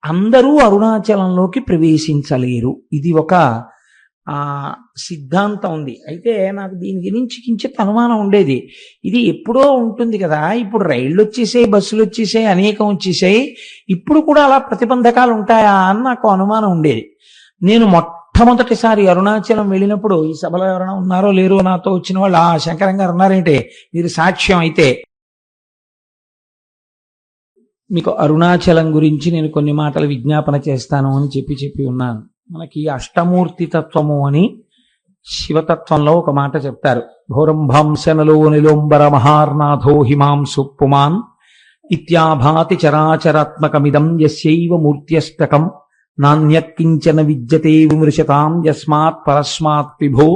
అందరూ అరుణాచలంలోకి ప్రవేశించలేరు. ఇది ఒక ఆ సిద్ధాంతం ఉంది. అయితే నాకు దీని గురించి కించిత్ అనుమానం ఉండేది. ఇది ఎప్పుడో ఉంటుంది కదా, ఇప్పుడు రైళ్లు వచ్చేసాయి, బస్సులు వచ్చేసాయి, అనేకం వచ్చేసాయి, ఇప్పుడు కూడా అలా ప్రతిబంధకాలు ఉంటాయా అని నాకు అనుమానం ఉండేది. నేను మొట్టమొదటిసారి అరుణాచలం వెళ్ళినప్పుడు, ఈ సభలో ఎవరైనా ఉన్నారో లేరో నాతో వచ్చిన వాళ్ళు, ఆ శంకరం గారు ఉన్నారేంటే మీరు సాక్ష్యం అయితే, మీకు అరుణాచలం గురించి నేను కొన్ని మాటలు విజ్ఞాపన చేస్తాను అని చెప్పి ఉన్నాను. మనకి అష్టమూర్తి తత్వము అని శివతత్వంలో ఒక మాట చెప్తారు. ఘోరంభాంశనలో నిలోంబర మహార్నాథో హిమాంసు పుమాన్ ఇత్యాభాతి చరాచరాత్మకమిదం యస్యైవ మూర్త్యష్టకం నాణ్యకించన విద్యతే విమృశతాం యస్మాత్ పరస్మాత్ విభో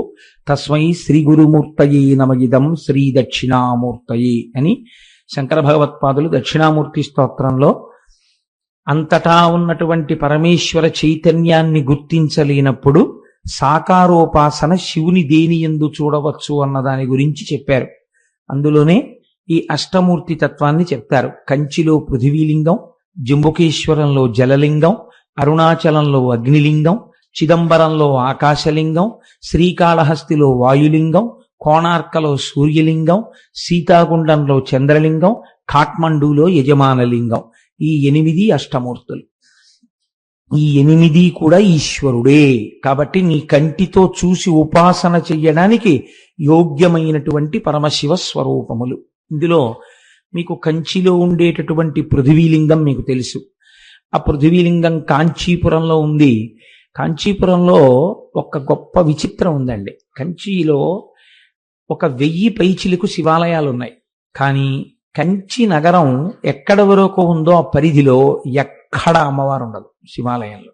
తస్మై శ్రీ గురుమూర్తయే నమగిదం శ్రీ దక్షిణామూర్తయే అని శంకర భగవత్పాదులు దక్షిణామూర్తి స్తోత్రంలో అంతటా ఉన్నటువంటి పరమేశ్వర చైతన్యాన్ని గుర్తించలేనప్పుడు సాకారోపాసన శివుని దేనియందు చూడవచ్చు అన్న దాని గురించి చెప్పారు. అందులోనే ఈ అష్టమూర్తి తత్వాన్ని చెప్తారు. కంచిలో పృథివీలింగం, జంబుకేశ్వరంలో జలలింగం, అరుణాచలంలో అగ్నిలింగం, చిదంబరంలో ఆకాశలింగం, శ్రీకాళహస్తిలో వాయులింగం, కోణార్కలో సూర్యలింగం, సీతాగుండంలో చంద్రలింగం, కాఠ్మండూలో యజమానలింగం. ఈ 8 అష్టమూర్తులు. ఈ 8 కూడా ఈశ్వరుడే. కాబట్టి నీ కంటితో చూసి ఉపాసన చెయ్యడానికి యోగ్యమైనటువంటి పరమశివ స్వరూపములు. ఇందులో మీకు కంచిలో ఉండేటటువంటి పృథివీలింగం మీకు తెలుసు. ఆ పృథివీలింగం కాంచీపురంలో ఉంది. కాంచీపురంలో ఒక గొప్ప విచిత్రం ఉందండి. కంచిలో 1000 పైచిలకు శివాలయాలు ఉన్నాయి. కానీ కంచి నగరం ఎక్కడ వరకు ఉందో ఆ పరిధిలో ఎక్కడ అమ్మవారు ఉండదు శివాలయంలో.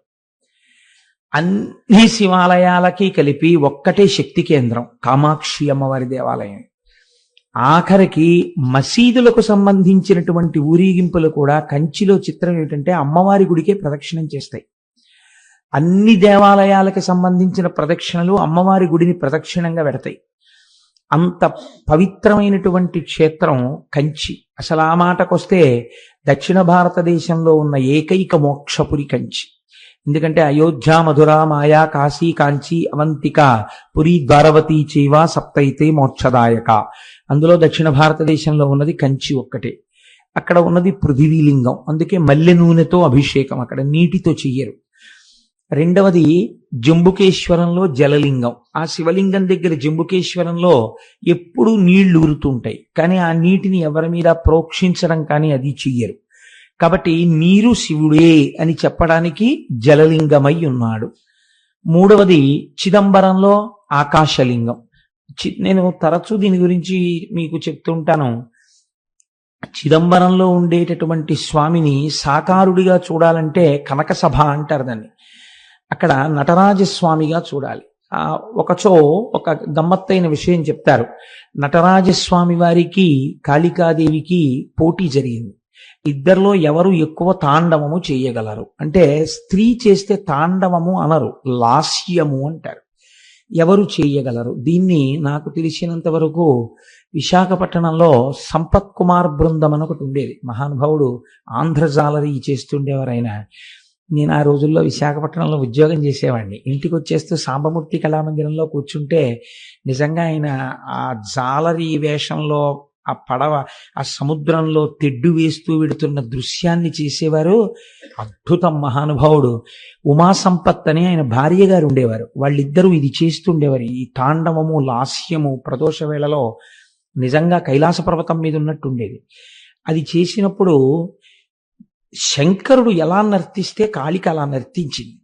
అన్ని శివాలయాలకి కలిపి ఒక్కటే శక్తి కేంద్రం, కామాక్షి అమ్మవారి దేవాలయం. ఆఖరికి మసీదులకు సంబంధించినటువంటి ఊరేగింపులు కూడా కంచిలో చిత్రం ఏమిటంటే అమ్మవారి గుడికే ప్రదక్షిణం చేస్తాయి. అన్ని దేవాలయాలకు సంబంధించిన ప్రదక్షిణలు అమ్మవారి గుడిని ప్రదక్షిణంగా పెడతాయి. అంత పవిత్రమైనటువంటి క్షేత్రం కంచి. అసలు ఆ మాటకొస్తే దక్షిణ భారతదేశంలో ఉన్న ఏకైక మోక్షపురి కంచి. ఎందుకంటే అయోధ్య, మధుర, మాయా, కాశీ, కాంచి, అవంతిక, పురి, ద్వారవతి చైవ సప్తైతే మోక్షదాయక. అందులో దక్షిణ భారతదేశంలో ఉన్నది కంచి ఒక్కటే. అక్కడ ఉన్నది పృథివీలింగం. అందుకే మల్లె నూనెతో అభిషేకం, అక్కడ నీటితో చెయ్యరు. రెండవది జంబుకేశ్వరంలో జలలింగం. ఆ శివలింగం దగ్గర జంబుకేశ్వరంలో ఎప్పుడూ నీళ్లు ఊరుతుంటాయి, కానీ ఆ నీటిని ఎవరి మీద ప్రోక్షించడం కానీ అది చెయ్యరు. కాబట్టి నీరు శివుడే అని చెప్పడానికి జలలింగమై ఉన్నాడు. మూడవది చిదంబరంలో ఆకాశలింగం. నేను తరచూ దీని గురించి మీకు చెప్తుంటాను. చిదంబరంలో ఉండేటటువంటి స్వామిని సాకారుడిగా చూడాలంటే కనక సభ అంటారు దాన్ని. అక్కడ నటరాజస్వామిగా చూడాలి. ఒకచో ఒక గమ్మత్తైన విషయం చెప్తారు. నటరాజస్వామి వారికి కాళికాదేవికి పోటీ జరిగింది. ఇద్దరిలో ఎవరు ఎక్కువ తాండవము చేయగలరు అంటే, స్త్రీ చేస్తే తాండవము అనరు, లాస్యము అంటారు. ఎవరు చేయగలరు? దీన్ని నాకు తెలిసినంత వరకు విశాఖపట్నంలో సంపత్ కుమార్ బృందం అని ఒకటి ఉండేది. మహానుభావుడు ఆంధ్రజాలరీ చేస్తుండేవారు ఆయన. నేను ఆ రోజుల్లో విశాఖపట్నంలో ఉద్యోగం చేసేవాడిని. ఇంటికి వచ్చేస్తూ సాంబమూర్తి కళామందిరంలో కూర్చుంటే నిజంగా ఆయన ఆ జాలరీ వేషంలో ఆ పడవ ఆ సముద్రంలో తెడ్డు వేస్తూ విడుతున్న దృశ్యాన్ని చేసేవారు. అద్భుతం. మహానుభావుడు ఉమా సంపత్ అని ఆయన భార్య గారు ఉండేవారు. వాళ్ళిద్దరూ ఇది చేస్తుండేవారు. ఈ తాండవము, లాస్యము ప్రదోష వేళలో నిజంగా కైలాస పర్వతం మీద ఉన్నట్టుండేది. అది చేసినప్పుడు శంకరుడు ఎలా నర్తిస్తే కాళిక అలా నర్తించింది.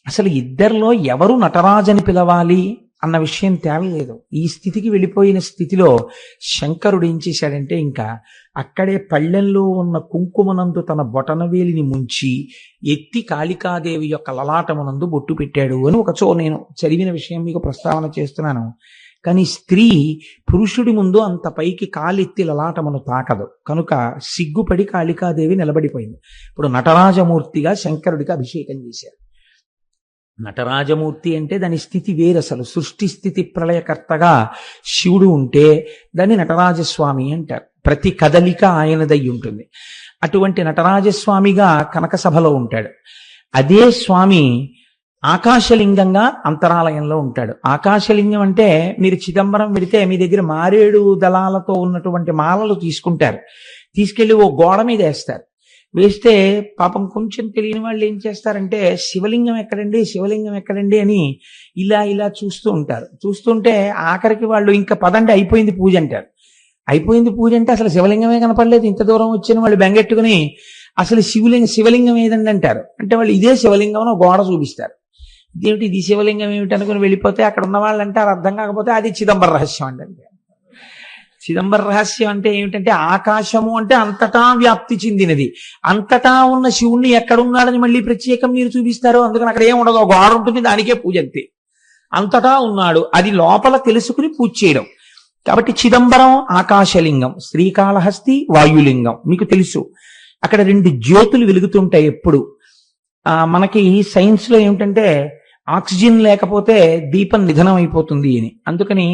అసలు ఇద్దరిలో ఎవరు నటరాజని పిలవాలి అన్న విషయం తేలలేదు. ఈ స్థితికి వెళ్ళిపోయిన స్థితిలో శంకరుడు ఏం చేశాడంటే, ఇంకా అక్కడే పళ్ళెంలో ఉన్న కుంకుమనందు తన బొటనవేలిని ముంచి ఎత్తి కాళికాదేవి యొక్క లలాటమునందు బొట్టు పెట్టాడు అని ఒకచో నేను చదివిన విషయం మీకు ప్రస్తావన చేస్తున్నాను. కానీ స్త్రీ పురుషుడి ముందు అంత పైకి కాలెత్తి లలాటమును తాకదు కనుక సిగ్గుపడి కాళికాదేవి నిలబడిపోయింది. ఇప్పుడు నటరాజమూర్తిగా శంకరుడికి అభిషేకం చేశారు. నటరాజమూర్తి అంటే దాని స్థితి వేరు. అసలు సృష్టి స్థితి ప్రళయకర్తగా శివుడు ఉంటే దాన్ని నటరాజస్వామి అంటారు. ప్రతి కదలిక ఆయనదై ఉంటుంది. అటువంటి నటరాజస్వామిగా కనక సభలో ఉంటాడు. అదే స్వామి ఆకాశలింగంగా అంతరాలయంలో ఉంటాడు. ఆకాశలింగం అంటే మీరు చిదంబరం వెడితే మీ దగ్గర మారేడు దళాలతో ఉన్నటువంటి మాలలు తీసుకుంటారు, తీసుకెళ్లి ఓ గోడ మీద వేస్తారు. వేస్తే పాపం కొంచెం తెలియని వాళ్ళు ఏం చేస్తారంటే శివలింగం ఎక్కడండి, శివలింగం ఎక్కడండి అని ఇలా ఇలా చూస్తూ ఉంటారు. చూస్తుంటే ఆఖరికి వాళ్ళు ఇంకా పదండి అయిపోయింది పూజ అంటారు. అయిపోయింది పూజ అంటే అసలు శివలింగమే కనపడలేదు. ఇంత దూరం వచ్చిన వాళ్ళు బెంగెట్టుకుని అసలు శివలింగం ఏదండి అంటారు. అంటే వాళ్ళు ఇదే శివలింగం అని గోడ చూపిస్తారు. ఇదేమిటి ఇది శివలింగం ఏమిటి అనుకుని వెళ్ళిపోతే అక్కడ ఉన్న వాళ్ళు అంటారు, అర్థం కాకపోతే అది చిదంబర రహస్యం అంటే. చిదంబర రహస్యం అంటే ఏమిటంటే ఆకాశము అంటే అంతటా వ్యాప్తి చెందినది. అంతటా ఉన్న శివుణ్ణి ఎక్కడున్నాడని మళ్ళీ ప్రత్యేకం మీరు చూపిస్తారు. అందుకని అక్కడ ఏం ఉండదు, గోడ ఉంటుంది, దానికే పూజ అంతే. అంతటా ఉన్నాడు, అది లోపల తెలుసుకుని పూజ చేయడం. కాబట్టి చిదంబరం ఆకాశలింగం, శ్రీకాళహస్తి వాయులింగం. మీకు తెలుసు అక్కడ 2 జ్యోతులు వెలుగుతుంటాయి ఎప్పుడు. మనకి సైన్స్ లో ఏమిటంటే ఆక్సిజన్ లేకపోతే దీపం నిధనం అయిపోతుంది అని. అందుకని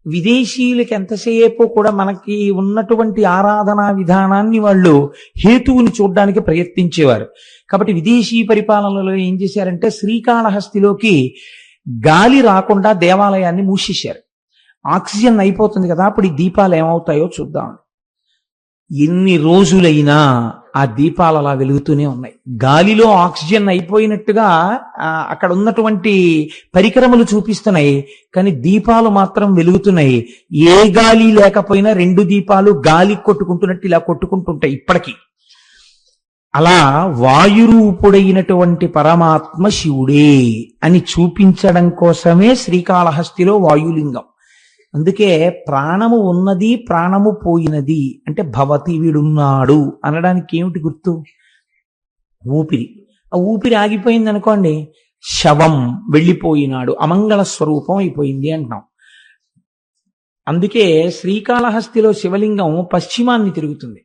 విదేశీయులకి ఎంతసేపు కూడా మనకి ఉన్నటువంటి ఆరాధనా విధానాన్ని వాళ్ళు హేతువుని చూడడానికి ప్రయత్నించేవారు. కాబట్టి విదేశీ పరిపాలనలో ఏం చేశారంటే శ్రీకాళహస్తిలోకి గాలి రాకుండా దేవాలయాన్ని మూసేశారు. ఆక్సిజన్ అయిపోతుంది కదా, అప్పుడు ఈ దీపాలు ఏమవుతాయో చూద్దాం. ఎన్ని రోజులైనా ఆ దీపాలు అలా వెలుగుతూనే ఉన్నాయి. గాలిలో ఆక్సిజన్ అయిపోయినట్టుగా అక్కడ ఉన్నటువంటి పరికరములు చూపిస్తున్నాయి, కానీ దీపాలు మాత్రం వెలుగుతున్నాయి. ఏ గాలి లేకపోయినా 2 దీపాలు గాలి కొట్టుకుంటున్నట్టు ఇలా కొట్టుకుంటుంటాయి ఇప్పటికీ. అలా వాయురూపుడైనటువంటి పరమాత్మ శివుడే అని చూపించడం కోసమే శ్రీకాళహస్తిలో వాయులింగం. అందుకే ప్రాణము ఉన్నది, ప్రాణము పోయినది అంటే భవతి, వీడున్నాడు అనడానికి ఏమిటి గుర్తు? ఊపిరి. ఆ ఊపిరి ఆగిపోయింది అనుకోండి, శవం, వెళ్ళిపోయినాడు, అమంగళ స్వరూపం అయిపోయింది అంటున్నాం. అందుకే శ్రీకాళహస్తిలో శివలింగం పశ్చిమాన్ని తిరుగుతుంది.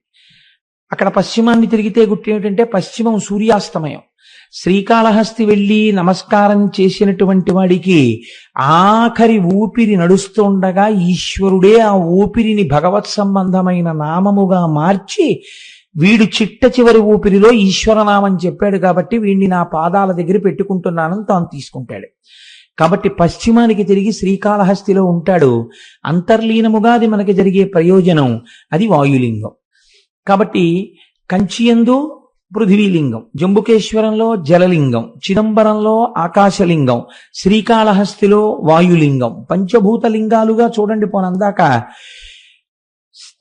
అక్కడ పశ్చిమాన్ని తిరిగితే గుర్తు ఏమిటంటే పశ్చిమం సూర్యాస్తమయం. శ్రీకాళహస్తి వెళ్ళి నమస్కారం చేసినటువంటి వాడికి ఆఖరి ఊపిరి నడుస్తుండగా ఈశ్వరుడే ఆ ఊపిరిని భగవత్ సంబంధమైన నామముగా మార్చి వీడు చిట్ట చివరి ఊపిరిలో ఈశ్వరనామం చెప్పాడు కాబట్టి వీడిని నా పాదాల దగ్గర పెట్టుకుంటున్నానని తాను తీసుకుంటాడు. కాబట్టి పశ్చిమానికి తిరిగి శ్రీకాళహస్తిలో ఉంటాడు. అంతర్లీనముగా అది మనకి జరిగే ప్రయోజనం, అది వాయులింగం. కాబట్టి కంచియందు పృథివీలింగం, జంబుకేశ్వరంలో జలలింగం, చిదంబరంలో ఆకాశలింగం, శ్రీకాళహస్తిలో వాయులింగం. పంచభూత లింగాలుగా చూడండి. పోనందాక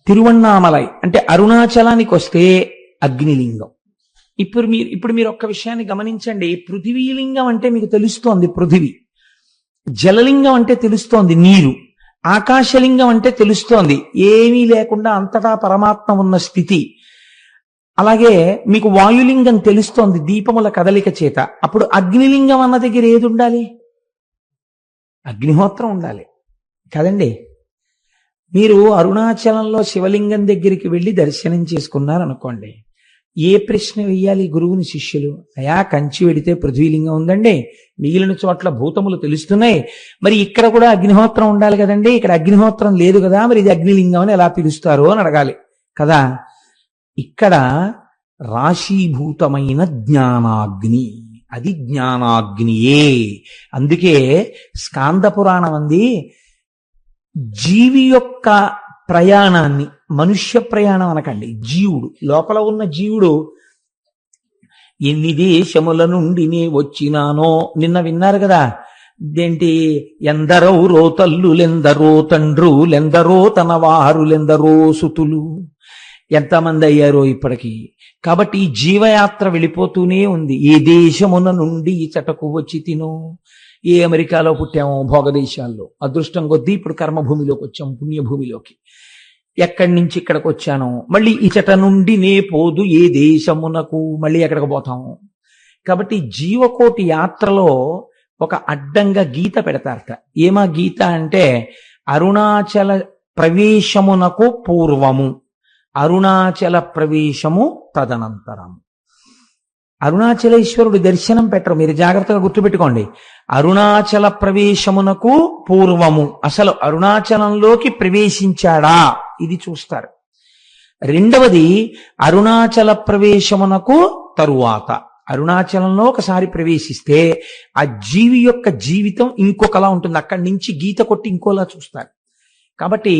తిరువణ్ణామలై అంటే అరుణాచలానికి వస్తే అగ్నిలింగం. ఇప్పుడు మీరు ఒక్క విషయాన్ని గమనించండి. పృథివీలింగం అంటే మీకు తెలుస్తోంది పృథివీ, జలలింగం అంటే తెలుస్తోంది నీరు, ఆకాశలింగం అంటే తెలుస్తోంది ఏమీ లేకుండా అంతటా పరమాత్మ ఉన్న స్థితి. అలాగే మీకు వాయులింగం తెలుస్తోంది దీపముల కదలిక చేత. అప్పుడు అగ్నిలింగం అన్న దగ్గర ఏది ఉండాలి? అగ్నిహోత్రం ఉండాలి కదండి. మీరు అరుణాచలంలో శివలింగం దగ్గరికి వెళ్ళి దర్శనం చేసుకున్నారనుకోండి, ఏ ప్రశ్న వెయ్యాలి గురువుని శిష్యులు? అయా, కంచి వెడితే పృథ్వీలింగం ఉందండి, మిగిలిన చోట్ల భూతములు తెలుస్తున్నాయి, మరి ఇక్కడ కూడా అగ్నిహోత్రం ఉండాలి కదండి, ఇక్కడ అగ్నిహోత్రం లేదు కదా, మరి ఇది అగ్నిలింగం అని ఎలా పిలుస్తారు అని అడగాలి కదా. ఇక్కడ రాశీభూతమైన జ్ఞానాగ్ని, అది జ్ఞానాగ్నియే. అందుకే స్కాంద పురాణం అంది జీవి యొక్క ప్రయాణాన్ని, మనుష్య ప్రయాణం అనకండి, జీవుడు లోపల ఉన్న జీవుడు ఎన్ని దేశముల నుండి నే వచ్చినానో నిన్న విన్నారు కదా. ఇదేంటి, ఎందరో రోతల్లులెందరో తండ్రులెందరో తనవారులెందరో సుతులు, ఎంతమంది అయ్యారో ఇప్పటికీ. కాబట్టి ఈ జీవయాత్ర వెళ్ళిపోతూనే ఉంది. ఏ దేశమున నుండి ఈ చటకు వచ్చి తినో, ఏ అమెరికాలో పుట్టామో, భోగదేశాల్లో, అదృష్టం కొద్దీ ఇప్పుడు కర్మభూమిలోకి వచ్చాం, పుణ్యభూమిలోకి. ఎక్కడి నుంచి ఇక్కడికి వచ్చానో, మళ్ళీ ఇచట నుండి నే పోదు ఏ దేశమునకు, మళ్ళీ ఎక్కడికి పోతాము. కాబట్టి జీవకోటి యాత్రలో ఒక అడ్డంగా గీత పెడతారట. ఏమా గీత అంటే అరుణాచల ప్రవేశమునకు పూర్వము, అరుణాచల ప్రవేశము తదనంతరము. అరుణాచలేశ్వరుడు దర్శనం పెట్టరు, మీరు జాగ్రత్తగా గుర్తుపెట్టుకోండి. అరుణాచల ప్రవేశమునకు పూర్వము, అసలు అరుణాచలంలోకి ప్రవేశించాడా ఇది చూస్తారు. రెండవది అరుణాచల ప్రవేశమునకు తరువాత. అరుణాచలంలో ఒకసారి ప్రవేశిస్తే ఆ జీవి యొక్క జీవితం ఇంకొకలా ఉంటుంది. అక్కడి నుంచి గీత కొట్టి ఇంకోలా చూస్తారు. కాబట్టి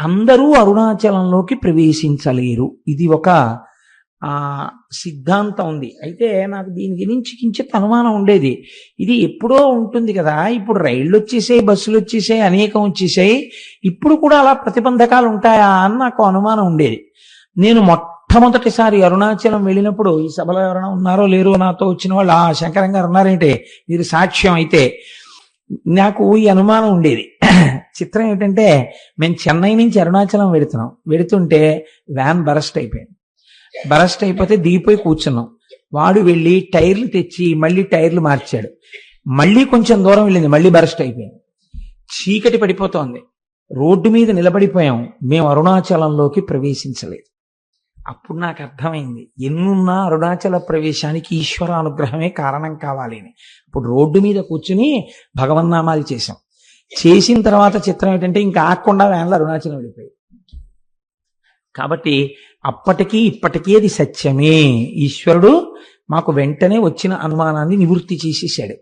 అందరూ అరుణాచలంలోకి ప్రవేశించలేరు. ఇది ఒక సిద్ధాంతం ఉంది. అయితే నాకు దీని గురించి కించిత్ అనుమానం ఉండేది. ఇది ఎప్పుడో ఉంటుంది కదా, ఇప్పుడు రైళ్లు వచ్చేసాయి, బస్సులు వచ్చేసాయి, అనేకం వచ్చేసాయి, ఇప్పుడు కూడా అలా ప్రతిబంధకాలు ఉంటాయా అని నాకు అనుమానం ఉండేది. నేను మొట్టమొదటిసారి అరుణాచలం వెళ్ళినప్పుడు, ఈ సభలో ఎవరైనా ఉన్నారో లేరో నాతో వచ్చిన వాళ్ళు, శంకరం గారు ఉన్నారేంటే మీరు సాక్ష్యం అయితే, నాకు ఈ అనుమానం ఉండేది. చిత్రం ఏంటంటే, మేము చెన్నై నుంచి అరుణాచలం వెడుతుంటే వ్యాన్ బరస్ట్ అయిపోయింది. బరస్ట్ అయిపోతే దిగిపోయి కూర్చున్నాం. వాడు వెళ్ళి టైర్లు తెచ్చి మళ్ళీ టైర్లు మార్చాడు. మళ్ళీ కొంచెం దూరం వెళ్ళింది, మళ్ళీ బరస్ట్ అయిపోయింది. చీకటి పడిపోతోంది. రోడ్డు మీద నిలబడిపోయాం. మేము అరుణాచలంలోకి ప్రవేశించలేదు. అప్పుడు నాకు అర్థమైంది, ఎన్నున్నా అరుణాచల ప్రవేశానికి ఈశ్వర అనుగ్రహమే కారణం కావాలి అని. ఇప్పుడు రోడ్డు మీద కూర్చుని భగవన్నామాలు చేశాం. చేసిన తర్వాత చిత్రం ఏంటంటే ఇంకా ఆకుండా వ్యాన్లో అరుణాచలం వెళ్ళిపోయి. కాబట్టి అప్పటికీ ఇప్పటికీ అది సత్యమే. ఈశ్వరుడు మాకు వెంటనే వచ్చిన అనుమానాన్ని నివృత్తి చేసేసాడు.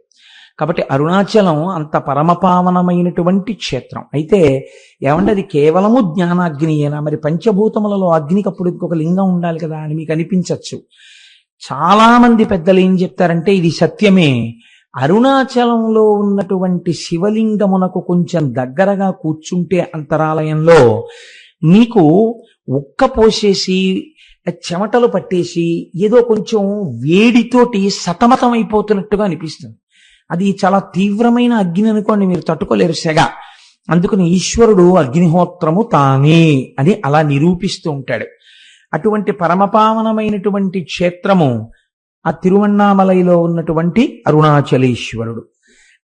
కాబట్టి అరుణాచలం అంత పరమపావనమైనటువంటి క్షేత్రం. అయితే ఏమంటే అది కేవలము జ్ఞానాగ్నియేనా? మరి పంచభూతములలో అగ్నికి అప్పుడు ఇంకొక లింగం ఉండాలి కదా అని మీకు అనిపించవచ్చు. చాలా మంది పెద్దలు ఏం చెప్తారంటే ఇది సత్యమే. అరుణాచలంలో ఉన్నటువంటి శివలింగమునకు కొంచెం దగ్గరగా కూర్చుంటే అంతరాలయంలో నీకు ఉక్క పోసేసి చెమటలు పట్టేసి ఏదో కొంచెం వేడితోటి సతమతం అయిపోతున్నట్టుగా అనిపిస్తుంది. అది చాలా తీవ్రమైన అగ్ని అనుకోండి, మీరు తట్టుకోలేరు సెగ. అందుకని ఈశ్వరుడు అగ్నిహోత్రము తానే అని అలా నిరూపిస్తూ ఉంటాడు. అటువంటి పరమపావనమైనటువంటి క్షేత్రము ఆ తిరువణ్ణామలైలో ఉన్నటువంటి అరుణాచలేశ్వరుడు.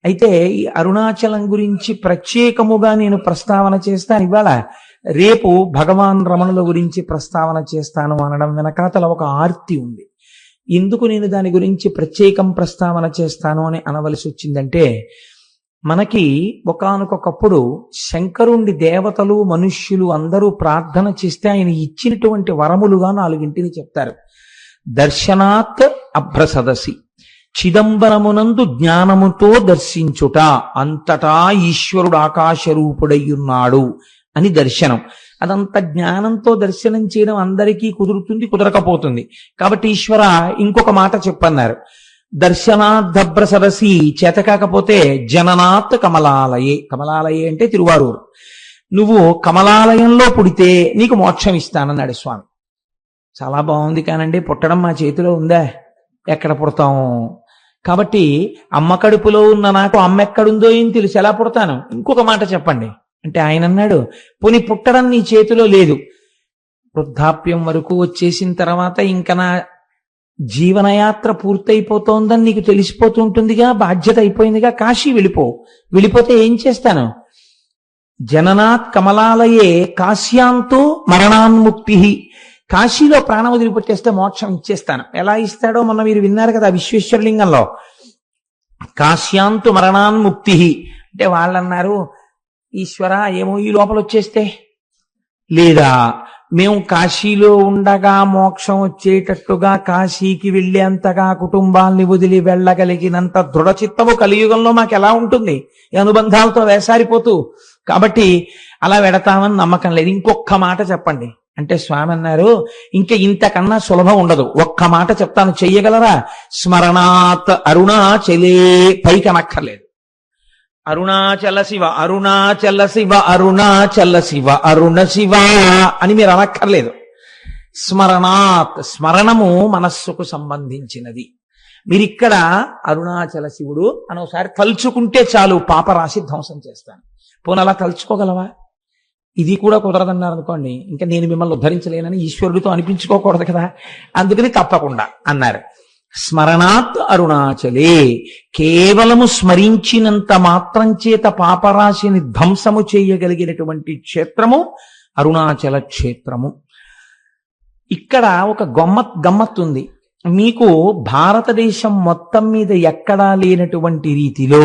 అయితే ఈ అరుణాచలం గురించి ప్రత్యేకముగా నేను ప్రస్తావన చేస్తాను ఇవాళ. రేపు భగవాన్ రమణుల గురించి ప్రస్తావన చేస్తాను అనడం వెనకాతల ఒక ఆర్తి ఉంది. ఎందుకు నేను దాని గురించి ప్రత్యేకం ప్రస్తావన చేస్తాను అని అనవలసి వచ్చిందంటే, మనకి ఒకానొకప్పుడు శంకరుండి దేవతలు మనుష్యులు అందరూ ప్రార్థన చేస్తే ఆయన ఇచ్చినటువంటి వరములుగా 4 చెప్తారు. దర్శనాత్ అభ్రసదసి, చిదంబరమునందు జ్ఞానముతో దర్శించుట, అంతటా ఈశ్వరుడు ఆకాశరూపుడయ్యున్నాడు అని దర్శనం. అదంత జ్ఞానంతో దర్శనం చేయడం అందరికీ కుదురుతుంది, కుదరకపోతుంది. కాబట్టి ఈశ్వర ఇంకొక మాట చెప్పన్నారు, దర్శనాద్దభ్ర సరసి, చేత కాకపోతే జననాత్ కమలాలయే. కమలాలయే అంటే తిరువారూరు. నువ్వు కమలాలయంలో పుడితే నీకు మోక్షం ఇస్తానన్నాడు స్వామి. చాలా బాగుంది కానండి, పుట్టడం మా చేతిలో ఉందా? ఎక్కడ పుడతాము? కాబట్టి అమ్మ కడుపులో ఉన్న నాకు అమ్మ ఎక్కడుందో ఏం తెలుసు, ఎలా పుడతాను? ఇంకొక మాట చెప్పండి అంటే ఆయన అన్నాడు, పోనీ పుట్టడం నీ చేతిలో లేదు, వృద్ధాప్యం వరకు వచ్చేసిన తర్వాత ఇంకా నా జీవనయాత్ర పూర్తయిపోతోందని నీకు తెలిసిపోతుంటుందిగా, బాధ్యత అయిపోయిందిగా, కాశీ వెళ్ళిపోతే ఏం చేస్తాను? జననాత్ కమలాలయే కాశ్యాంతో మరణాన్ముక్తి, కాశీలో ప్రాణం వదిలిపెట్టేస్తే మోక్షం ఇచ్చేస్తాను. ఎలా ఇస్తాడో మొన్న మీరు విన్నారు కదా విశ్వేశ్వరలింగంలో, కాశ్యాంతు మరణాన్ముక్తి అంటే వాళ్ళన్నారు, ఈశ్వర ఏమో ఈ లోపల వచ్చేస్తే, లేదా మేము కాశీలో ఉండగా మోక్షం వచ్చేటట్టుగా కాశీకి వెళ్ళేంతగా కుటుంబాల్ని వదిలి వెళ్ళగలిగినంత దృఢచిత్తము కలియుగంలో మాకు ఎలా ఉంటుంది? ఈ అనుబంధాలతో వేసారిపోతూ. కాబట్టి అలా వెడతామని నమ్మకం లేదు. ఇంకొక్క మాట చెప్పండి అంటే స్వామి అన్నారు, ఇంకా ఇంతకన్నా సులభం ఉండదు, ఒక్క మాట చెప్తాను, చెయ్యగలరా? స్మరణాత్ అరుణాచలే, పైకి అనక్కర్లేదు. అరుణాచల శివ, అరుణాచల శివ, అరుణాచల శివ, అరుణ శివ అని మీరు అనక్కర్లేదు. స్మరణాత్, స్మరణము మనస్సుకు సంబంధించినది. మీరిక్కడ అరుణాచల శివుడు అని ఒకసారి తలుచుకుంటే చాలు, పాపరాశి ధ్వంసం చేస్తాను. పోనీ అలా తలుచుకోగలవా? ఇది కూడా కుదరదన్నారు అనుకోండి, ఇంకా నేను మిమ్మల్ని ఉద్ధరించలేనని ఈశ్వరుడితో అనిపించుకోకూడదు కదా, అందుకని తప్పకుండా అన్నారు. స్మరణాత్ అరుణాచలే, కేవలము స్మరించినంత మాత్రం చేత పాపరాశిని ధ్వంసము చేయగలిగినటువంటి క్షేత్రము అరుణాచల క్షేత్రము. ఇక్కడ ఒక గమ్మత్తు మీకు భారతదేశం మొత్తం మీద ఎక్కడా లేనటువంటి రీతిలో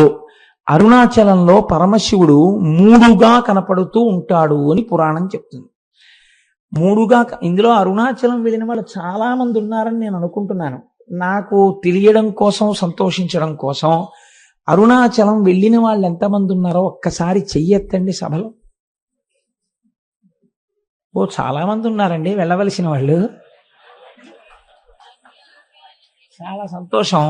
అరుణాచలంలో పరమశివుడు 3గా కనపడుతూ ఉంటాడు అని పురాణం చెప్తుంది. మూడుగా ఇందులో అరుణాచలం వెళ్ళిన వాళ్ళు చాలా మంది ఉన్నారని నేను అనుకుంటున్నాను. నాకు తెలియడం కోసం, సంతోషించడం కోసం అరుణాచలం వెళ్ళిన వాళ్ళు ఎంతమంది ఉన్నారో ఒక్కసారి చెయ్యెత్తండి సభలో. ఓ చాలా మంది ఉన్నారండి వెళ్ళవలసిన వాళ్ళు. చాలా సంతోషం.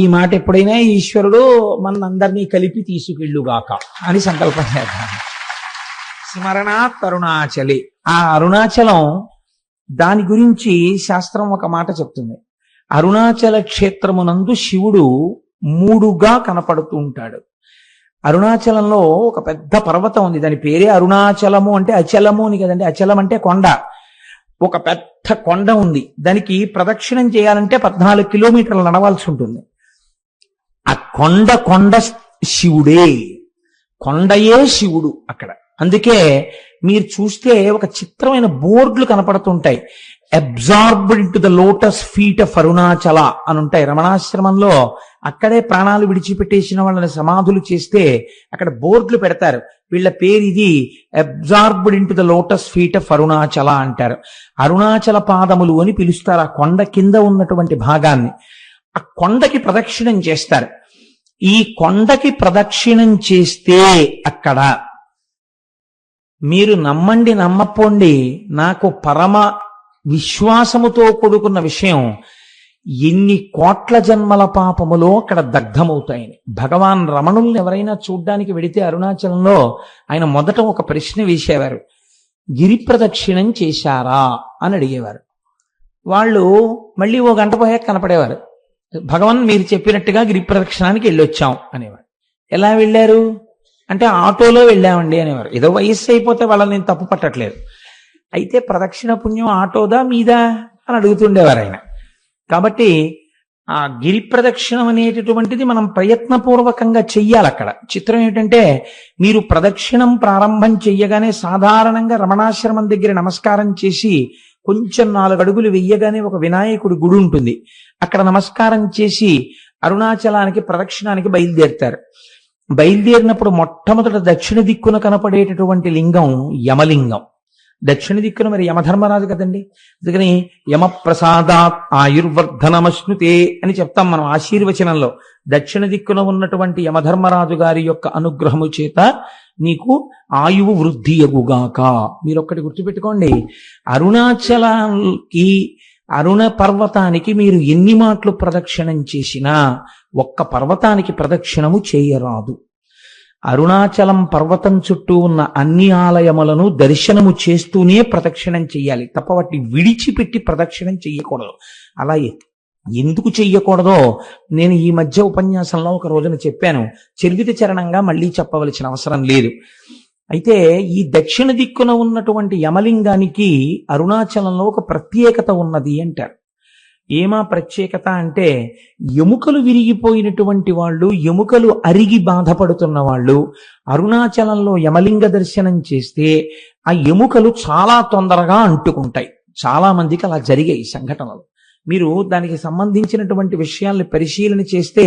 ఈ మాట ఎప్పుడైనా ఈశ్వరుడు మనందరినీ కలిపి తీసుకెళ్ళుగాక అని సంకల్పం చేద్దాం. స్మరణాత్ అరుణాచలి. ఆ అరుణాచలం దాని గురించి శాస్త్రం ఒక మాట చెప్తుంది. అరుణాచల క్షేత్రమునందు శివుడు మూడుగా కనపడుతూ ఉంటాడు. అరుణాచలంలో ఒక పెద్ద పర్వతం ఉంది, దాని పేరే అరుణాచలము. అంటే అచలము అని కదండి, అచలం అంటే కొండ. ఒక పెద్ద కొండ ఉంది, దానికి ప్రదక్షిణం చేయాలంటే 14 కిలోమీటర్లు నడవాల్సి ఉంటుంది. ఆ కొండ శివుడే, కొండయే శివుడు అక్కడ. అందుకే మీరు చూస్తే ఒక చిత్రమైన బోర్డులు కనపడుతుంటాయి. Absorbed into the lotus feet of Arunachala అని ఉంటాయి. రమణాశ్రమంలో అక్కడే ప్రాణాలు విడిచిపెట్టేసిన వాళ్ళని సమాధులు చేస్తే అక్కడ బోర్డులు పెడతారు, వీళ్ళ పేరు ఇది, absorbed into the lotus feet of Arunachala అంటారు. అరుణాచల పాదములు అని పిలుస్తారు ఆ కొండ కింద ఉన్నటువంటి భాగాన్ని. ఆ కొండకి ప్రదక్షిణం చేస్తారు. ఈ కొండకి ప్రదక్షిణం చేస్తే అక్కడ మీరు నమ్మండి నమ్మపోండి, నాకు పరమ విశ్వాసముతో కూడుకున్న విషయం, ఎన్ని కోట్ల జన్మల పాపములో అక్కడ దగ్ధమవుతాయని. భగవాన్ రమణుల్ని ఎవరైనా చూడ్డానికి వెడితే అరుణాచలంలో ఆయన మొదట ఒక ప్రశ్న వేసేవారు, గిరి ప్రదక్షిణం చేశారా అని అడిగేవారు. వాళ్ళు మళ్ళీ ఓ గంట పోయాక కనపడేవారు, భగవాన్ మీరు చెప్పినట్టుగా గిరి ప్రదక్షిణానికి వెళ్ళొచ్చాం అనేవారు. ఎలా వెళ్ళారు అంటే ఆటోలో వెళ్ళామండి అనేవారు. ఏదో వయస్సు అయిపోతే వాళ్ళని నేను తప్పు పట్టట్లేదు, అయితే ప్రదక్షిణ పుణ్యం ఆటోదా మీదా అని అడుగుతుండేవారు ఆయన. కాబట్టి ఆ గిరి ప్రదక్షిణం అనేటటువంటిది మనం ప్రయత్నపూర్వకంగా చెయ్యాలి. అక్కడ చిత్రం ఏంటంటే, మీరు ప్రదక్షిణం ప్రారంభం చెయ్యగానే సాధారణంగా రమణాశ్రమం దగ్గర నమస్కారం చేసి కొంచెం 4 అడుగులు వెయ్యగానే ఒక వినాయకుడి గుడి ఉంటుంది, అక్కడ నమస్కారం చేసి అరుణాచలానికి ప్రదక్షిణానికి బయలుదేరుతారు. బయలుదేరినప్పుడు మొట్టమొదట దక్షిణ దిక్కున కనపడేటటువంటి లింగం యమలింగం. దక్షిణ దిక్కున మరి యమధర్మరాజు కదండి, అందుకని యమ ప్రసాదాత్ ఆయుర్వర్ధనమశ్నుతే అని చెప్తాం మనం ఆశీర్వచనంలో. దక్షిణ దిక్కున ఉన్నటువంటి యమధర్మరాజు గారి యొక్క అనుగ్రహము చేత నీకు ఆయువు వృద్ధి అగుగాక. మీరు ఒక్కటి గుర్తుపెట్టుకోండి, అరుణాచలానికి అరుణ పర్వతానికి మీరు ఎన్ని మాటలు ప్రదక్షిణం చేసినా ఒక్క పర్వతానికి ప్రదక్షిణము చేయరాదు. అరుణాచలం పర్వతం చుట్టూ ఉన్న అన్ని ఆలయములను దర్శనము చేస్తూనే ప్రదక్షిణం చెయ్యాలి తప్ప వాటిని విడిచిపెట్టి ప్రదక్షిణం చెయ్యకూడదు. అలా ఎందుకు చెయ్యకూడదో నేను ఈ మధ్య ఉపన్యాసంలో ఒక రోజున చెప్పాను, చరివిత చరణంగా మళ్ళీ చెప్పవలసిన అవసరం లేదు. అయితే ఈ దక్షిణ దిక్కున ఉన్నటువంటి యమలింగానికి అరుణాచలంలో ఒక ప్రత్యేకత ఉన్నది అంటారు. ఏమా ప్రత్యేకత అంటే, ఎముకలు విరిగిపోయినటువంటి వాళ్ళు, ఎముకలు అరిగి బాధపడుతున్న వాళ్ళు అరుణాచలంలో యమలింగ దర్శనం చేస్తే ఆ ఎముకలు చాలా తొందరగా అంటుకుంటాయి. చాలా మందికి అలా జరిగాయి సంఘటనలు. మీరు దానికి సంబంధించినటువంటి విషయాల్ని పరిశీలన చేస్తే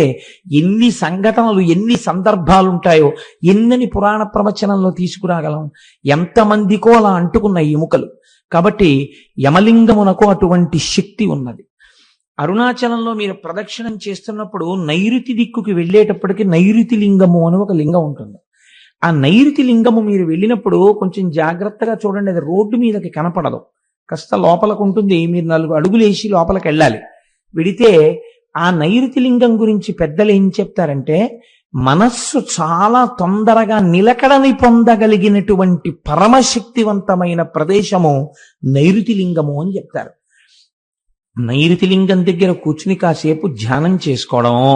ఎన్ని సంఘటనలు, ఎన్ని సందర్భాలు ఉంటాయో, ఎన్నని పురాణ ప్రవచనంలో తీసుకురాగలం. ఎంతమందికో అలా అంటుకున్న ఎముకలు. కాబట్టి యమలింగమునకు అటువంటి శక్తి ఉన్నది. అరుణాచలంలో మీరు ప్రదక్షిణం చేస్తున్నప్పుడు నైరుతి దిక్కుకి వెళ్ళేటప్పటికి నైరుతి లింగము అని ఒక లింగం ఉంటుంది. ఆ నైరుతి లింగము మీరు వెళ్ళినప్పుడు కొంచెం జాగ్రత్తగా చూడండి, అది రోడ్డు మీదకి కనపడదు, కాస్త లోపలకు ఉంటుంది. మీరు 4 అడుగులు వేసి లోపలికి వెళ్ళాలి. వెడితే ఆ నైరుతి లింగం గురించి పెద్దలు ఏం చెప్తారంటే, మనస్సు చాలా తొందరగా నిలకడని పొందగలిగినటువంటి పరమశక్తివంతమైన ప్రదేశము నైరుతి లింగము అని చెప్తారు. నైరుతి లింగం దగ్గర కూర్చుని కాసేపు ధ్యానం చేసుకోవడమో,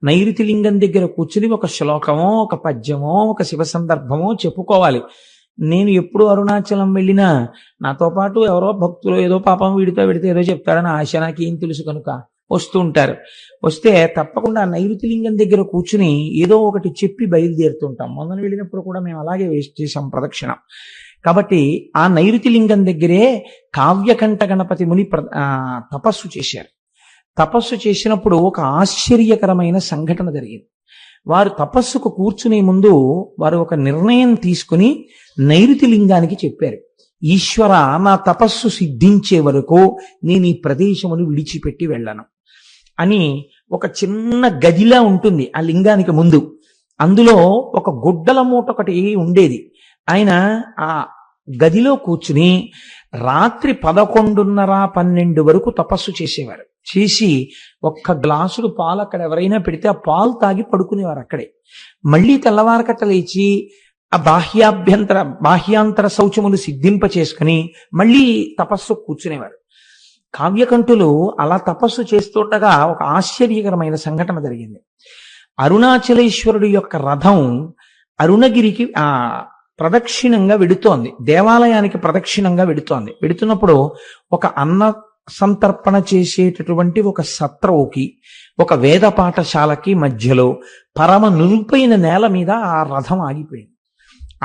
నైరుతి లింగం దగ్గర కూర్చుని ఒక శ్లోకమో, ఒక పద్యమో, ఒక శివ సందర్భమో చెప్పుకోవాలి. నేను ఎప్పుడు అరుణాచలం వెళ్ళినా నాతో పాటు ఎవరో భక్తులు ఏదో పాపం వీడితో వెడితే ఏదో చెప్తారని ఆశ, నాకేం తెలుసు కనుక వస్తూ ఉంటారు. వస్తే తప్పకుండా నైరుతి లింగం దగ్గర కూర్చుని ఏదో ఒకటి చెప్పి బయలుదేరుతుంటాం. మొన్న వెళ్ళినప్పుడు కూడా మేము అలాగే చేసాం ప్రదక్షిణ. కాబట్టి ఆ నైరుతి లింగం దగ్గరే కావ్యకంఠ గణపతి ముని తపస్సు చేశారు. తపస్సు చేసినప్పుడు ఒక ఆశ్చర్యకరమైన సంఘటన జరిగింది. వారు తపస్సుకు కూర్చునే ముందు వారు ఒక నిర్ణయం తీసుకుని నైరుతి లింగానికి చెప్పారు, ఈశ్వర, నా తపస్సు సిద్ధించే వరకు నేను ఈ ప్రదేశమును విడిచిపెట్టి వెళ్ళను అని ఒక చిన్న గదిలా ఉంటుంది ఆ లింగానికి ముందు. అందులో ఒక గుడ్డల మూట ఒకటి ఉండేది. ఆయన ఆ గదిలో కూర్చుని రాత్రి 11:30-12 వరకు తపస్సు చేసేవారు. చేసి ఒక్క గ్లాసుడు పాలు అక్కడ ఎవరైనా పెడితే ఆ పాలు తాగి పడుకునేవారు అక్కడే. మళ్ళీ తెల్లవారకట్ట లేచి ఆ బాహ్యాంతర శౌచములు సిద్ధింప చేసుకుని మళ్ళీ తపస్సు కూర్చునేవారు. కావ్యకంఠులు అలా తపస్సు చేస్తుండగా ఒక ఆశ్చర్యకరమైన సంఘటన జరిగింది. అరుణాచలేశ్వరుడు యొక్క రథం అరుణగిరికి ప్రదక్షిణంగా వెడుతోంది, దేవాలయానికి ప్రదక్షిణంగా వెడుతున్నప్పుడు ఒక అన్న సంతర్పణ చేసేటటువంటి ఒక సత్రవుకి, ఒక వేద పాఠశాలకి మధ్యలో పరమ నునుపైన నేల మీద ఆ రథం ఆగిపోయింది.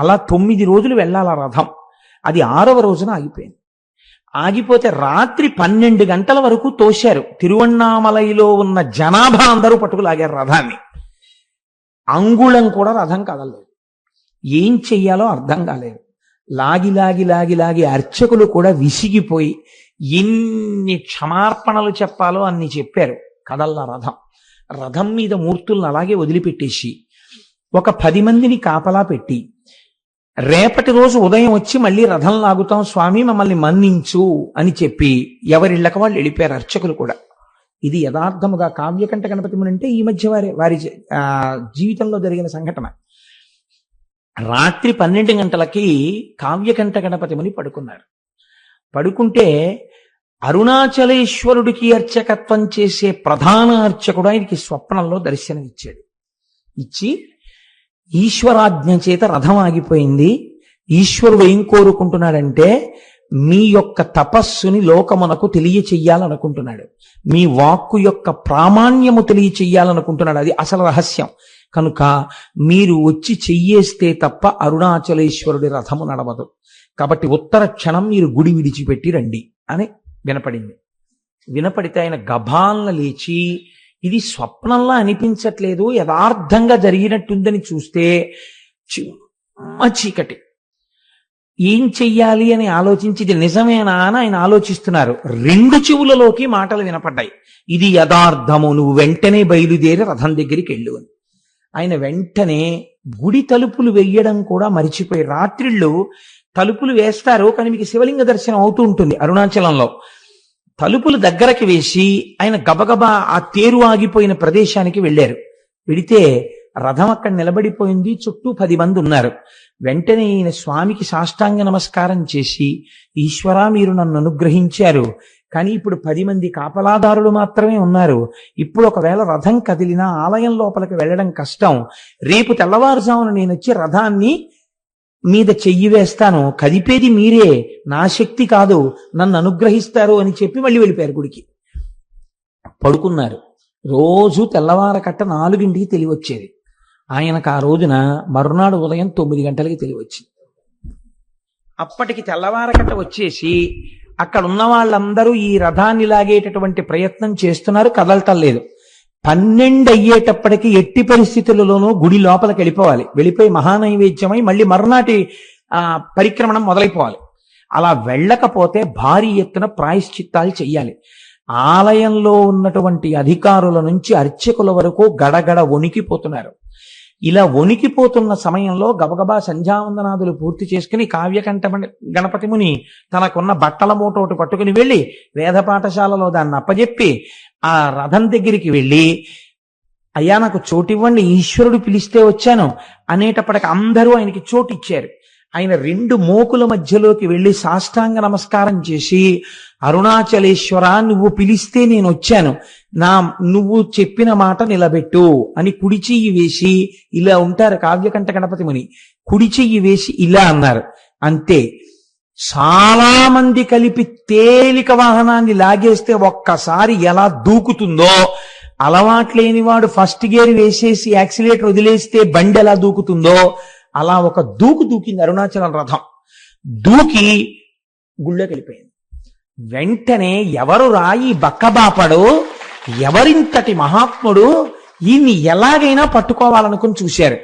అలా 9 రోజులు వెళ్ళాలి ఆ రథం. అది 6వ రోజున ఆగిపోయింది. ఆగిపోతే రాత్రి 12 గంటల వరకు తోశారు. తిరువణ్ణామలైలో ఉన్న జనాభా అందరూ పట్టుకులాగారు రథాన్ని. అంగుళం కూడా రథం కదలలేదు. ఏం చెయ్యాలో అర్థం కాలేదు. లాగి లాగి లాగి లాగి అర్చకులు కూడా విసిగిపోయి ఎన్ని క్షమార్పణలు చెప్పాలో అన్ని చెప్పారు. కదల్లా రథం. రథం మీద మూర్తులను అలాగే వదిలిపెట్టేసి ఒక 10 మందిని కాపలా పెట్టి, రేపటి రోజు ఉదయం వచ్చి మళ్ళీ రథం లాగుతాం స్వామి, మమ్మల్ని మన్నించు అని చెప్పి ఎవరిళ్ళకి వాళ్ళు వెళ్ళిపోయారు అర్చకులు కూడా. ఇది యథార్థముగా కావ్యకంఠ గణపతి ముని అంటే ఈ మధ్య వారి జీవితంలో జరిగిన సంఘటన. రాత్రి 12 గంటలకి కావ్యకంఠ గణపతి ముని పడుకున్నారు. పడుకుంటే అరుణాచలేశ్వరుడికి అర్చకత్వం చేసే ప్రధాన అర్చకుడు ఆయనకి స్వప్నంలో దర్శనమిచ్చాడు. ఇచ్చి, ఈశ్వరాజ్ఞ చేత రథం ఆగిపోయింది, ఈశ్వరుడు ఏం కోరుకుంటున్నాడంటే మీ యొక్క తపస్సుని లోకమునకు తెలియచెయ్యాలనుకుంటున్నాడు, మీ వాక్కు యొక్క ప్రామాణ్యము తెలియచెయ్యాలనుకుంటున్నాడు. అది అసలు రహస్యం. కనుక మీరు వచ్చి చెయ్యేస్తే తప్ప అరుణాచలేశ్వరుడి రథము నడవదు. కాబట్టి ఉత్తర క్షణం మీరు గుడి విడిచిపెట్టి రండి అని వినపడింది. వినపడితే ఆయన గభాలను లేచి, ఇది స్వప్నంలా అనిపించట్లేదు, యథార్థంగా జరిగినట్టుందని చూస్తే చిమ్మ చీకటి. ఏం చెయ్యాలి అని ఆలోచించి ఇది నిజమేనా అని ఆయన ఆలోచిస్తున్నారు. 2 చెవులలోకి మాటలు వినపడ్డాయి, ఇది యథార్థము, నువ్వు వెంటనే బయలుదేరి రథం దగ్గరికి వెళ్ళు అని. ఆయన వెంటనే గుడి తలుపులు వెయ్యడం కూడా మరిచిపోయి, రాత్రిళ్ళు తలుపులు వేస్తారు కానీ మీకు శివలింగ దర్శనం అవుతూ ఉంటుంది అరుణాచలంలో, తలుపులు దగ్గరకి వేసి ఆయన గబగబా ఆ తేరు ఆగిపోయిన ప్రదేశానికి వెళ్ళారు. వెడితే రథం అక్కడ నిలబడిపోయింది, చుట్టూ 10 మంది ఉన్నారు. వెంటనే ఈయన స్వామికి సాష్టాంగ నమస్కారం చేసి, ఈశ్వరా మీరు నన్ను అనుగ్రహించారు, కానీ ఇప్పుడు 10 మంది కాపలాదారులు మాత్రమే ఉన్నారు. ఇప్పుడు ఒకవేళ రథం కదిలినా ఆలయం లోపలికి వెళ్ళడం కష్టం. రేపు తెల్లవారుజామున నేను వచ్చి రథాన్ని మీద చెయ్యి వేస్తాను, కదిపేది మీరే, నా శక్తి కాదు, నన్ను అనుగ్రహిస్తారు అని చెప్పి మళ్ళీ వెళ్ళిపోయారు గుడికి. పడుకున్నారు. రోజు తెల్లవారకట్ట 4ంటికి తెలివచ్చేది. ఆయనకు ఆ రోజున మరునాడు ఉదయం 9 గంటలకి తెలివచ్చింది. అప్పటికి తెల్లవారకట్ట వచ్చేసి అక్కడ ఉన్న వాళ్ళందరూ ఈ రథాన్ని లాగేటటువంటి ప్రయత్నం చేస్తున్నారు, కదలటం లేదు. 12 అయ్యేటప్పటికి ఎట్టి పరిస్థితులలోనూ గుడి లోపలికి వెళ్ళిపోయి మహానైవేద్యమై మళ్ళీ మరునాటి పరిక్రమణం మొదలైపోవాలి. అలా వెళ్ళకపోతే భారీ ఎత్తున ప్రాయశ్చిత్తాలు చెయ్యాలి. ఆలయంలో ఉన్నటువంటి అధికారుల నుంచి అర్చకుల వరకు గడగడ వణికిపోతున్నారు. ఇలా వణికిపోతున్న సమయంలో గబగబా సంధ్యావందనాదులు పూర్తి చేసుకుని కావ్యకంఠ గణపతి ముని తనకున్న బట్టల మూట ఒకటి పట్టుకుని వెళ్ళి వేద పాఠశాలలో దాన్ని అప్పజెప్పి ఆ రథం దగ్గరికి వెళ్ళి, అయ్యా నాకు చోటివ్వండి, ఈశ్వరుడు పిలిస్తే వచ్చాను అనేటప్పటికి అందరూ ఆయనకి చోటు ఇచ్చారు. ఆయన 2 మోకుల మధ్యలోకి వెళ్ళి సాష్టాంగ నమస్కారం చేసి, అరుణాచలేశ్వర నువ్వు పిలిస్తే నేను వచ్చాను, నువ్వు చెప్పిన మాట నిలబెట్టు అని కుడి చెయ్యి వేసి, ఇలా ఉంటారు కావ్యకంఠ గణపతి ముని, కుడి చెయ్యి వేసి ఇలా అన్నారు. అంతే. చాలా మంది కలిపి తేలిక వాహనాన్ని లాగేస్తే ఒక్కసారి ఎలా దూకుతుందో, అలవాట్లేనివాడు ఫస్ట్ గేర్ వేసేసి యాక్సిలేటర్ వదిలేస్తే బండి ఎలా దూకుతుందో అలా ఒక దూకింది అరుణాచలం రథం. దూకి గుళ్ళోకి వెళ్ళిపోయింది. వెంటనే ఎవరు రాయి బక్కబాపడు, ఎవరింతటి మహాత్ముడు, ఈయన్ని ఎలాగైనా పట్టుకోవాలనుకుని చూశారు.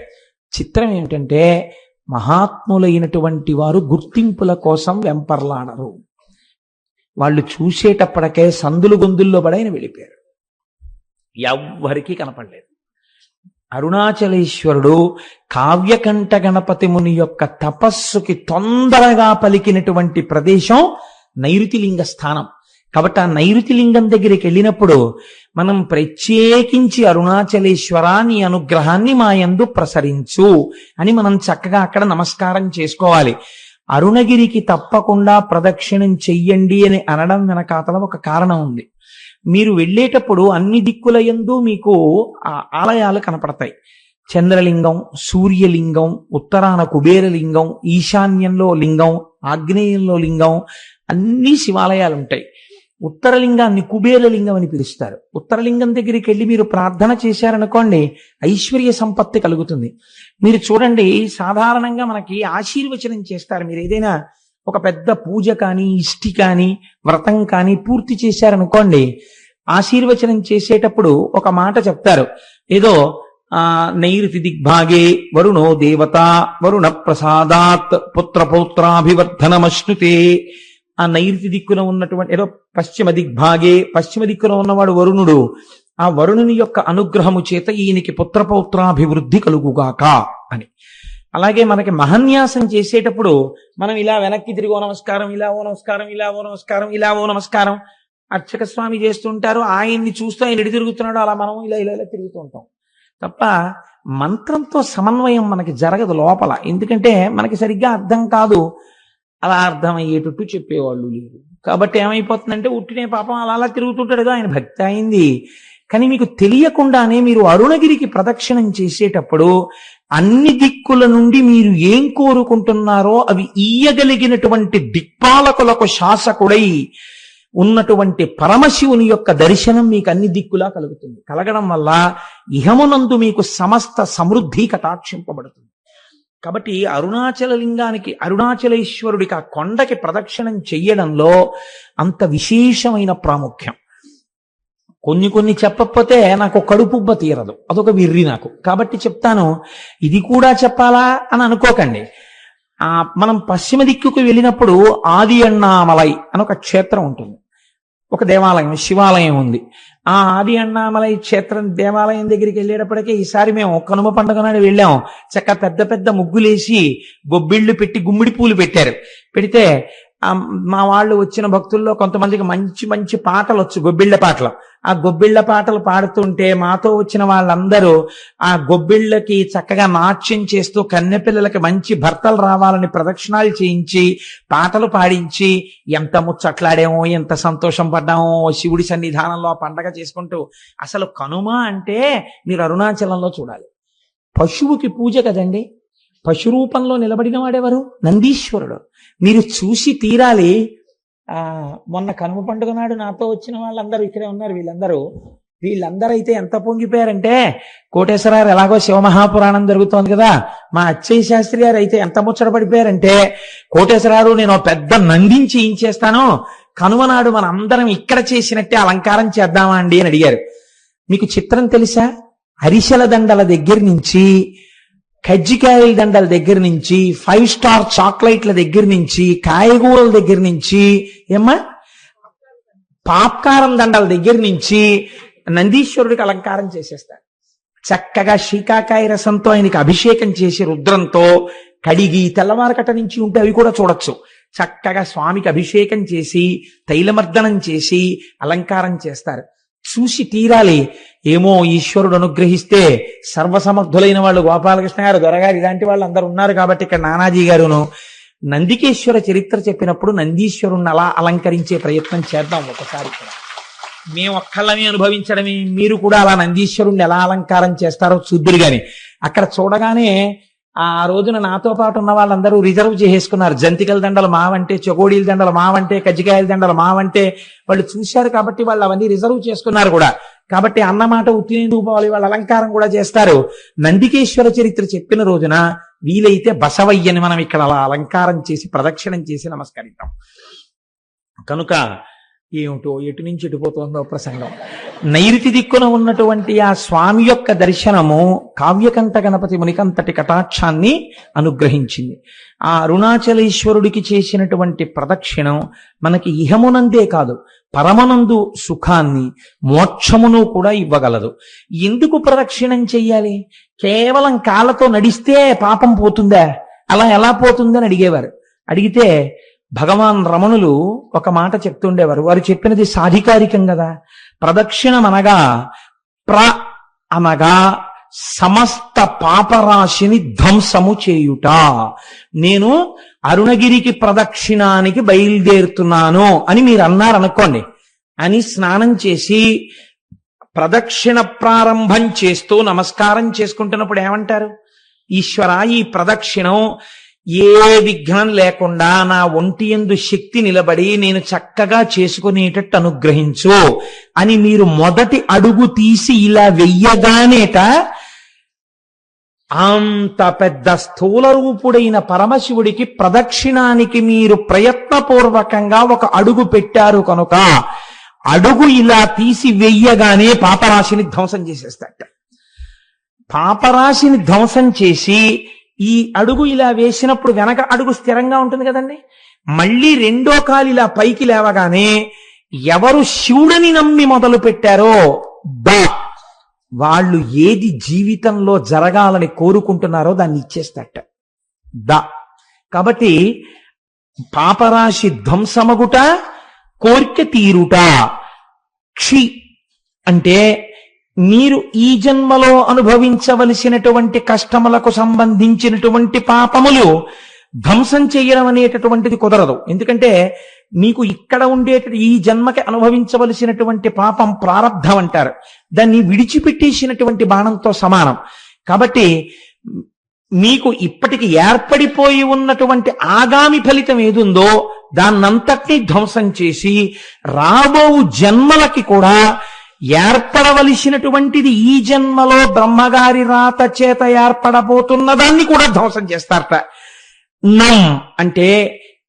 చిత్రం ఏమిటంటే మహాత్ములైనటువంటి వారు గుర్తింపుల కోసం వెంపర్లాడరు. వాళ్ళు చూసేటప్పటికే సందులు గొంతుల్లో పడైన వెళ్ళిపోయారు, ఎవ్వరికీ కనపడలేదు. అరుణాచలేశ్వరుడు కావ్యకంఠ గణపతి ముని యొక్క తపస్సుకి తొందరగా పలికినటువంటి ప్రదేశం నైరుతి లింగ స్థానం. కాబట్టి ఆ నైరుతి లింగం దగ్గరికి వెళ్ళినప్పుడు మనం ప్రత్యేకించి అరుణాచలేశ్వర నీ అనుగ్రహాన్ని మా యందు ప్రసరించు అని మనం చక్కగా అక్కడ నమస్కారం చేసుకోవాలి. అరుణగిరికి తప్పకుండా ప్రదక్షిణం చెయ్యండి అని అనడం వెనకాతల ఒక కారణం ఉంది. మీరు వెళ్ళేటప్పుడు అన్ని దిక్కుల యందు మీకు ఆ ఆలయాలు కనపడతాయి. చంద్రలింగం, సూర్యలింగం, ఉత్తరాన కుబేరలింగం, ఈశాన్యంలో లింగం, ఆగ్నేయంలో లింగం, అన్ని శివాలయాలు ఉంటాయి. ఉత్తరలింగాన్ని కుబేరలింగం అని పిలుస్తారు. ఉత్తరలింగం దగ్గరికి వెళ్ళి మీరు ప్రార్థన చేశారనుకోండి, ఐశ్వర్య సంపత్తి కలుగుతుంది. మీరు చూడండి, సాధారణంగా మనకి ఆశీర్వచనం చేస్తారు. మీరు ఏదైనా ఒక పెద్ద పూజ కానీ, ఇష్టి కానీ, వ్రతం కానీ పూర్తి చేశారనుకోండి, ఆశీర్వచనం చేసేటప్పుడు ఒక మాట చెప్తారు. ఏదో నైరుతి దిగ్భాగే వరుణో దేవత వరుణ ప్రసాదాత్ పుత్రపౌత్రాభివర్ధనమశ్నుతే. ఆ నైరుతి దిక్కున ఉన్నటువంటి ఏదో పశ్చిమ దిగ్భాగే, పశ్చిమ దిక్కున ఉన్నవాడు వరుణుడు. ఆ వరుణుని యొక్క అనుగ్రహము చేత ఈయనకి పుత్రపౌత్రాభివృద్ధి కలుగుగాక అని. అలాగే మనకి మహన్యాసం చేసేటప్పుడు మనం ఇలా వెనక్కి తిరిగో నమస్కారం, ఇలా ఓ నమస్కారం, ఇలా ఓ నమస్కారం, ఇలా ఓ నమస్కారం. అర్చక స్వామి చేస్తుంటారు, ఆయన్ని చూస్తూ ఆయన ఎడి తిరుగుతున్నాడు, అలా మనం ఇలా ఇలా ఇలా తిరుగుతూ ఉంటాం తప్ప మంత్రంతో సమన్వయం మనకి జరగదు లోపల. ఎందుకంటే మనకి సరిగ్గా అర్థం కాదు, అలా అర్థమయ్యేటట్టు చెప్పేవాళ్ళు లేరు. కాబట్టి ఏమైపోతుందంటే ఉట్టినే పాపం అలా అలా తిరుగుతుంటాడు, ఆయన భక్తి అయింది. కానీ మీకు తెలియకుండానే మీరు అరుణగిరికి ప్రదక్షిణం చేసేటప్పుడు అన్ని దిక్కుల నుండి మీరు ఏం కోరుకుంటున్నారో అవి ఇయ్యగలిగినటువంటి దిక్పాలకులకు శాసకుడై ఉన్నటువంటి పరమశివుని యొక్క దర్శనం మీకు అన్ని దిక్కులా కలుగుతుంది. కలగడం వల్ల ఇహమునందు మీకు సమస్త సమృద్ధి కటాక్షింపబడుతుంది. కాబట్టి అరుణాచల లింగానికి, అరుణాచలేశ్వరుడికి, ఆ కొండకి ప్రదక్షిణం చెయ్యడంలో అంత విశేషమైన ప్రాముఖ్యం. కొన్ని చెప్పకపోతే నాకు కడుపుబ్బ తీరదు, అదొక విర్రి నాకు. కాబట్టి చెప్తాను, ఇది కూడా చెప్పాలా అని అనుకోకండి. మనం పశ్చిమ దిక్కుకు వెళ్ళినప్పుడు ఆది అన్నామలై అని ఒక క్షేత్రం ఉంటుంది, ఒక దేవాలయం, శివాలయం ఉంది. ఆ ఆది అన్నామలై క్షేత్రం దేవాలయం దగ్గరికి వెళ్ళేటప్పటికే ఈసారి మేము కనుమ పండుగ నాడు వెళ్ళాం. చక్క పెద్ద పెద్ద ముగ్గులేసి గొబ్బిళ్ళు పెట్టి గుమ్మిడి పూలు పెట్టారు. పెడితే మా వాళ్ళు వచ్చిన భక్తుల్లో కొంతమందికి మంచి మంచి పాటలు వచ్చు, గొబ్బిళ్ళ పాటలు. ఆ గొబ్బిళ్ళ పాటలు పాడుతుంటే మాతో వచ్చిన వాళ్ళందరూ ఆ గొబ్బిళ్ళకి చక్కగా నాట్యం చేస్తూ కన్నెపిల్లలకి మంచి భర్తలు రావాలని ప్రదక్షిణాలు చేయించి పాటలు పాడించి ఎంత ముచ్చట్లాడామో, ఎంత సంతోషం పడ్డామో శివుడి సన్నిధానంలో పండగ చేసుకుంటూ. అసలు కనుమ అంటే మీరు అరుణాచలంలో చూడాలి. పశువుకి పూజ కదండి. పశు రూపంలో నిలబడిన వాడెవరు? నందీశ్వరుడు. మీరు చూసి తీరాలి. మొన్న కనుమ పండుగ నాడు నాతో వచ్చిన వాళ్ళందరూ ఇక్కడే ఉన్నారు. వీళ్ళందరూ అయితే ఎంత పొంగిపోయారంటే, కోటేశ్వరరావు ఎలాగో శివమహాపురాణం జరుగుతోంది కదా, మా అచ్చయ్య శాస్త్రి గారు అయితే ఎంత ముచ్చట పడిపోయారంటే, కోటేశ్వరరావు నేను పెద్ద నందిని చేయించేస్తాను, కనుమ నాడు మన అందరం ఇక్కడ చేసినట్టే అలంకారం చేద్దామా అండి అని అడిగారు. మీకు చిత్రం తెలుసా? అరిసెల దండల దగ్గర నుంచి, కజ్జికాయల దండల దగ్గర నుంచి, 5 స్టార్ చాక్లెట్ల దగ్గర నుంచి, కాయగూరల దగ్గర నుంచి, పాప్కారం దండల దగ్గర నుంచి నందీశ్వరుడికి అలంకారం చేసేస్తారు. చక్కగా శీకాకాయ రసంతో ఆయనకి అభిషేకం చేసి రుద్రంతో కడిగి తెల్లవారకట నుంచి ఉంటే అవి కూడా చూడొచ్చు. చక్కగా స్వామికి అభిషేకం చేసి తైలమర్దనం చేసి అలంకారం చేస్తారు. చూసి తీరాలి. ఏమో ఈశ్వరుడు అనుగ్రహిస్తే సర్వసమర్థులైన వాళ్ళు గోపాలకృష్ణ గారు, దొరగారు, ఇలాంటి వాళ్ళు అందరు ఉన్నారు కాబట్టి ఇక్కడ నానాజీ గారును నందికేశ్వర చరిత్ర చెప్పినప్పుడు నందీశ్వరుణ్ణి అలా అలంకరించే ప్రయత్నం చేద్దాం ఒకసారి. కూడా మేము ఒక్కళ్ళని అనుభవించడమే, మీరు కూడా అలా నందీశ్వరుణ్ణి ఎలా అలంకారం చేస్తారో చూద్దురు గాని. అక్కడ చూడగానే ఆ రోజున నాతో పాటు ఉన్న వాళ్ళందరూ రిజర్వ్ చేసేసుకున్నారు. జంతికల దండలు మావంటే, చెకోడీల దండలు మావంటే, కజ్జికాయల దండలు మావంటే వాళ్ళు చూశారు కాబట్టి వాళ్ళు అవన్నీ రిజర్వ్ చేసుకున్నారు కూడా. కాబట్టి అన్నమాట ఉత్తినేందుకు పోవాలి, వాళ్ళు అలంకారం కూడా చేస్తారు. నందికేశ్వర చరిత్ర చెప్పిన రోజున వీలైతే బసవయ్యని మనం ఇక్కడ అలా అలంకారం చేసి ప్రదక్షిణం చేసి నమస్కరిద్దాం. కనుక ఏమిటో ఎటు నుంచి ఎటుపోతుందో ప్రసంగం. నైరుతి దిక్కున ఉన్నటువంటి ఆ స్వామి యొక్క దర్శనము కావ్యకంఠ గణపతి మునికంతటి కటాక్షాన్ని అనుగ్రహించింది. ఆ అరుణాచలేశ్వరుడికి చేసినటువంటి ప్రదక్షిణం మనకి ఇహమునందే కాదు పరమనందు సుఖాన్ని మోక్షమును కూడా ఇవ్వగలదు. ఎందుకు ప్రదక్షిణం చెయ్యాలి? కేవలం కాళ్ళతో నడిస్తే పాపం పోతుందా? అలా ఎలా పోతుందని అడిగేవారు. అడిగితే భగవాన్ రమణులు ఒక మాట చెప్తుండేవారు. వారు చెప్పినది సాధికారికం కదా. ప్రదక్షిణం అనగా అనగా సమస్త పాపరాశిని ధ్వంసము చేయుట. నేను అరుణగిరికి ప్రదక్షిణానికి బయలుదేరుతున్నాను అని మీరు అన్నారనుకోండి, అని స్నానం చేసి ప్రదక్షిణ ప్రారంభం చేస్తూ నమస్కారం చేసుకుంటున్నప్పుడు ఏమంటారు? ఈశ్వర, ఈ ప్రదక్షిణం ఏ విఘ్నం లేకుండా నా ఒంటి యందు శక్తి నిలబడి నేను చక్కగా చేసుకునేటట్టు అనుగ్రహించు అని మీరు మొదటి అడుగు తీసి ఇలా వెయ్యగానేట అంత పెద్ద స్థూల రూపుడైన పరమశివుడికి ప్రదక్షిణానికి మీరు ప్రయత్నపూర్వకంగా ఒక అడుగు పెట్టారు కనుక అడుగు ఇలా తీసి వెయ్యగానే పాపరాశిని ధ్వంసం చేసేస్తాట. పాపరాశిని ధ్వంసం చేసి ఈ అడుగు ఇలా వేసినప్పుడు వెనక అడుగు స్థిరంగా ఉంటుంది కదండి. మళ్ళీ రెండో కాలు ఇలా పైకి లేవగానే ఎవరు శివుడిని నమ్మి మొదలు పెట్టారో వాళ్ళు ఏది జీవితంలో జరగాలని కోరుకుంటున్నారో దాన్ని ఇచ్చేస్తట. కాబట్టి పాపరాశి ధ్వంసమగుట, కోరిక తీరుట. క్షి అంటే మీరు ఈ జన్మలో అనుభవించవలసినటువంటి కష్టములకు సంబంధించినటువంటి పాపములు ధ్వంసం చేయడం అనేటటువంటిది కుదరదు. ఎందుకంటే మీకు ఇక్కడ ఈ జన్మకి అనుభవించవలసినటువంటి పాపం ప్రారబ్ధం అంటారు. దాన్ని విడిచిపెట్టేసినటువంటి బాణంతో సమానం. కాబట్టి మీకు ఇప్పటికి ఏర్పడిపోయి ఉన్నటువంటి ఆగామి ఫలితం ఏదుందో దాన్నంతటినీ ధ్వంసం చేసి రాబో జన్మలకి కూడా ఏర్పడవలసినటువంటిది ఈ జన్మలో బ్రహ్మగారి రాత చేత ఏర్పడబోతున్న దాన్ని కూడా ధ్వంసం చేస్తారట. అంటే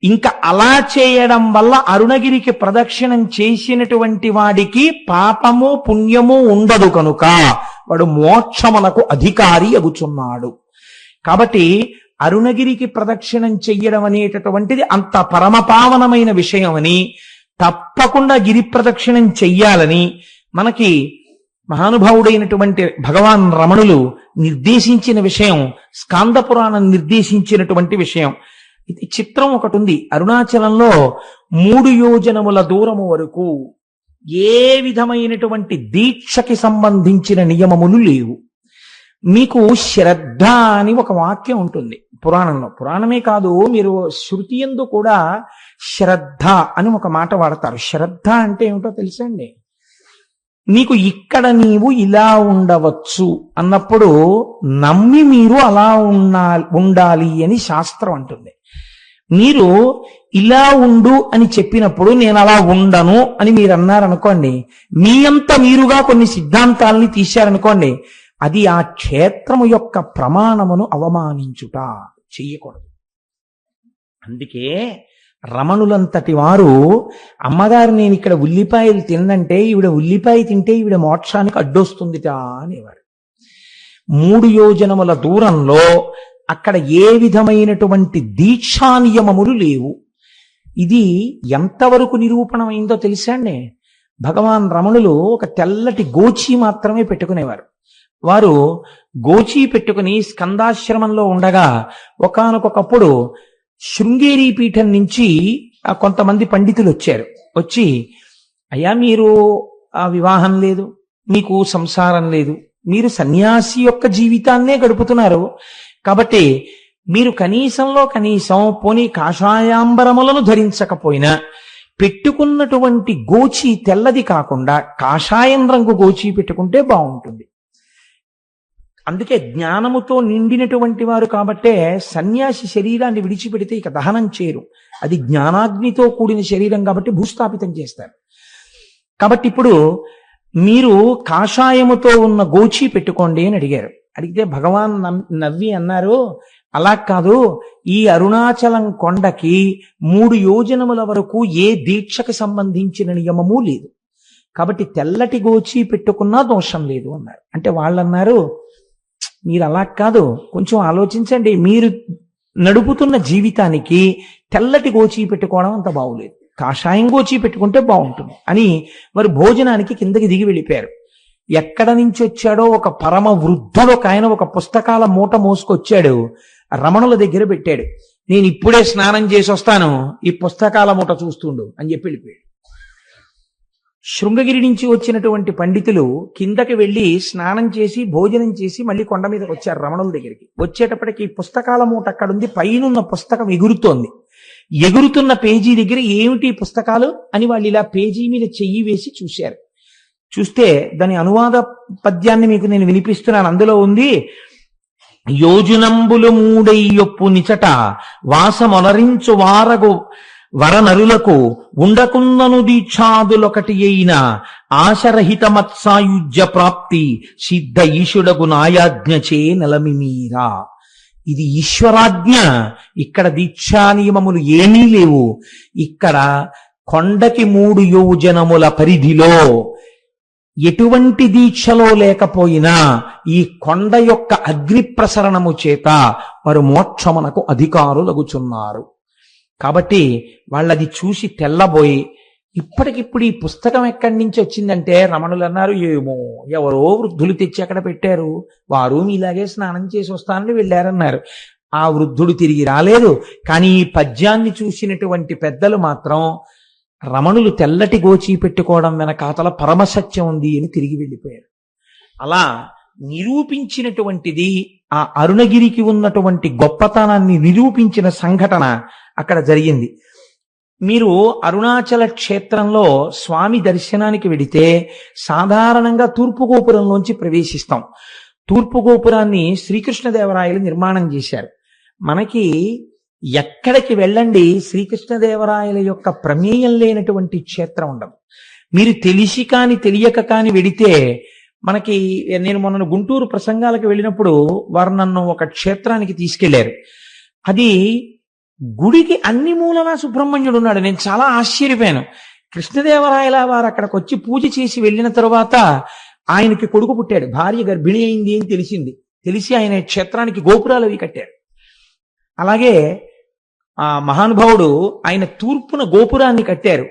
ఇంకా అలా చేయడం వల్ల అరుణగిరికి ప్రదక్షిణం చేసినటువంటి వాడికి పాపము పుణ్యము ఉండదు కనుక వాడు మోక్షమునకు అధికారి అగుచున్నాడు. కాబట్టి అరుణగిరికి ప్రదక్షిణం చెయ్యడం అనేటటువంటిది అంత పరమపావనమైన విషయం అని, తప్పకుండా గిరి ప్రదక్షిణం చెయ్యాలని మనకి మహానుభావుడైనటువంటి భగవాన్ రమణులు నిర్దేశించిన విషయం, స్కాంద పురాణం నిర్దేశించినటువంటి విషయం. ఇది చిత్రం ఒకటి ఉంది. అరుణాచలంలో 3 యోజనముల దూరము వరకు ఏ విధమైనటువంటి దీక్షకి సంబంధించిన నియమములు లేవు. మీకు శ్రద్ధ అని ఒక వాక్యం ఉంటుంది పురాణంలో. పురాణమే కాదు, మీరు శృతి యందు కూడా శ్రద్ధ అని ఒక మాట వాడతారు. శ్రద్ధ అంటే ఏమిటో తెలుసండి? నీకు ఇక్కడ నీవు ఇలా ఉండవచ్చు అన్నప్పుడు నమ్మి మీరు అలా ఉండాలి అని శాస్త్రం అంటుంది. మీరు ఇలా ఉండు అని చెప్పినప్పుడు నేను అలా ఉండను అని మీరు అన్నారనుకోండి, మీ అంత మీరుగా కొన్ని సిద్ధాంతాలని తీశారనుకోండి, అది ఆ క్షేత్రము యొక్క ప్రమాణమును అవమానించుట చెయ్యకూడదు. అందుకే రమణులంతటి వారు అమ్మగారు నేను ఇక్కడ ఉల్లిపాయలు తిన్నంటే ఈవిడ ఉల్లిపాయ తింటే ఈవిడ మోక్షానికి అడ్డొస్తుందిట అనేవారు. 3 యోజనముల దూరంలో అక్కడ ఏ విధమైనటువంటి దీక్షా నియమములు లేవు. ఇది ఎంతవరకు నిరూపణమైందో తెలుసా అండి? భగవాన్ రమణులు ఒక తెల్లటి గోచి మాత్రమే పెట్టుకునేవారు. వారు గోచి పెట్టుకుని స్కందాశ్రమంలో ఉండగా ఒకానొకప్పుడు శృంగేరి పీఠం నుంచి కొంతమంది పండితులు వచ్చి అయ్యా మీరు ఆ వివాహం లేదు, మీకు సంసారం లేదు, మీరు సన్యాసి యొక్క జీవితాన్నే గడుపుతున్నారు, కాబట్టి మీరు కనీసంలో కనీసం పోనీ కాషాయాంబరములను ధరించకపోయినా పెట్టుకున్నటువంటి గోచి తెల్లది కాకుండా కాషాయం రంగు గోచి పెట్టుకుంటే బాగుంటుంది. అందుకే జ్ఞానముతో నిండినటువంటి వారు కాబట్టే సన్యాసి శరీరాన్ని విడిచిపెడితే ఇక దహనం చేయరు. అది జ్ఞానాగ్నితో కూడిన శరీరం కాబట్టి భూస్థాపితం చేస్తారు. కాబట్టి ఇప్పుడు మీరు కాషాయముతో ఉన్న గోచి పెట్టుకోండి అని అడిగారు. అడిగితే భగవాన్ నవ్వి అన్నారు, అలా కాదు, ఈ అరుణాచలం కొండకి 3 యోజనముల వరకు ఏ దీక్షకు సంబంధించిన నియమము లేదు, కాబట్టి తెల్లటి గోచి పెట్టుకున్నా దోషం లేదు అన్నారు. అంటే వాళ్ళు అన్నారు, మీరు అలా కాదు, కొంచెం ఆలోచించండి, మీరు నడుపుతున్న జీవితానికి తెల్లటి గోచి పెట్టుకోవడం అంత బాగులేదు, కాషాయం గోచి పెట్టుకుంటే బాగుంటుంది అని వారు భోజనానికి కిందకి దిగి వెళ్ళిపోయారు. ఎక్కడ నుంచి వచ్చాడో ఒక పరమ వృద్ధుడు ఒక ఆయన ఒక పుస్తకాల మూట మోసుకొచ్చాడు, రమణుల దగ్గర పెట్టాడు. నేను ఇప్పుడే స్నానం చేసి వస్తాను, ఈ పుస్తకాల మూట చూస్తుండు అని చెప్పి వెళ్ళిపోయాడు. శృంగగిరి నుంచి వచ్చినటువంటి పండితులు కిందకి వెళ్ళి స్నానం చేసి భోజనం చేసి మళ్ళీ కొండ మీదకి వచ్చారు రమణుల దగ్గరికి. వచ్చేటప్పటికి పుస్తకాల మూట అక్కడుంది, పైనున్న పుస్తకం ఎగురుతోంది. ఎగురుతున్న పేజీ దగ్గర ఏమిటి పుస్తకాలు అని వాళ్ళు ఇలా పేజీ మీద చెయ్యి వేసి చూశారు. చూస్తే దాని అనువాద పద్యాన్ని మీకు నేను వినిపిస్తున్నాను. అందులో ఉంది, యోజనంబులు 3 నిచట వాసమొనరించు వారగు వరనరులకు ఉండకుందను దీక్షాదులొకటి అయిన ఆశరహిత మత్సాయుజ్య ప్రాప్తి సిద్ధ ఈశుడగు నాయాజ్ఞచే నెలమిమీరా. ఇది ఈశ్వరాజ్ఞ, ఇక్కడ దీక్షా నియమములు ఏమీ లేవు. ఇక్కడ కొండకి 3 యోజనముల పరిధిలో ఎటువంటి దీక్షలో లేకపోయినా ఈ కొండ యొక్క అగ్ని ప్రసరణము చేత వారు మోక్షమునకు అధికారులగుచున్నారు. కాబట్టి వాళ్ళది చూసి తెల్లబోయి, ఇప్పటికిప్పుడు ఈ పుస్తకం ఎక్కడి నుంచి వచ్చిందంటే రమణులు అన్నారు, ఏమో ఎవరో వృద్ధులు తెచ్చి అక్కడ పెట్టారు, వారు మీలాగే స్నానం చేసి వస్తానని వెళ్ళారన్నారు. ఆ వృద్ధుడు తిరిగి రాలేదు. కానీ ఈ పద్యాన్ని చూసినటువంటి పెద్దలు మాత్రం రమణులు తెల్లటి గోచి పెట్టుకోవడం వెనకాతల పరమసత్యం ఉంది అని తిరిగి వెళ్ళిపోయారు. అలా నిరూపించినటువంటిది, ఆ అరుణగిరికి ఉన్నటువంటి గొప్పతనాన్ని నిరూపించిన సంఘటన అక్కడ జరిగింది. మీరు అరుణాచల క్షేత్రంలో స్వామి దర్శనానికి వెడితే సాధారణంగా తూర్పు గోపురంలోంచి ప్రవేశిస్తాం. తూర్పు గోపురాన్ని శ్రీకృష్ణదేవరాయలు నిర్మాణం చేశారు. మనకి ఎక్కడికి వెళ్ళండి శ్రీకృష్ణదేవరాయల యొక్క ప్రమేయం లేనటువంటి క్షేత్రం ఉండదు. మీరు తెలిసి కాని తెలియక కాని వెడితే, మనకి నేను మొన్న గుంటూరు ప్రసంగాలకు వెళ్ళినప్పుడు వారు నన్ను ఒక క్షేత్రానికి తీసుకెళ్లారు. అది గుడికి అన్ని మూలలా సుబ్రహ్మణ్యుడు ఉన్నాడు. నేను చాలా ఆశ్చర్యపోయాను. కృష్ణదేవరాయల వారు అక్కడికి వచ్చి పూజ చేసి వెళ్ళిన తర్వాత ఆయనకి కొడుకు పుట్టాడు, భార్య గర్భిణి అయింది అని తెలిసి ఆయన క్షేత్రానికి గోపురాలు అవి కట్టారు. అలాగే ఆ మహానుభావుడు ఆయన తూర్పున గోపురాన్ని కట్టారు.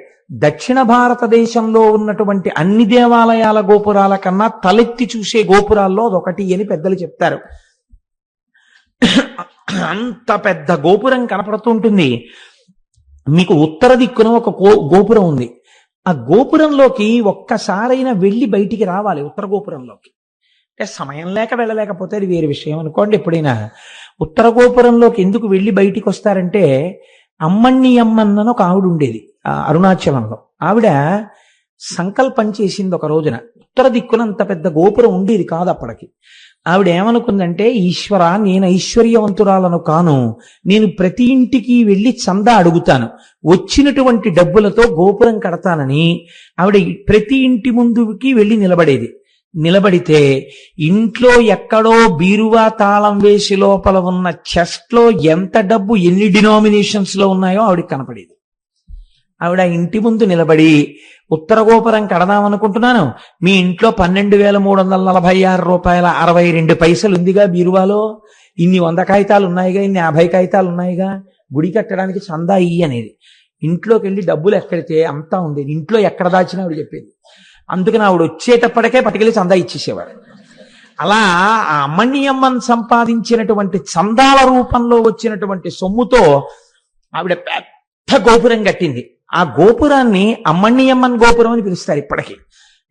దక్షిణ భారతదేశంలో ఉన్నటువంటి అన్ని దేవాలయాల గోపురాల కన్నా తలెత్తి చూసే గోపురాల్లో అదొకటి అని పెద్దలు చెప్తారు. అంత పెద్ద గోపురం కనపడుతుంటుంది. మీకు ఉత్తర దిక్కున ఒక గోపురం ఉంది. ఆ గోపురంలోకి ఒక్కసారైనా వెళ్ళి బయటికి రావాలి. ఉత్తర గోపురంలోకి అంటే సమయం లేక వెళ్ళలేకపోతే అది వేరే విషయం అనుకోండి. ఎప్పుడైనా ఉత్తర గోపురంలోకి ఎందుకు వెళ్ళి బయటికి వస్తారంటే, అమ్మణ్ణి అమ్మన్న ఒక ఆవిడ ఉండేది అరుణాచలంలో. ఆవిడ సంకల్పం చేసింది ఒక రోజున. ఉత్తర దిక్కునంత పెద్ద గోపురం ఉండేది కాదు అప్పటికి. ఆవిడ ఏమనుకుందంటే, ఈశ్వర, నేను ఐశ్వర్యవంతురాలను కాను, నేను ప్రతి ఇంటికి వెళ్ళి చందా అడుగుతాను, వచ్చినటువంటి డబ్బులతో గోపురం కడతానని ఆవిడ ప్రతి ఇంటి ముందుకి వెళ్ళి నిలబడితే ఇంట్లో ఎక్కడో బీరువా తాళం వేసి లోపల ఉన్న చెస్ట్ లో ఎంత డబ్బు ఎన్ని డినామినేషన్స్ లో ఉన్నాయో ఆవిడకి కనపడేది. ఆవిడ ఇంటి ముందు నిలబడి, ఉత్తర గోపురం కడదామనుకుంటున్నాను, మీ ఇంట్లో 12,346 రూపాయల 62 పైసలు ఉందిగా బీరువాలో, ఇన్ని 100 కాగితాలు ఉన్నాయిగా, ఇన్ని 50 కాగితాలు ఉన్నాయిగా, గుడి కట్టడానికి చందా ఇయ్యి అనేది. ఇంట్లోకి వెళ్ళి డబ్బులు ఎక్కడితే అంతా ఉండేది. ఇంట్లో ఎక్కడ దాచినా ఆవిడ చెప్పేది. అందుకని ఆవిడ వచ్చేటప్పటికే పట్టుకెళ్ళి చందా ఇచ్చేసేవాడు. అలా ఆ అమ్మణ్యమ్మన్ సంపాదించినటువంటి చందాల రూపంలో వచ్చినటువంటి సొమ్ముతో ఆవిడ పెద్ద గోపురం కట్టింది. ఆ గోపురాన్ని అమ్మణ్యమ్మన్ గోపురం అని పిలుస్తారు ఇప్పటికీ.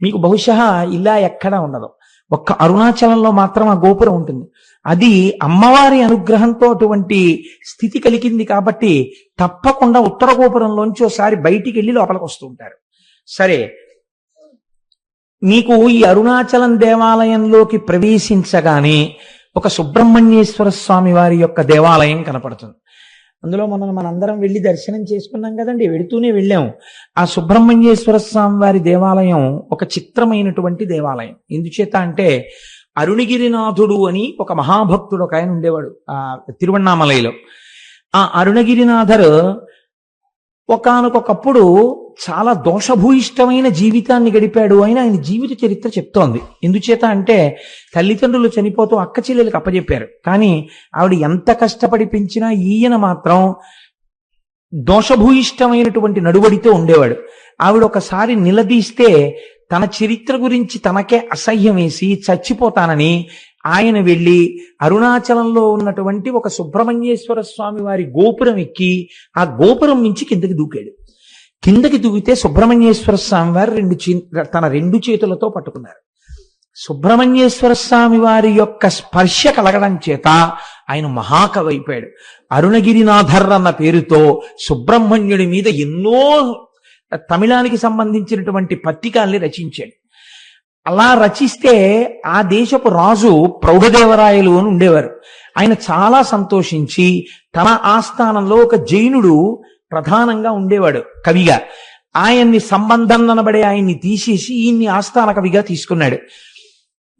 మీకు బహుశా ఇలా ఎక్కడా ఉండదు, ఒక్క అరుణాచలంలో మాత్రం ఆ గోపురం ఉంటుంది. అది అమ్మవారి అనుగ్రహంతో అటువంటి స్థితి కలిగింది కాబట్టి తప్పకుండా ఉత్తర గోపురంలోంచి ఒకసారి బయటికి వెళ్ళి లోపలికి వస్తూ ఉంటారు. సరే, మీకు ఈ అరుణాచలం దేవాలయంలోకి ప్రవేశించగానే ఒక సుబ్రహ్మణ్యేశ్వర స్వామి వారి యొక్క దేవాలయం కనపడుతుంది. అందులో మనందరం వెళ్ళి దర్శనం చేసుకున్నాం కదండి, వెడుతూనే వెళ్ళాము. ఆ సుబ్రహ్మణ్యేశ్వర స్వామి వారి దేవాలయం ఒక చిత్రమైనటువంటి దేవాలయం. ఎందుచేత అంటే అరుణగిరినాథుడు అని ఒక మహాభక్తుడు ఒక ఆయన ఉండేవాడు ఆ తిరువణ్ణామలైలో. ఆ అరుణగిరినాథర్ ఒకానొకప్పుడు చాలా దోషభూయిష్టమైన జీవితాన్ని గడిపాడు అని ఆయన జీవిత చరిత్ర చెప్తోంది. ఎందుచేత అంటే తల్లిదండ్రులు చనిపోతూ అక్క చెల్లెలకు అప్పచెప్పారు. కానీ ఆవిడ ఎంత కష్టపడి పెంచినా ఈయన మాత్రం దోషభూయిష్టమైనటువంటి నడువడితో ఉండేవాడు. ఆవిడ ఒకసారి నిలదీస్తే తన చరిత్ర గురించి తనకే అసహ్యం వేసి చచ్చిపోతానని ఆయన వెళ్ళి అరుణాచలంలో ఉన్నటువంటి ఒక సుబ్రహ్మణ్యేశ్వర స్వామి వారి గోపురం ఎక్కి ఆ గోపురం నుంచి కిందకి దూకాడు. కిందకి దూకితే సుబ్రహ్మణ్యేశ్వర స్వామి వారు తన రెండు చేతులతో పట్టుకున్నారు. సుబ్రహ్మణ్యేశ్వర స్వామి వారి యొక్క స్పర్శ కలగడం చేత ఆయన మహాకవి అయిపోయాడు. అరుణగిరినాథర్ అన్న పేరుతో సుబ్రహ్మణ్యుడి మీద ఎన్నో తమిళానికి సంబంధించినటువంటి పత్రికల్ని రచించాడు. అలా రచిస్తే ఆ దేశపు రాజు ప్రౌఢదేవరాయలు అని ఉండేవారు. ఆయన చాలా సంతోషించి తన ఆస్థానంలో ఒక జైనుడు ప్రధానంగా ఉండేవాడు కవిగా. ఆయన్ని సంబంధం అనబడే ఆయన్ని తీసేసి ఈయన్ని ఆస్థాన కవిగా తీసుకున్నాడు.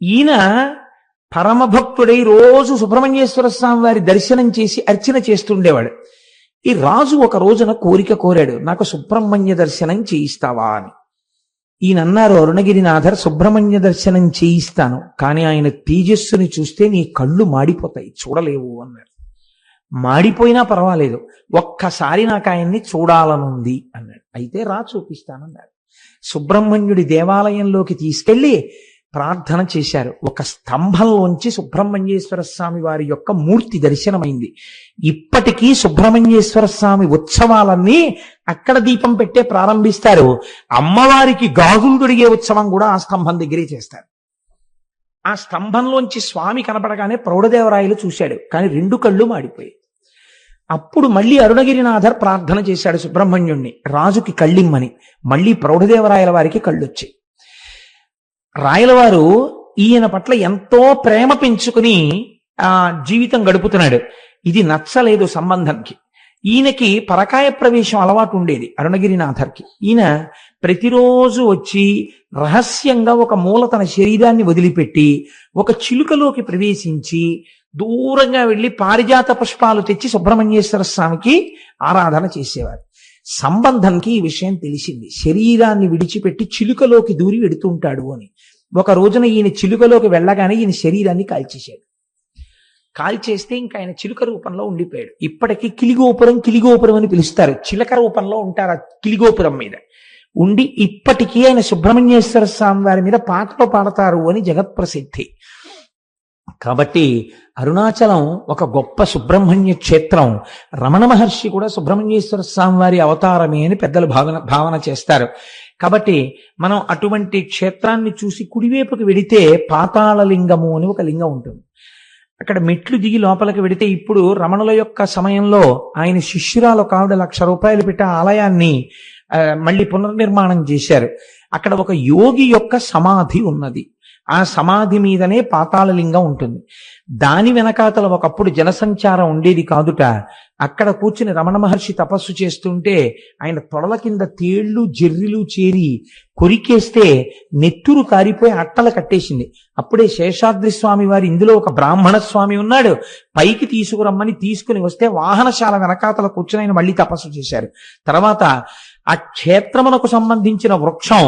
ఈయన పరమభక్తుడై రోజు సుబ్రహ్మణ్యేశ్వర స్వామి వారి దర్శనం చేసి అర్చన చేస్తుండేవాడు. ఈ రాజు ఒక రోజున కోరిక కోరాడు, నాకు సుబ్రహ్మణ్య దర్శనం చేయిస్తావా అని. ఈయన అన్నారు, అరుణగిరినాథర్ సుబ్రహ్మణ్య దర్శనం చేయిస్తాను, కానీ ఆయన తేజస్సుని చూస్తే నీ కళ్ళు మాడిపోతాయి, చూడలేవు అన్నారు. మాడిపోయినా పర్వాలేదు, ఒక్కసారి నాకు ఆయన్ని చూడాలనుంది అన్నాడు. అయితే రా చూపిస్తానన్నాడు. సుబ్రహ్మణ్యుడి దేవాలయంలోకి తీసుకెళ్లి ప్రార్థన చేశారు. ఒక స్తంభంలోంచి సుబ్రహ్మణ్యేశ్వర స్వామి వారి యొక్క మూర్తి దర్శనమైంది. ఇప్పటికీ సుబ్రహ్మణ్యేశ్వర స్వామి ఉత్సవాలన్నీ అక్కడ దీపం పెట్టే ప్రారంభిస్తారు. అమ్మవారికి గాజులు తొడిగే ఉత్సవం కూడా ఆ స్తంభం దగ్గరే చేస్తారు. ఆ స్తంభంలోంచి స్వామి కనపడగానే ప్రౌఢదేవరాయలు చూశాడు, కానీ రెండు కళ్ళు మాడిపోయాయి. అప్పుడు మళ్ళీ అరుణగిరినాథర్ ప్రార్థన చేశాడు సుబ్రహ్మణ్యుణ్ణి, రాజుకి కళ్ళిమ్మని. మళ్ళీ ప్రౌఢదేవరాయల వారికి కళ్ళొచ్చాయి. రాయలవారు ఈయన పట్ల ఎంతో ప్రేమ పెంచుకుని జీవితం గడుపుతున్నాడు. ఇది నచ్చలేదు సంబంధానికి. ఈయనకి పరకాయ ప్రవేశం అలవాటు ఉండేది అరుణగిరినాథర్కి. ఈయన ప్రతిరోజు వచ్చి రహస్యంగా ఒక మూల తన శరీరాన్ని వదిలిపెట్టి ఒక చిలుకలోకి ప్రవేశించి దూరంగా వెళ్లి పారిజాత పుష్పాలు తెచ్చి సుబ్రహ్మణ్యేశ్వర స్వామికి ఆరాధన చేసేవారు. సంబంధంకి ఈ విషయం తెలిసింది, శరీరాన్ని విడిచిపెట్టి చిలుకలోకి దూరి వెడుతుంటాడు అని. ఒక రోజున ఈయన చిలుకలోకి వెళ్ళగానే ఈయన శరీరాన్ని కాల్చేశాడు. కాల్చేస్తే ఇంకా ఆయన చిలుక రూపంలో ఉండిపోయాడు. ఇప్పటికీ కిలిగోపురం అని పిలుస్తారు. చిలక రూపంలో ఉంటారు ఆ కిలిగోపురం మీద ఉండి. ఇప్పటికీ ఆయన సుబ్రహ్మణ్యేశ్వర స్వామి వారి మీద పాటలు పాడతారు అని జగత్ప్రసిద్ధి. కాబట్టి అరుణాచలం ఒక గొప్ప సుబ్రహ్మణ్య క్షేత్రం. రమణ మహర్షి కూడా సుబ్రహ్మణ్యేశ్వర స్వామి వారి అవతారమే అని పెద్దలు భావన చేస్తారు. కాబట్టి మనం అటువంటి క్షేత్రాన్ని చూసి కుడివైపుకి వెడితే పాతాళలింగము అని ఒక లింగం ఉంటుంది. అక్కడ మెట్లు దిగి లోపలికి వెడితే, ఇప్పుడు రమణుల యొక్క సమయంలో ఆయన శిష్యురాలు ఒక ఆవిడ 1,00,000 రూపాయలు పెట్టి ఆలయాన్ని మళ్ళీ పునర్నిర్మాణం చేశారు. అక్కడ ఒక యోగి యొక్క సమాధి ఉన్నది. ఆ సమాధి మీదనే పాతాళలింగం ఉంటుంది. దాని వెనకాతల ఒకప్పుడు జనసంచారం ఉండేది కాదుట. అక్కడ కూర్చుని రమణ మహర్షి తపస్సు చేస్తుంటే ఆయన తొడల కింద తేళ్లు జెర్రిలు చేరి కొరికేస్తే నెత్తురు కారిపోయి అట్టలు కట్టేసింది. అప్పుడే శేషాద్రి స్వామి వారు, ఇందులో ఒక బ్రాహ్మణ స్వామి ఉన్నాడు, పైకి తీసుకురమ్మని తీసుకుని వస్తే వాహనశాల వెనకాతల కూర్చుని ఆయన మళ్ళీ తపస్సు చేశారు. తర్వాత ఆ క్షేత్రమునకు సంబంధించిన వృక్షం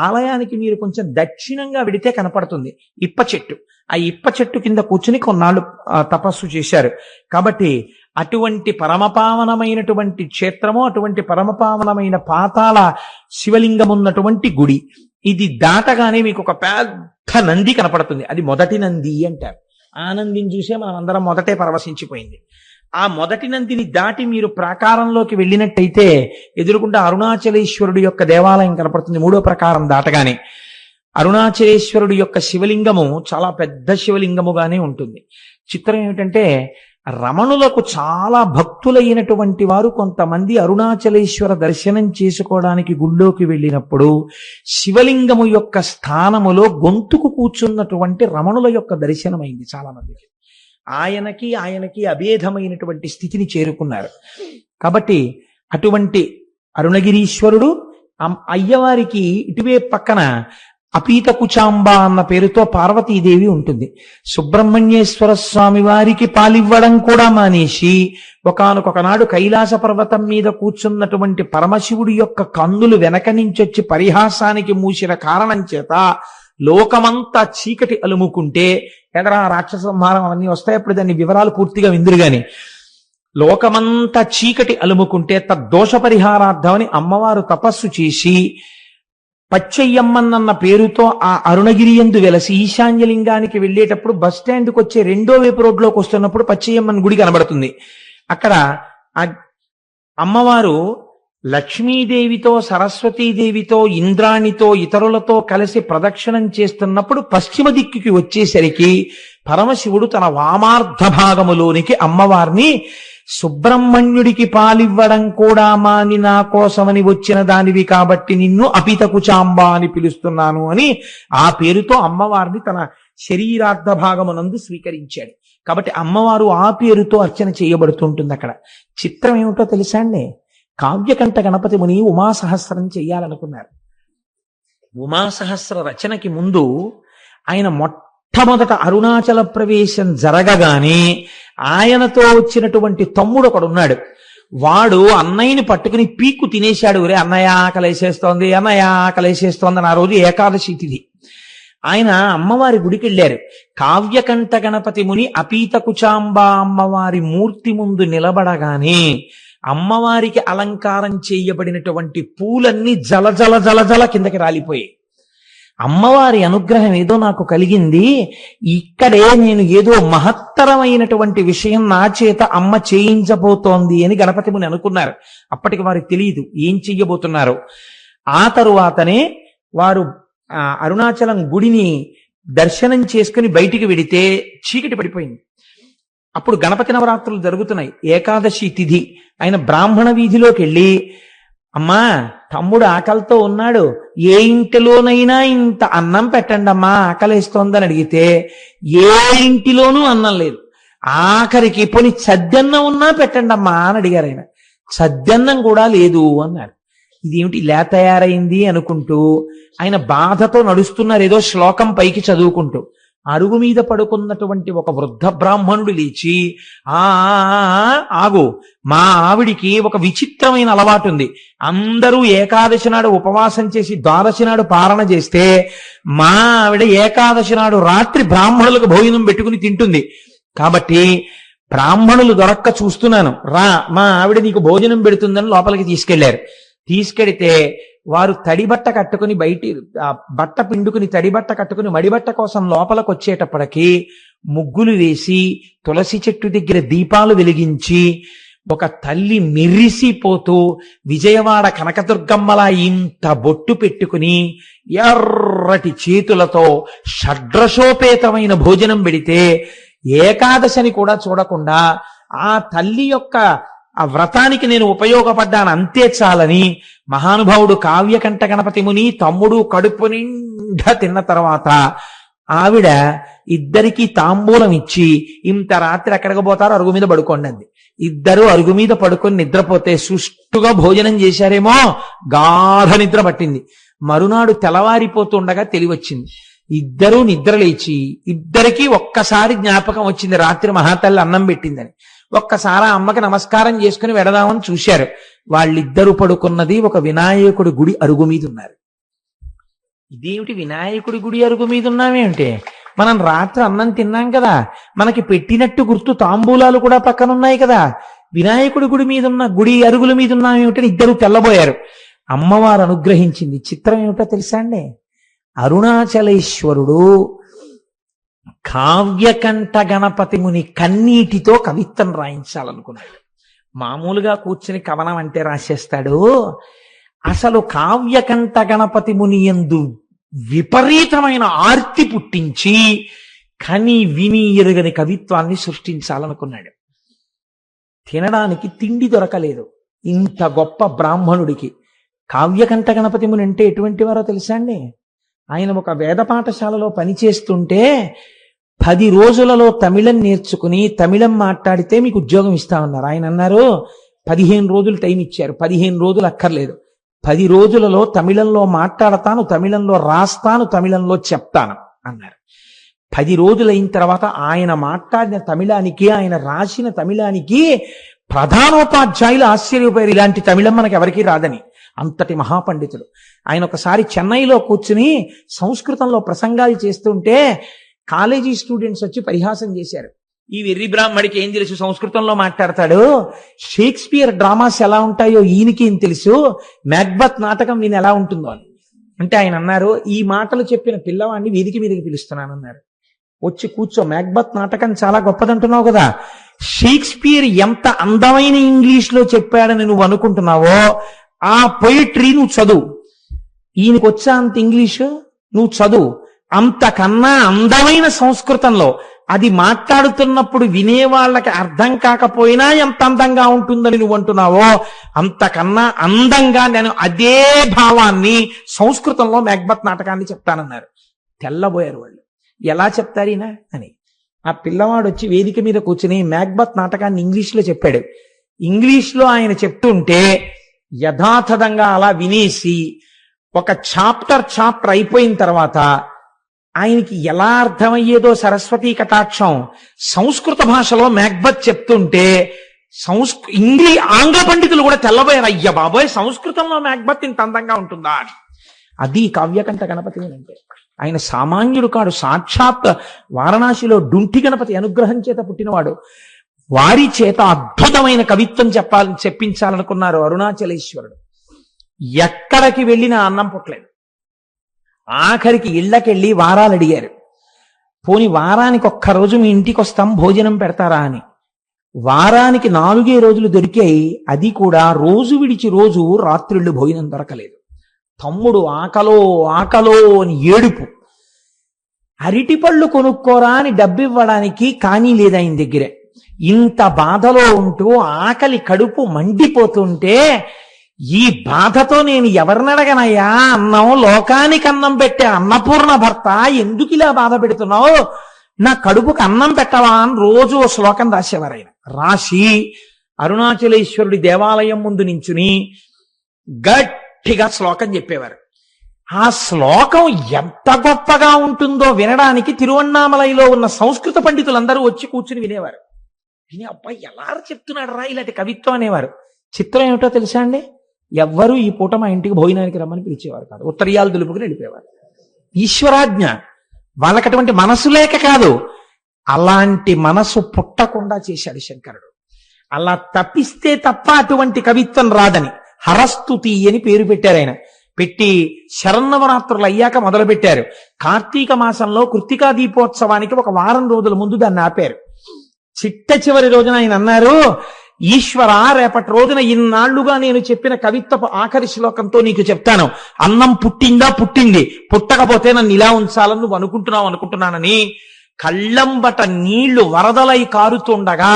ఆలయానికి మీరు కొంచెం దక్షిణంగా వెడితే కనపడుతుంది, ఇప్ప చెట్టు. ఆ ఇప్ప చెట్టు కింద కూర్చుని కొన్నాళ్ళు తపస్సు చేశారు. కాబట్టి అటువంటి పరమపావనమైనటువంటి క్షేత్రము, అటువంటి పరమపావనమైన పాతాళ శివలింగం ఉన్నటువంటి గుడి. ఇది దాటగానే మీకు ఒక పెద్ద నంది కనపడుతుంది. అది మొదటి నంది అంటారు. ఆ నందిని చూసే మనం అందరం మొదటే పరవశించిపోయింది. ఆ మొదటి నందిని దాటి మీరు ప్రాకారంలోకి వెళ్ళినట్టయితే ఎదురుకుండా అరుణాచలేశ్వరుడు యొక్క దేవాలయం కనపడుతుంది. 3వ ప్రాకారం దాటగానే అరుణాచలేశ్వరుడు యొక్క శివలింగము చాలా పెద్ద శివలింగముగానే ఉంటుంది. చిత్రం ఏమిటంటే, రమణులకు చాలా భక్తులైనటువంటి వారు కొంతమంది అరుణాచలేశ్వర దర్శనం చేసుకోవడానికి గుళ్ళోకి వెళ్ళినప్పుడు శివలింగము యొక్క స్థానములో గొంతుకు కూర్చున్నటువంటి రమణుల యొక్క దర్శనమైంది చాలా మందికి. ఆయనకి అభేదమైనటువంటి స్థితిని చేరుకున్నారు. కాబట్టి అటువంటి అరుణగిరీశ్వరుడు, అయ్యవారికి ఇటువే పక్కన అపీత కుచాంబ అన్న పేరుతో పార్వతీదేవి ఉంటుంది. సుబ్రహ్మణ్యేశ్వర స్వామి వారికి పాలివ్వడం కూడా మానేసి ఒకానొకనాడు కైలాస పర్వతం మీద కూర్చున్నటువంటి పరమశివుడి యొక్క కన్నులు వెనక నుంచొచ్చి పరిహాసానికి మూసిన కారణం చేత లోకమంతా చీకటి అలుముకుంటే, ఎడరా రాక్షస సంహారం అవన్నీ వస్తాయి, అప్పుడు దాన్ని వివరాలు పూర్తిగా విందురుగాని, లోకమంతా చీకటి అలుముకుంటే తద్దోష పరిహారార్థమని అమ్మవారు తపస్సు చేసి పచ్చయ్యమ్మన్న పేరుతో ఆ అరుణగిరి యందు వెలసి ఈశాన్యలింగానికి వెళ్ళేటప్పుడు బస్ స్టాండ్కి వచ్చే రెండో వైపు రోడ్లోకి వస్తున్నప్పుడు పచ్చయ్యమ్మన్ గుడి కనబడుతుంది. అక్కడ ఆ అమ్మవారు లక్ష్మీదేవితో, సరస్వతీదేవితో, ఇంద్రాణితో, ఇతరులతో కలిసి ప్రదక్షిణం చేస్తున్నప్పుడు పశ్చిమ దిక్కుకి వచ్చేసరికి పరమశివుడు తన వామార్ధ భాగములోనికి అమ్మవారిని సుబ్రహ్మణ్యుడికి పాలివ్వడం కూడా మాని నా కోసమని వచ్చిన దానివి కాబట్టి నిన్ను అపిత కుచాంబ అని పిలుస్తున్నాను అని ఆ పేరుతో అమ్మవారిని తన శరీరార్థ భాగమునందు స్వీకరించాడు. కాబట్టి అమ్మవారు ఆ పేరుతో అర్చన చేయబడుతుంటుంది. అక్కడ చిత్రం ఏమిటో తెలుసా అండి? కావ్యకంఠ గణపతి ముని ఉమాసహస్రం చెయ్యాలనుకున్నారు. ఉమాసహస్ర రచనకి ముందు ఆయన మొట్టమొదట అరుణాచల ప్రవేశం జరగగానే ఆయనతో వచ్చినటువంటి తమ్ముడు ఒకడున్నాడు. వాడు అన్నయ్యని పట్టుకుని పీక్కు తినేశాడు. ఒరే అన్నయ్య ఆకలేసేస్తోంది, అన్నయ్య ఆకలేసేస్తోంది అని ఆ రోజు ఏకాదశి తిథి. ఆయన అమ్మవారి గుడికి వెళ్ళారు. కావ్యకంఠ గణపతి ముని అపీత కుచాంబ అమ్మవారి మూర్తి ముందు నిలబడగానే అమ్మవారికి అలంకారం చేయబడినటువంటి పూలన్నీ జల జల జల జల కిందకి రాలిపోయాయి. అమ్మవారి అనుగ్రహం ఏదో నాకు కలిగింది, ఇక్కడే నేను ఏదో మహత్తరమైనటువంటి విషయం నా చేత అమ్మ చేయించబోతోంది అని గణపతి ముని అనుకున్నారు. అప్పటికి వారికి తెలియదు ఏం చెయ్యబోతున్నారు. ఆ తరువాతనే వారు అరుణాచలం గుడిని దర్శనం చేసుకుని బయటికి వెడితే చీకటి పడిపోయింది. అప్పుడు గణపతి నవరాత్రులు జరుగుతున్నాయి, ఏకాదశి తిథి. ఆయన బ్రాహ్మణ వీధిలోకి వెళ్ళి, అమ్మా తమ్ముడు ఆకలితో ఉన్నాడు, ఏ ఇంటిలోనైనా ఇంత అన్నం పెట్టండి అమ్మా ఆకలిస్తోందని అడిగితే ఏ ఇంటిలోనూ అన్నం లేదు. ఆఖరికి పోని సద్దన్నం ఉన్నా పెట్టండి అమ్మా అని అడిగారు. ఆయన సద్దన్నం కూడా లేదు అన్నారు. ఇదేమిటి ఇలా తయారైంది అనుకుంటూ ఆయన బాధతో నడుస్తున్నారు, ఏదో శ్లోకం పైకి చదువుకుంటూ. అరుగు మీద పడుకున్నటువంటి ఒక వృద్ధ బ్రాహ్మణుడు లేచి, ఆగు, మా ఆవిడికి ఒక విచిత్రమైన అలవాటు ఉంది. అందరూ ఏకాదశి నాడు ఉపవాసం చేసి ద్వాదశి నాడు పారణ చేస్తే మా ఆవిడ ఏకాదశి నాడు రాత్రి బ్రాహ్మణులకు భోజనం పెట్టుకుని తింటుంది. కాబట్టి బ్రాహ్మణులు దొరక్క చూస్తున్నాను, రా మా ఆవిడ నీకు భోజనం పెడుతుందని లోపలికి తీసుకెళ్లారు. తీసుకెడితే వారు తడిబట్ట కట్టుకుని బట్ట పిండుకుని తడిబట్ట కట్టుకుని మడిబట్ట కోసం లోపలికి వచ్చేటప్పటికి ముగ్గులు వేసి తులసి చెట్టు దగ్గర దీపాలు వెలిగించి ఒక తల్లి మెరిసిపోతూ విజయవాడ కనకదుర్గమ్మలా ఇంత బొట్టు పెట్టుకుని ఎర్రటి చేతులతో షడ్రశోపేతమైన భోజనం పెడితే ఏకాదశని కూడా చూడకుండా ఆ తల్లి యొక్క ఆ వ్రతానికి నేను ఉపయోగపడ్డాను అంతే చాలని మహానుభావుడు కావ్యకంఠ గణపతి ముని తమ్ముడు కడుపు నిండా తిన్న తర్వాత ఆవిడ ఇద్దరికీ తాంబూలం ఇచ్చి, ఇంత రాత్రి ఎక్కడికి పోతారో అరుగు మీద పడుకోండి అంది. ఇద్దరు అరుగు మీద పడుకొని నిద్రపోతే సుష్టుగా భోజనం చేశారేమో, గాఢ నిద్ర పట్టింది. మరునాడు తెల్లవారిపోతుండగా తెలివచ్చింది. ఇద్దరూ నిద్ర లేచి ఇద్దరికీ ఒక్కసారి జ్ఞాపకం వచ్చింది, రాత్రి మహాతల్లి అన్నం పెట్టిందని. ఒక్కసారి ఆ అమ్మకి నమస్కారం చేసుకుని వెడదామని చూశారు. వాళ్ళిద్దరూ పడుకున్నది ఒక వినాయకుడి గుడి అరుగు మీద ఉన్నారు. ఇదేమిటి వినాయకుడి గుడి అరుగు మీద ఉన్నామేమిటి? మనం రాత్రి అన్నం తిన్నాం కదా, మనకి పెట్టినట్టు గుర్తు తాంబూలాలు కూడా పక్కన ఉన్నాయి కదా, వినాయకుడి గుడి మీద ఉన్న గుడి అరుగుల మీద ఉన్నామేమిటని ఇద్దరు తెల్లబోయారు. అమ్మవారు అనుగ్రహించింది. చిత్రం ఏమిటో తెలుసా అండి? అరుణాచలేశ్వరుడు కావ్యకంఠ గణపతి ముని కన్నీటితో కవిత్వం రాయించాలనుకున్నాడు. మామూలుగా కూర్చుని కవనం అంటే రాసేస్తాడు. అసలు కావ్యకంఠ గణపతి ముని యందు విపరీతమైన ఆర్తి పుట్టించి కని విని ఎరుగని కవిత్వాన్ని సృష్టించాలనుకున్నాడు. తినడానికి తిండి దొరకలేదు ఇంత గొప్ప బ్రాహ్మణుడికి. కావ్యకంఠ గణపతి ముని అంటే ఎటువంటి వారో తెలుసా అండి? ఆయన ఒక వేద పాఠశాలలో పనిచేస్తుంటే 10 రోజులలో తమిళం నేర్చుకుని తమిళం మాట్లాడితే మీకు ఉద్యోగం ఇస్తామన్నారు. ఆయన అన్నారు 15 రోజులు టైం ఇచ్చారు. 15 రోజులు అక్కర్లేదు, 10 రోజులలో తమిళంలో మాట్లాడతాను, తమిళంలో రాస్తాను, తమిళంలో చెప్తాను అన్నారు. 10 రోజులైన తర్వాత ఆయన మాట్లాడిన తమిళానికి, ఆయన రాసిన తమిళానికి ప్రధానోపాధ్యాయులు ఆశ్చర్యపోయారు. ఇలాంటి తమిళం మనకి ఎవరికీ రాదని. అంతటి మహాపండితుడు ఆయన. ఒకసారి చెన్నైలో కూర్చుని సంస్కృతంలో ప్రసంగాలు చేస్తుంటే కాలేజీ స్టూడెంట్స్ వచ్చి పరిహాసం చేశారు. ఈ వెర్రి బ్రాహ్మడికి ఏం తెలుసు, సంస్కృతంలో మాట్లాడతాడు, షేక్స్పియర్ డ్రామాస్ ఎలా ఉంటాయో ఈయనకి ఏం తెలుసు, మ్యాక్బత్ నాటకం ఈయన ఎలా ఉంటుందో అని. అంటే ఆయన అన్నారు, ఈ మాటలు చెప్పిన పిల్లవాడిని వేదిక మీదకి పిలుస్తున్నానన్నారు. వచ్చి కూర్చో, మ్యాక్బత్ నాటకం చాలా గొప్పదంటున్నావు కదా, షేక్స్పియర్ ఎంత అందమైన ఇంగ్లీష్ లో చెప్పాడని నువ్వు అనుకుంటున్నావో ఆ పొయిట్రీ నువ్వు చదువు. ఈయనకు వచ్చా అంత ఇంగ్లీషు, నువ్వు చదువు. అంతకన్నా అందమైన సంస్కృతంలో అది మాట్లాడుతున్నప్పుడు వినేవాళ్ళకి అర్థం కాకపోయినా ఎంత అందంగా ఉంటుందని నువ్వు అంటున్నావో అంతకన్నా అందంగా నేను అదే భావాన్ని సంస్కృతంలో మ్యాక్బత్ నాటకాన్ని చెప్తానన్నారు. తెల్లబోయారు వాళ్ళు. ఎలా చెప్తారీనా అని. ఆ పిల్లవాడు వచ్చి వేదిక మీద కూర్చుని మ్యాక్బత్ నాటకాన్ని ఇంగ్లీష్లో చెప్పాడు. ఇంగ్లీష్లో ఆయన చెప్తుంటే యథాతథంగా అలా వినేసి ఒక చాప్టర్ అయిపోయిన తర్వాత ఆయనకి ఎలా అర్థమయ్యేదో సరస్వతీ కటాక్షం, సంస్కృత భాషలో మ్యాక్బత్ చెప్తుంటే ఆంగ్ల పండితులు కూడా తెల్లబోయారు. అయ్య బాబోయ్, సంస్కృతంలో మ్యాక్బత్ ఇంత అందంగా ఉంటుందా అని. అది కావ్యకంఠ గణపతి అంటే. ఆయన సామాన్యుడు కాడు, సాక్షాత్ వారణాసిలో డుంఠి గణపతి అనుగ్రహం చేత పుట్టినవాడు. వారి చేత అద్భుతమైన కవిత్వం చెప్పించాలనుకున్నారు అరుణాచలేశ్వరుడు. ఎక్కడికి వెళ్ళినా అన్నం పుట్టలేదు. ఆఖరికి ఇళ్లకెళ్ళి వారాలు అడిగారు. పోని వారానికి ఒక్కరోజు మీ ఇంటికి వస్తాం, భోజనం పెడతారా అని. వారానికి 4 రోజులు దొరికాయి. అది కూడా రోజు విడిచి రోజు రాత్రిళ్ళు భోజనం దొరకలేదు. తమ్ముడు ఆకలో ఆకలో అని ఏడుపు. అరటిపళ్ళు కొనుక్కోరా అని డబ్బివ్వడానికి కానీ లేదు ఆయన దగ్గరే. ఇంత బాధలో ఉంటూ ఆకలి కడుపు మండిపోతుంటే ఈ బాధతో నేను ఎవరినడగనయ్యా, అన్నం లోకానికి అన్నం పెట్టే అన్నపూర్ణ భర్త, ఎందుకు ఇలా బాధ పెడుతున్నావు, నా కడుపుకు అన్నం పెట్టవా అని రోజు ఓ శ్లోకం రాసేవారు ఆయన. రాసి అరుణాచలేశ్వరుడి దేవాలయం ముందు నించుని గట్టిగా శ్లోకం చెప్పేవారు. ఆ శ్లోకం ఎంత గొప్పగా ఉంటుందో వినడానికి తిరువన్నామలైలో ఉన్న సంస్కృత పండితులందరూ వచ్చి కూర్చుని వినేవారు. విని అబ్బాయి ఎలా చెప్తున్నాడు రా ఇలాంటి కవిత్వం అనేవారు. చిత్రం ఏమిటో తెలుసా అండి, ఎవ్వరూ ఈ పూట మా ఇంటికి భోజనానికి రమ్మని పిలిచేవారు కాదు. ఉత్తరీయాలు దులుపుకుని వెళ్ళిపోయేవారు. ఈశ్వరాజ్ఞ. వాళ్ళకి అటువంటి మనసు లేక కాదు, అలాంటి మనసు పుట్టకుండా చేశాడు శంకరుడు. అలా తప్పిస్తే తప్ప అటువంటి కవిత్వం రాదని హరస్తుతి అని పేరు పెట్టారు ఆయన. పెట్టి శరన్నవరాత్రులు అయ్యాక మొదలు పెట్టారు. కార్తీక మాసంలో కృత్తికా దీపోత్సవానికి ఒక వారం రోజుల ముందు దాన్ని ఆపారు. చిట్ట చివరి రోజున ఆయన అన్నారు, ఈశ్వర, రేపటి రోజున ఇన్నాళ్లుగా నేను చెప్పిన కవిత్వపు ఆఖరి శ్లోకంతో నీకు చెప్తాను. అన్నం పుట్టిందా? పుట్టింది. పుట్టకపోతే నన్ను ఇలా ఉంచాలని నువ్వు అనుకుంటున్నానని కళ్ళంబట నీళ్లు వరదలై కారుతుండగా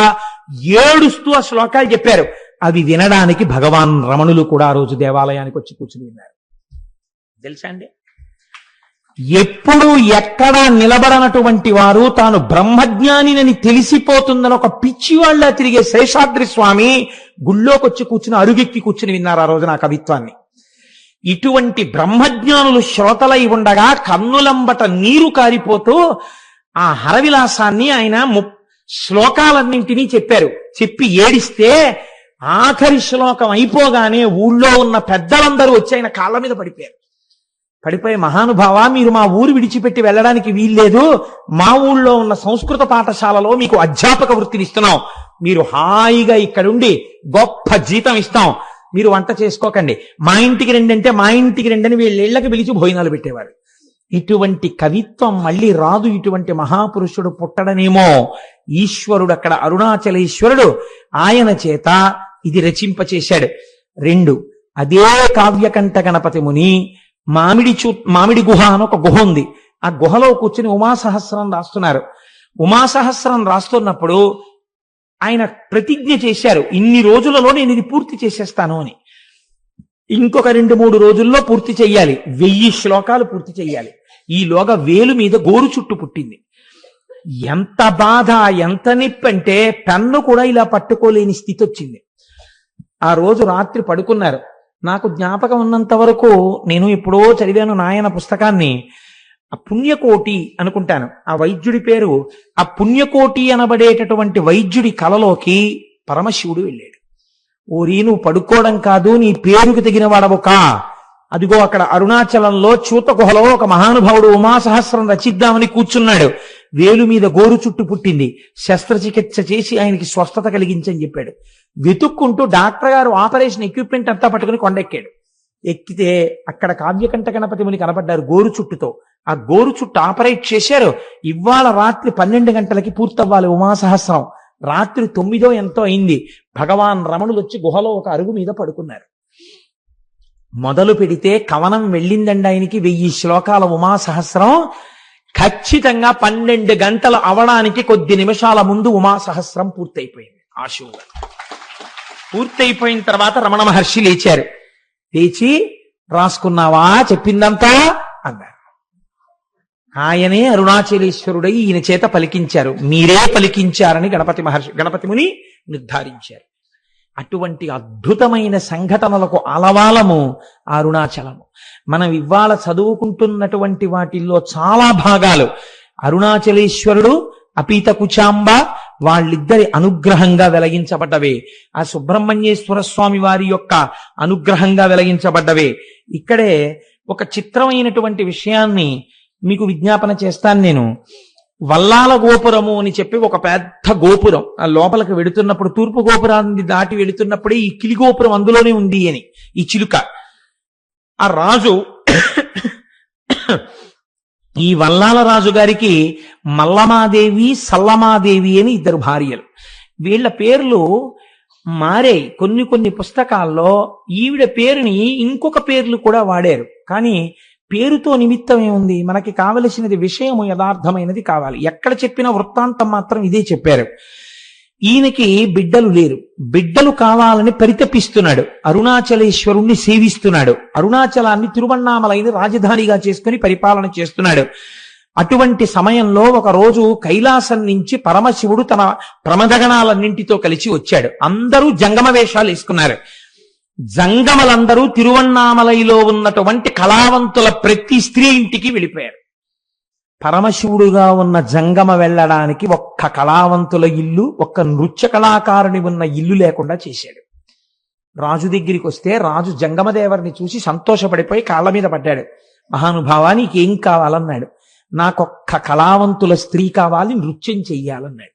ఏడుస్తూ ఆ శ్లోకాలు చెప్పారు. అవి వినడానికి భగవాన్ రమణులు కూడా ఆ రోజు దేవాలయానికి వచ్చి కూర్చుని విన్నారు. తెలుసా అండి, ఎప్పుడు ఎక్కడా నిలబడనటువంటి వారు తాను బ్రహ్మజ్ఞానినని తెలిసిపోతుందని ఒక పిచ్చి వాళ్ళ తిరిగే శేషాద్రి స్వామి గుళ్ళోకొచ్చి కూర్చుని అరుగెక్కి కూర్చుని విన్నారు ఆ రోజున ఆ కవిత్వాన్ని. ఇటువంటి బ్రహ్మజ్ఞానులు శ్రోతలై ఉండగా కన్నులంబట నీరు కారిపోతూ ఆ హరవిలాసాన్ని ఆయన శ్లోకాలన్నింటినీ చెప్పారు. చెప్పి ఏడిస్తే ఆఖరి శ్లోకం అయిపోగానే ఊళ్ళో ఉన్న పెద్దలందరూ వచ్చి ఆయన కాళ్ళ మీద పడిపోయి, మహానుభావ, మీరు మా ఊరు విడిచిపెట్టి వెళ్ళడానికి వీల్లేదు, మా ఊళ్ళో ఉన్న సంస్కృత పాఠశాలలో మీకు అధ్యాపక వృత్తిని ఇస్తున్నాం, మీరు హాయిగా ఇక్కడుండి గొప్ప జీతం ఇస్తాం, మీరు వంట చేసుకోకండి, మా ఇంటికి రండి అంటే మా ఇంటికి రండి అని వీళ్ళకి పిలిచి భోజనాలు పెట్టేవారు. ఇటువంటి కవిత్వం మళ్ళీ రాదు. ఇటువంటి మహాపురుషుడు పుట్టడనేమో. ఈశ్వరుడు అక్కడ అరుణాచలేశ్వరుడు ఆయన చేత ఇది రచింపచేశాడు. 2, అదే కావ్యకంఠ గణపతి ముని మామిడి గుహ అని ఒక గుహ ఉంది. ఆ గుహలో కూర్చుని ఉమాసహస్రం రాస్తున్నారు. ఉమాసహస్రం రాస్తున్నప్పుడు ఆయన ప్రతిజ్ఞ చేశారు, ఇన్ని రోజులలో నేను ఇది పూర్తి చేసేస్తాను అని. ఇంకొక 2-3 రోజుల్లో పూర్తి చెయ్యాలి, 1000 శ్లోకాలు పూర్తి చెయ్యాలి. ఈలోగా వేలు మీద గోరు చుట్టు పుట్టింది. ఎంత బాధ, ఎంత నొప్పి అంటే పెన్ను కూడా ఇలా పట్టుకోలేని స్థితి వచ్చింది. ఆ రోజు రాత్రి పడుకున్నారు. నాకు జ్ఞాపకం ఉన్నంత వరకు నేను ఎప్పుడో చదివాను నాయన పుస్తకాన్ని. ఆ పుణ్యకోటి అనుకుంటాను ఆ వైద్యుడి పేరు. ఆ పుణ్యకోటి అనబడేటటువంటి వైద్యుడి కలలోకి పరమశివుడు వెళ్ళాడు. ఓరి నువ్వు పడుకోవడం కాదు, నీ పేరుకు తగిన వాడవు కా. అదిగో అక్కడ అరుణాచలంలో చూత గుహలో ఒక మహానుభావుడు ఉమాసహస్రం రచిద్దామని కూర్చున్నాడు. వేలు మీద గోరు చుట్టు పుట్టింది, శస్త్రచికిత్స చేసి ఆయనకి స్వస్థత కలిగించని చెప్పాడు. వెతుక్కుంటూ డాక్టర్ గారు ఆపరేషన్ ఎక్విప్మెంట్ అంతా పట్టుకుని కొండెక్కాడు. ఎక్కితే అక్కడ కావ్యకంఠ గణపతి ముని కనపడ్డారు గోరు చుట్టుతో. ఆ గోరు చుట్టు ఆపరేట్ చేశారు. ఇవాళ రాత్రి 12 గంటలకి పూర్తవ్వాలి ఉమాసహస్రం. రాత్రి 9 ఎంతో అయింది. భగవాన్ రమణులు వచ్చి గుహలో ఒక అరుగు మీద పడుకున్నారు. మొదలు పెడితే కవనం వెళ్ళిందండి ఆయనకి 1000 శ్లోకాల ఉమాసహస్రం. ఖచ్చితంగా 12 గంటలు అవడానికి కొద్ది నిమిషాల ముందు ఉమాసహస్రం పూర్తయిపోయింది. ఆశువుగా పూర్తయిపోయిన తర్వాత రమణ మహర్షి లేచారు. లేచి రాసుకున్నావా చెప్పిందంతా అన్నారు. ఆయనే అరుణాచలేశ్వరుడై ఈయన చేత పలికించారు. మీరే పలికించారని గణపతి ముని నిర్ధారించారు. అటువంటి అద్భుతమైన సంఘటనలకు ఆలవాలము అరుణాచలము. మనం ఇవాళ చదువుకుంటున్నటువంటి వాటిల్లో చాలా భాగాలు అరుణాచలేశ్వరుడు, అపీత కుచాంబ వాళ్ళిద్దరి అనుగ్రహంగా వెలిగించబడ్డవే. ఆ సుబ్రహ్మణ్యేశ్వర స్వామి వారి యొక్క అనుగ్రహంగా వెలిగించబడ్డవే. ఇక్కడే ఒక చిత్రమైనటువంటి విషయాన్ని మీకు విజ్ఞాపన చేస్తాను నేను. వల్లాల గోపురము అని చెప్పి ఒక పెద్ద గోపురం, ఆ లోపలికి వెడుతున్నప్పుడు తూర్పు గోపురాన్ని దాటి వెళుతున్నప్పుడే ఈ కిలి గోపురం అందులోనే ఉంది అని ఈ చిలుక. ఆ రాజు ఈ వల్లాల రాజు గారికి మల్లమాదేవి, సల్లమాదేవి అని 2 భార్యలు. వీళ్ళ పేర్లు మారే. కొన్ని పుస్తకాల్లో ఈవిడ పేరుని ఇంకొక పేర్లు కూడా వాడారు. కానీ పేరుతో నిమిత్తం ఏముంది? మనకి కావలసినది విషయము యథార్థమైనది కావాలి. ఎక్కడ చెప్పిన వృత్తాంతం మాత్రం ఇదే చెప్పారు. ఈయనకి బిడ్డలు లేరు, బిడ్డలు కావాలని పరితపిస్తున్నాడు. అరుణాచలేశ్వరుణ్ణి సేవిస్తున్నాడు. అరుణాచలాన్ని తిరువణ్ణామలైని రాజధానిగా చేసుకుని పరిపాలన చేస్తున్నాడు. అటువంటి సమయంలో ఒక రోజు కైలాసం నుంచి పరమశివుడు తన ప్రమదగణాలన్నింటితో కలిసి వచ్చాడు. అందరూ జంగమ వేషాలు వేసుకున్నారు. జంగమలందరూ తిరువణ్ణామలైలో ఉన్నటువంటి కళావంతుల ప్రతి స్త్రీ ఇంటికి వెళ్ళిపోయారు. పరమశివుడుగా ఉన్న జంగమ వెళ్ళడానికి ఒక్క కళావంతుల ఇల్లు, ఒక్క నృత్య కళాకారుని ఉన్న ఇల్లు లేకుండా చేశాడు. రాజు దగ్గరికి వస్తే రాజు జంగమదేవరిని చూసి సంతోషపడిపోయి కాళ్ళ మీద పడ్డాడు. మహానుభావా నీకేం కావాలన్నాడు. నాకొక్క కళావంతుల స్త్రీ కావాలి, నృత్యం చెయ్యాలన్నాడు.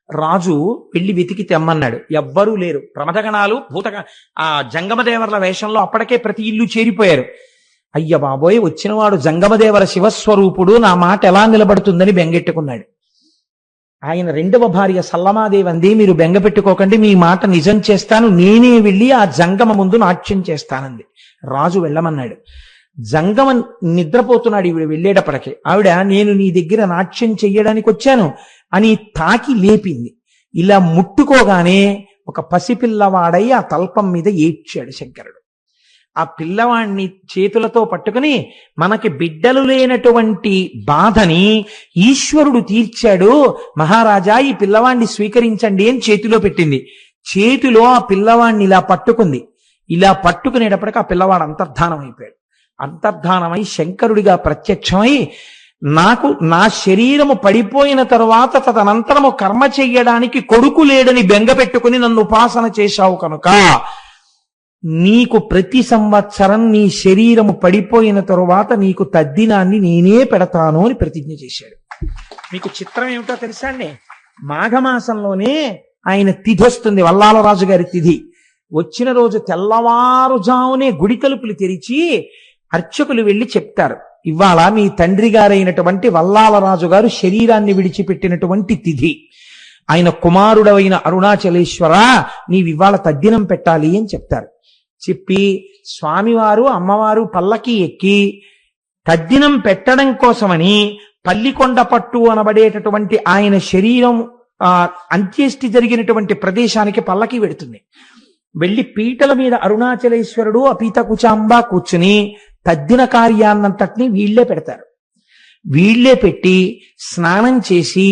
రాజు వెళ్ళి వెతికి తెమ్మన్నాడు. ఎవ్వరూ లేరు. ప్రమదగణాలు ఆ జంగమదేవర్ల వేషంలో అప్పటికే ప్రతి ఇల్లు చేరిపోయారు. అయ్య బాబోయ్, వచ్చినవాడు జంగమదేవర శివస్వరూపుడు, నా మాట ఎలా నిలబడుతుందని బెంగెట్టుకున్నాడు. ఆయన 2వ భార్య సల్లమాదేవి అంది, మీరు బెంగ పెట్టుకోకండి, మీ మాట నిజం చేస్తాను, నేనే వెళ్ళి ఆ జంగమ ముందు నాట్యం చేస్తానంది. రాజు వెళ్ళమన్నాడు. జంగమ నిద్రపోతున్నాడు. ఈవిడ వెళ్ళేటప్పటికి ఆవిడ, నేను నీ దగ్గర నాట్యం చెయ్యడానికి వచ్చాను అని తాకి లేపింది. ఇలా ముట్టుకోగానే ఒక పసిపిల్లవాడై ఆ తల్పం మీద ఏడ్చాడు శంకరుడు. ఆ పిల్లవాణ్ణి చేతులతో పట్టుకుని, మనకి బిడ్డలు లేనటువంటి బాధని ఈశ్వరుడు తీర్చాడు మహారాజా, ఈ పిల్లవాణ్ణి స్వీకరించండి అని చేతిలో పెట్టింది. చేతిలో ఆ పిల్లవాణ్ణి ఇలా పట్టుకుంది. ఇలా పట్టుకునేటప్పటికి ఆ పిల్లవాడు అంతర్ధానం అయిపోయాడు. అంతర్ధానమై శంకరుడిగా ప్రత్యక్షమై, నాకు నా శరీరము పడిపోయిన తరువాత తదనంతరము కర్మ చెయ్యడానికి కొడుకు లేడని బెంగ పెట్టుకుని నన్ను ఉపాసన చేశావు కనుక నీకు ప్రతి సంవత్సరం నీ శరీరము పడిపోయిన తరువాత నీకు తద్దినాన్ని నేనే పెడతాను అని ప్రతిజ్ఞ చేశాడు. మీకు చిత్రం ఏమిటో తెలుసా అండి? మాఘమాసంలోనే ఆయన తిథి వస్తుంది, వల్లాలరాజు గారి తిథి. వచ్చిన రోజు తెల్లవారుజామునే గుడి తలుపులు తెరిచి అర్చకులు వెళ్ళి చెప్తారు, ఇవాళ మీ తండ్రి గారైనటువంటి వల్లాలరాజు గారు శరీరాన్ని విడిచిపెట్టినటువంటి తిథి. ఆయన కుమారుడవైన అరుణాచలేశ్వర, నీవివాళ తద్దినం పెట్టాలి అని చెప్తారు. చెప్పి స్వామివారు అమ్మవారు పల్లకి ఎక్కి తద్దినం పెట్టడం కోసమని పల్లికొండ పట్టు అనబడేటటువంటి ఆయన శరీరం అంత్యేష్టి జరిగినటువంటి ప్రదేశానికి పల్లకి వెడుతుంది. వెళ్ళి పీటల మీద అరుణాచలేశ్వరుడు, అపీత కుచాంబ కూర్చుని తద్దిన కార్యాన్నంతటినీ వీళ్లే పెడతారు. వీళ్లే పెట్టి స్నానం చేసి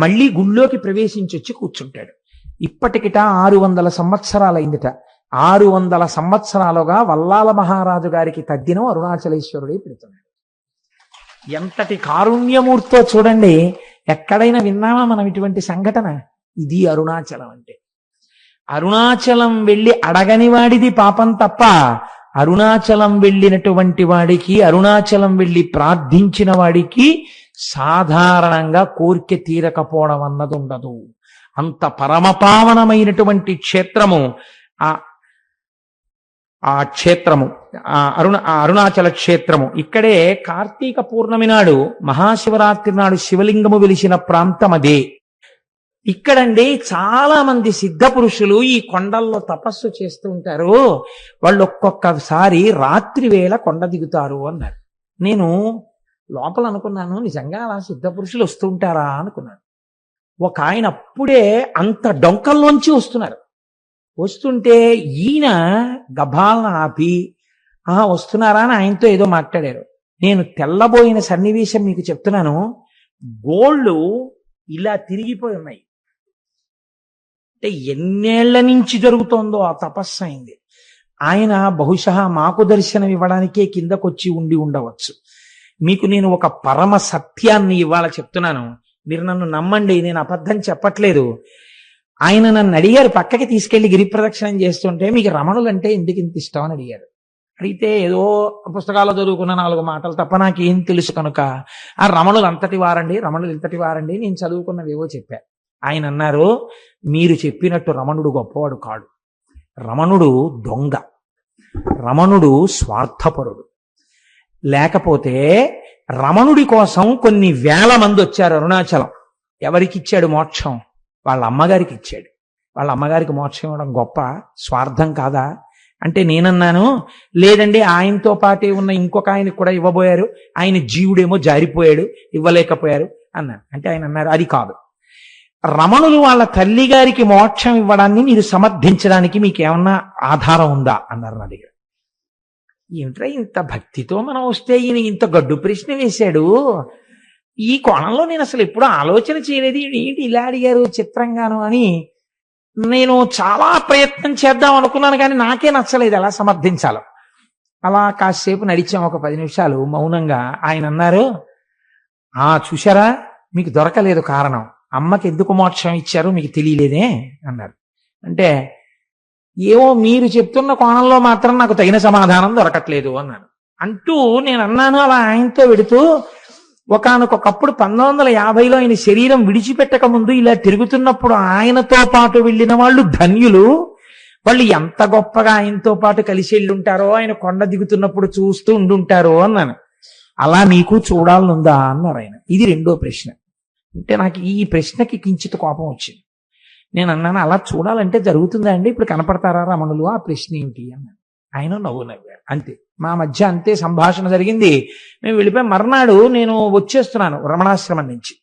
మళ్ళీ గుళ్ళోకి ప్రవేశించొచ్చి కూర్చుంటాడు. ఇప్పటికిట 600 సంవత్సరాలైందిట. 600 సంవత్సరాలుగా వల్లాల మహారాజు గారికి తద్దినం అరుణాచలేశ్వరుడే పెడుతున్నాడు. ఎంతటి కారుణ్యమూర్తో చూడండి. ఎక్కడైనా విన్నామా మనం ఇటువంటి సంఘటన? ఇది అరుణాచలం అంటే. అరుణాచలం వెళ్ళి అడగని వాడిది పాపం తప్ప, అరుణాచలం వెళ్ళినటువంటి వాడికి, అరుణాచలం వెళ్ళి ప్రార్థించిన వాడికి సాధారణంగా కోరిక తీరకపోవడం అన్నది ఉండదు. అంత పరమపావనమైనటువంటి క్షేత్రము ఆ క్షేత్రము, అరుణాచల క్షేత్రము. ఇక్కడే కార్తీక పూర్ణమి నాడు, మహాశివరాత్రి నాడు శివలింగము వెలిసిన ప్రాంతం అదే. ఇక్కడండి చాలా మంది సిద్ధ పురుషులు ఈ కొండల్లో తపస్సు చేస్తూ ఉంటారు. వాళ్ళు ఒక్కొక్కసారి రాత్రి వేళ కొండ దిగుతారు అన్నారు. నేను లోపల అనుకున్నాను, నిజంగా అలా సిద్ధ పురుషులు వస్తూ ఉంటారా అనుకున్నాను. ఒక ఆయన అప్పుడే అంత డొంకల్లోంచి వస్తున్నారు. వస్తుంటే ఈయన గభాలను ఆపి వస్తున్నారా అని ఆయనతో ఏదో మాట్లాడారు. నేను తెల్లబోయిన సన్నివేశం మీకు చెప్తున్నాను. గోళ్ళు ఇలా తిరిగిపోయి ఉన్నాయి. అంటే ఎన్నేళ్ల నుంచి జరుగుతోందో ఆ తపస్సు అయింది. ఆయన బహుశా మాకు దర్శనం ఇవ్వడానికే కిందకొచ్చి ఉండి ఉండవచ్చు. మీకు నేను ఒక పరమ సత్యాన్ని ఇవాళ చెప్తున్నాను, మీరు నన్ను నమ్మండి, నేను అబద్ధం చెప్పట్లేదు. ఆయన నన్ను అడిగారు, పక్కకి తీసుకెళ్లి గిరి ప్రదక్షిణం చేస్తుంటే మీకు రమణులు అంటే ఎందుకు ఇంత ఇష్టం అని అడిగారు. అడిగితే ఏదో పుస్తకాల్లో చదువుకున్న 4 మాటలు తప్ప నాకేం తెలుసు కనుక, ఆ రమణులు అంతటి వారండి, రమణులు ఇంతటి వారండి, నేను చదువుకున్నవేవో చెప్పారు. ఆయన అన్నారు, మీరు చెప్పినట్టు రమణుడు గొప్పవాడు కాడు. రమణుడు దొంగ, రమణుడు స్వార్థపరుడు. లేకపోతే రమణుడి కోసం కొన్ని వేల మంది వచ్చారు అరుణాచలం. ఎవరికిచ్చాడు మోక్షం? వాళ్ళ అమ్మగారికి ఇచ్చాడు. వాళ్ళ అమ్మగారికి మోక్షం ఇవ్వడం గొప్ప, స్వార్థం కాదా అంటే నేనన్నాను, లేదండి ఆయనతో పాటే ఉన్న ఇంకొక ఆయనకు కూడా ఇవ్వబోయారు, ఆయన జీవుడేమో జారిపోయాడు, ఇవ్వలేకపోయారు అన్నాను. అంటే ఆయన అన్నారు, అది కాదు, రమణులు వాళ్ళ తల్లి గారికి మోక్షం ఇవ్వడాన్ని మీరు సమర్థించడానికి మీకేమన్నా ఆధారం ఉందా అన్నారు నా దగ్గర. ఏమిట్రా ఇంత భక్తితో మనం వస్తే ఈయన ఇంత గడ్డు ప్రశ్న వేశాడు, ఈ కోణంలో నేను అసలు ఎప్పుడూ ఆలోచన చేయలేదు, ఏంటి ఇలా అడిగారు చిత్రంగాను అని నేను చాలా ప్రయత్నం చేద్దాం అనుకున్నాను. కానీ నాకే నచ్చలేదు ఎలా సమర్థించాలో. అలా కాసేపు నడిచాం, ఒక 10 నిమిషాలు మౌనంగా. ఆయన అన్నారు, చూశారా మీకు దొరకలేదు కారణం, అమ్మకి ఎందుకు మోక్షం ఇచ్చారో మీకు తెలియలేదే అన్నారు. అంటే ఏవో మీరు చెప్తున్న కోణంలో మాత్రం నాకు తగిన సమాధానం దొరకట్లేదు అన్నాను. అంటూ నేను అన్నాను అలా ఆయనతో వెడుతూ, ఒకానొకప్పుడు 1950లో ఆయన శరీరం విడిచిపెట్టక ముందు ఇలా తిరుగుతున్నప్పుడు ఆయనతో పాటు వెళ్ళిన వాళ్ళు ధన్యులు. వాళ్ళు ఎంత గొప్పగా ఆయనతో పాటు కలిసి వెళ్ళుంటారో, ఆయన కొండ దిగుతున్నప్పుడు చూస్తూ ఉండుంటారో అన్నాను. అలా నీకు చూడాలనుందా అన్నారు ఆయన. ఇది రెండో ప్రశ్న. అంటే నాకు ఈ ప్రశ్నకి కించిత కోపం వచ్చింది. నేను అన్నాను, అలా చూడాలంటే జరుగుతుందా అండి, ఇప్పుడు కనపడతారా రమణులు, ఆ ప్రశ్న ఏమిటి అన్నాను. ఆయన నవ్వారు. అంతే, మా మధ్య అంతే సంభాషణ జరిగింది. మేము వెళ్ళిపోయి మర్నాడు నేను వచ్చేస్తున్నాను రమణాశ్రమం నుంచి,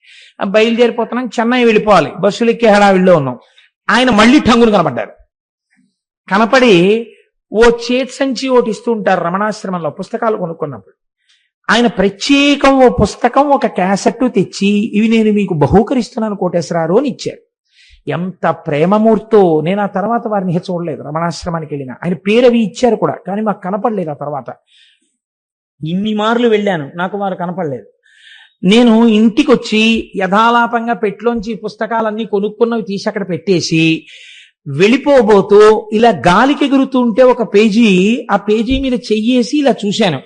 బయలుదేరిపోతున్నాను, చెన్నై వెళ్ళిపోవాలి, బస్సులు ఎక్కే హడావిడిలో ఉన్నాం. ఆయన మళ్ళీ ఠంగును కనపడ్డారు. కనపడి ఓ చేతి సంచి ఒకటి ఇస్తూ ఉంటారు రమణాశ్రమంలో పుస్తకాలు కొనుక్కున్నప్పుడు. ఆయన ప్రత్యేకం ఓ పుస్తకం, ఒక క్యాసెట్ తెచ్చి, ఇవి నేను మీకు బహూకరిస్తున్నాను కోటేశ్వరారు అని ఇచ్చారు. ఎంత ప్రేమమూర్తో. నేను ఆ తర్వాత వారిని చూడలేదు, రమణాశ్రమానికి వెళ్ళిన ఆయన పేరు అవి ఇచ్చారు కూడా, కానీ మాకు కనపడలేదు. ఆ తర్వాత ఇన్ని మార్లు వెళ్ళాను, నాకు వారు కనపడలేదు. నేను ఇంటికి వచ్చి యథాలాపంగా పెట్లోంచి పుస్తకాలన్నీ కొనుక్కున్నవి తీసి అక్కడ పెట్టేసి వెళ్ళిపోబోతూ ఇలా గాలికి ఎగురుతూ ఉంటే ఒక పేజీ, ఆ పేజీ మీద చెయ్యేసి ఇలా చూశాను.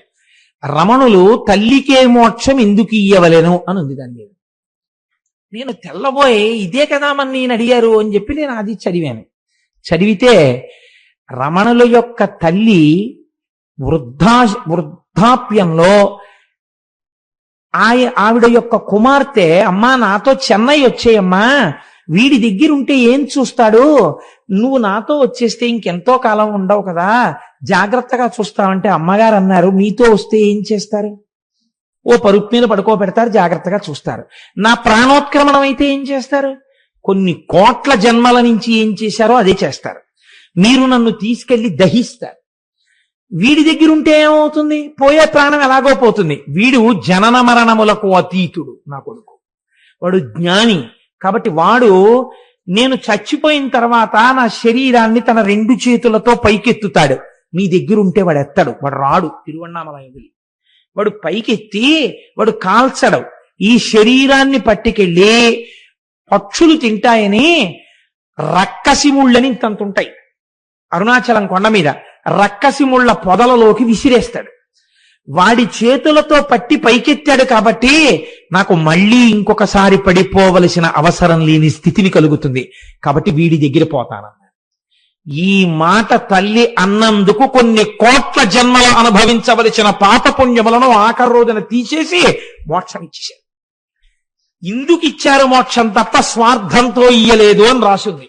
రమణులు తల్లికే మోక్షం ఎందుకు ఇయ్యవలెను అని ఉంది దాని మీద. నేను తెల్లబోయి, ఇదే కదా మన నేను అడిగారు అని చెప్పి నేను అది చదివాను. చదివితే రమణుల యొక్క తల్లి వృద్ధాప్యంలో ఆవిడ యొక్క కుమార్తె, అమ్మా నాతో చెన్నై వచ్చేయమ్మా, వీడి దగ్గర ఉంటే ఏం చూస్తాడు, నువ్వు నాతో వచ్చేస్తే ఇంకెంతో కాలం ఉండవు కదా, జాగ్రత్తగా చూస్తావంటే అమ్మగారు అన్నారు, మీతో వస్తే ఏం చేస్తారు, ఓ పరుపు మీద పడుకోబెడతారు, జాగ్రత్తగా చూస్తారు. నా ప్రాణోత్క్రమణం అయితే ఏం చేస్తారు, కొన్ని కోట్ల జన్మల నుంచి ఏం చేశారో అదే చేస్తారు. మీరు నన్ను తీసుకెళ్లి దహిస్తారు. వీడి దగ్గర ఉంటే ఏమవుతుంది, పోయే ప్రాణం ఎలాగో పోతుంది. వీడు జనన మరణములకు అతీతుడు, నా కొడుకు, వాడు జ్ఞాని. కాబట్టి వాడు నేను చచ్చిపోయిన తర్వాత నా శరీరాన్ని తన 2 చేతులతో పైకెత్తుతాడు. మీ దగ్గర ఉంటే వాడు ఎత్తాడు, వాడు రాడు తిరువన్నామలై వదిలి. వాడు పైకెత్తి వాడు కాల్చడు. ఈ శరీరాన్ని పట్టుకెళ్ళి పక్షులు తింటాయని రక్కసిముళ్ళని ఇంతంతుంటాయి అరుణాచలం కొండ మీద, రక్కసిముళ్ళ పొదలలోకి విసిరేస్తాడు. వాడి చేతులతో పట్టి పైకెత్తాడు కాబట్టి నాకు మళ్ళీ ఇంకొకసారి పడిపోవలసిన అవసరం లేని స్థితిని కలుగుతుంది, కాబట్టి వీడి దగ్గర పోతానన్నాడు. ఈ మాట తల్లి అన్నందుకు కొన్ని కోట్ల జన్మలు అనుభవించవలసిన పాపపుణ్యములను ఆఖరి రోజున తీసేసి మోక్షం ఇచ్చేశారు. ఇందుకు ఇచ్చారు మోక్షం తప్ప స్వార్థంతో ఇయ్యలేదు అని రాసుంది.